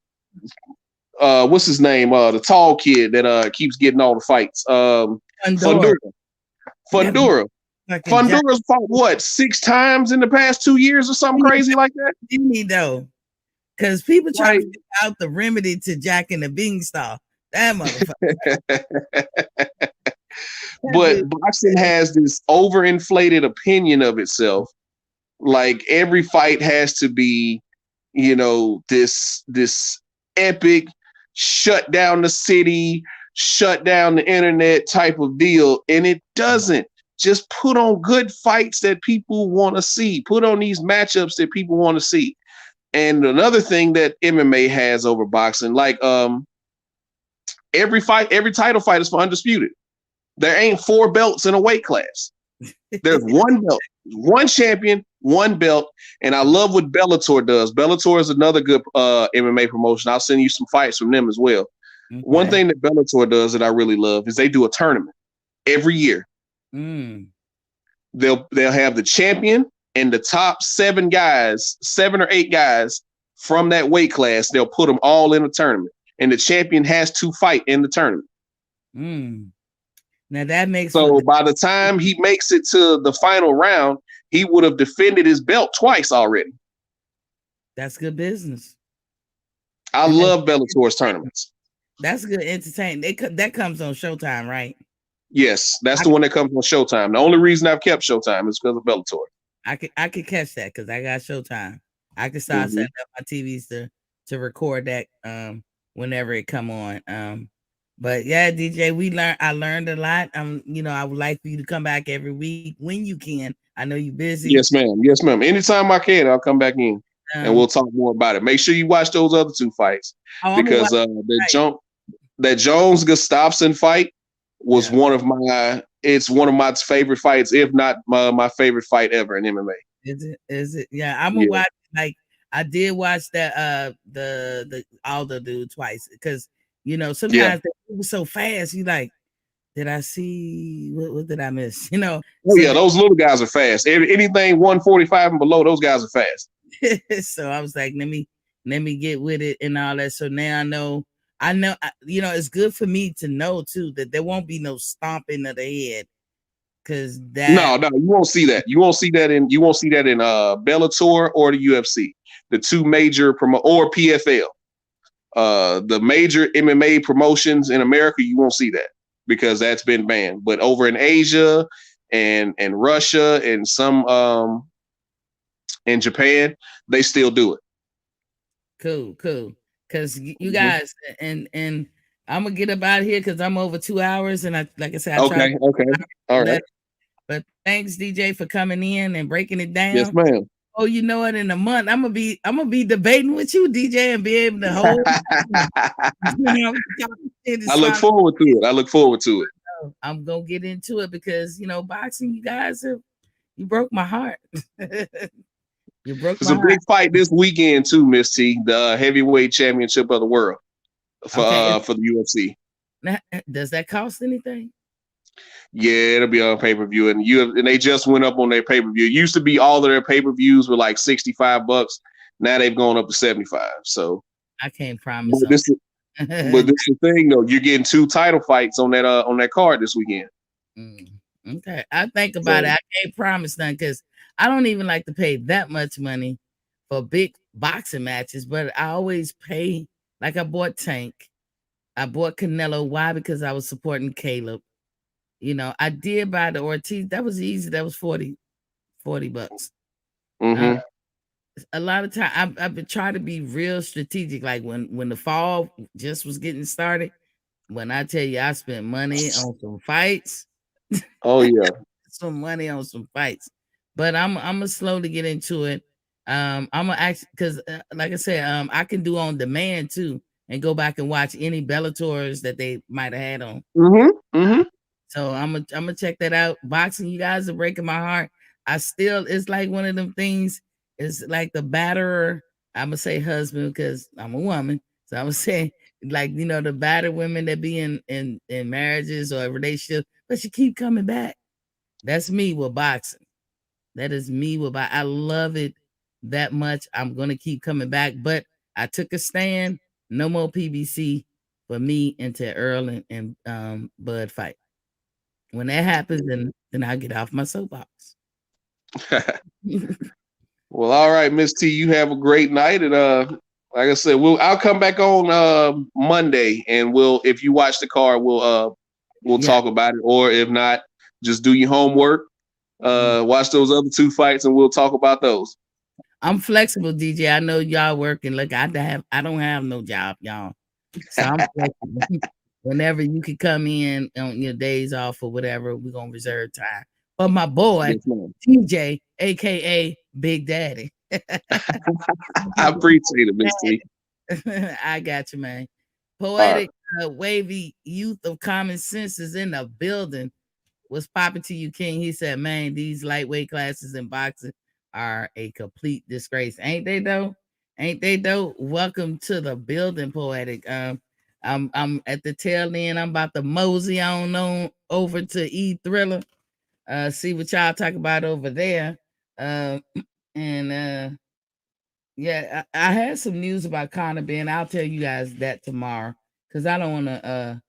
what's his name? The tall kid that keeps getting all the fights. Fundora. Fundura's fought what, 6 times in the past 2 years or something crazy like that? Though, because people try to figure out the remedy to Jack and the Beanstalk. That motherfucker. But boxing has this overinflated opinion of itself. Like every fight has to be, this epic, shut down the city, shut down the internet type of deal. And it doesn't. Just put on good fights that people want to see. Put on these matchups that people want to see. And another thing that MMA has over boxing, like every title fight is for undisputed. There ain't 4 belts in a weight class. There's one belt, one champion, one belt. And I love what Bellator does. Bellator is another good MMA promotion. I'll send you some fights from them as well. Okay. One thing that Bellator does that I really love is they do a tournament every year. They'll have the champion and the top 7 or 8 guys from that weight class. They'll put them all in a tournament, and the champion has to fight in the tournament. Now that makes so by the time he makes it to the final round, he would have defended his belt twice already. That's good business. I love Bellator's tournaments. That's good entertainment. That comes on Showtime, right? Yes, that's the one that comes on Showtime. The only reason I've kept Showtime is because of Bellator. I could catch that because I got Showtime. I could start setting up my TVs to record that whenever it come on. But yeah, DJ, I learned a lot. I would like for you to come back every week when you can. I know you're busy. Yes, ma'am. Yes, ma'am. Anytime I can, I'll come back in and we'll talk more about it. Make sure you watch those other 2 fights because that Jones Gustafsson fight was one of my favorite fights, if not my favorite fight ever in MMA. Is it? Yeah, I'm gonna watch. Like I did watch that the Aldo dude twice because sometimes they move so fast. You like, did I see what did I miss? Those little guys are fast. Anything 145 and below, those guys are fast. So I was like, let me get with it and all that. So now I know, it's good for me to know too that there won't be no stomping of the head. Cause no, you won't see that. You won't see that in Bellator or the UFC, the 2 major or PFL. The major MMA promotions in America, you won't see that because that's been banned. But over in Asia and Russia and some in Japan, they still do it. Cool. Because you guys and I'm gonna get up out of here because I'm over 2 hours and like I said, okay, all right. But thanks, DJ, for coming in and breaking it down. Yes, ma'am. Oh, you know what? In a month, I'm gonna be debating with you, DJ, and be able to hold. I look forward to it. I'm gonna get into it because boxing, you guys you broke my heart. You broke It's a big fight this weekend too, Miss T, the heavyweight championship of the world for the UFC. Now, does that cost anything? Yeah, it'll be on pay-per-view, and they just went up on their pay-per-view. It used to be all of their pay-per-views were like $65. Now they've gone up to 75. So I can't promise. But this is the thing, though. You're getting 2 title fights on that card this weekend. Okay, I think about it. I can't promise nothing because I don't even like to pay that much money for big boxing matches. But I always pay. Like I bought Tank, I bought Canelo. Why? Because I was supporting Caleb. I did buy the Ortiz. That was easy. That was $40. A lot of time I've been trying to be real strategic. Like when the fall just was getting started, when I tell you I spent money on some fights. Oh yeah, some money on some fights. But I'm gonna slowly get into it. I'm gonna actually because like I said, I can do on demand too and go back and watch any Bellators that they might have had on. So I'm gonna check that out. Boxing, you guys are breaking my heart. It's like one of them things. It's like the batterer. I'm gonna say husband because I'm a woman. So I'm gonna say like the battered women that be in marriages or relationships, but you keep coming back. That's me with boxing. That is me with boxing. I love it that much. I'm gonna keep coming back. But I took a stand. No more PBC for me into Earl and Bud fight. When that happens, then I'll get off my soapbox. Well, all right, Miss T, you have a great night. And like I said, I'll come back on Monday and if you watch the card, we'll talk about it. Or if not, just do your homework. Watch those other 2 fights and we'll talk about those. I'm flexible, DJ. I know y'all working. Look, I don't have no job, y'all. So I'm flexible. Whenever you can come in on your days off or whatever, we're gonna reserve time. But my boy, DJ, aka Big Daddy. I appreciate it, Miss T. I got you, man. All right. Poetic, wavy youth of common sense is in the building. What's popping to you, King? He said, man, these lightweight classes in boxing are a complete disgrace. Ain't they though? Ain't they though? Welcome to the building, Poetic. I'm at the tail end. I'm about to mosey on over to E Thriller. See what y'all talk about over there. And yeah, I had some news about Conor Ben. I'll tell you guys that tomorrow because I don't want to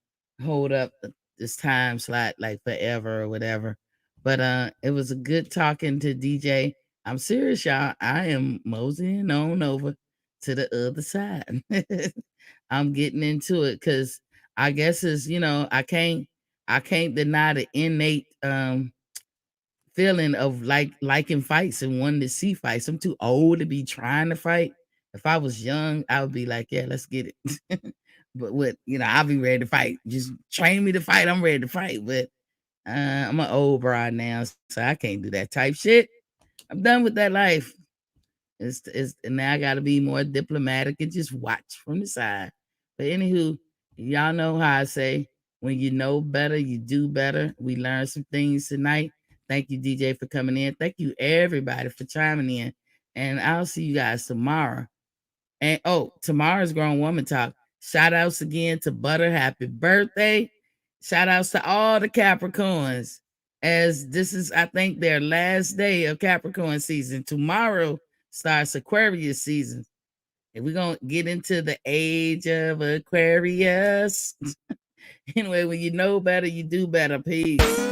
hold up this time slot like forever or whatever. But it was a good talking to DJ. I'm serious, y'all. I am moseying on over to the other side. I'm getting into it because I guess it's I can't deny the innate feeling of liking fights and wanting to see fights. I'm too old to be trying to fight. If I was young, I would be like, yeah, let's get it. But I'll be ready to fight. Just train me to fight. I'm ready to fight. But I'm an old bride now, so I can't do that type shit. I'm done with that life. It's now I gotta be more diplomatic and just watch from the side. But anywho, y'all know how I say when you know better, you do better. We learned some things tonight. Thank you, DJ, for coming in. Thank you, everybody, for chiming in. And I'll see you guys tomorrow. And tomorrow's Grown Woman Talk. Shout outs again to Butter. Happy birthday. Shout outs to all the Capricorns. As this is, I think, their last day of Capricorn season. Tomorrow starts Aquarius season. And we're going to get into the age of Aquarius. Anyway, when you know better, you do better. Peace.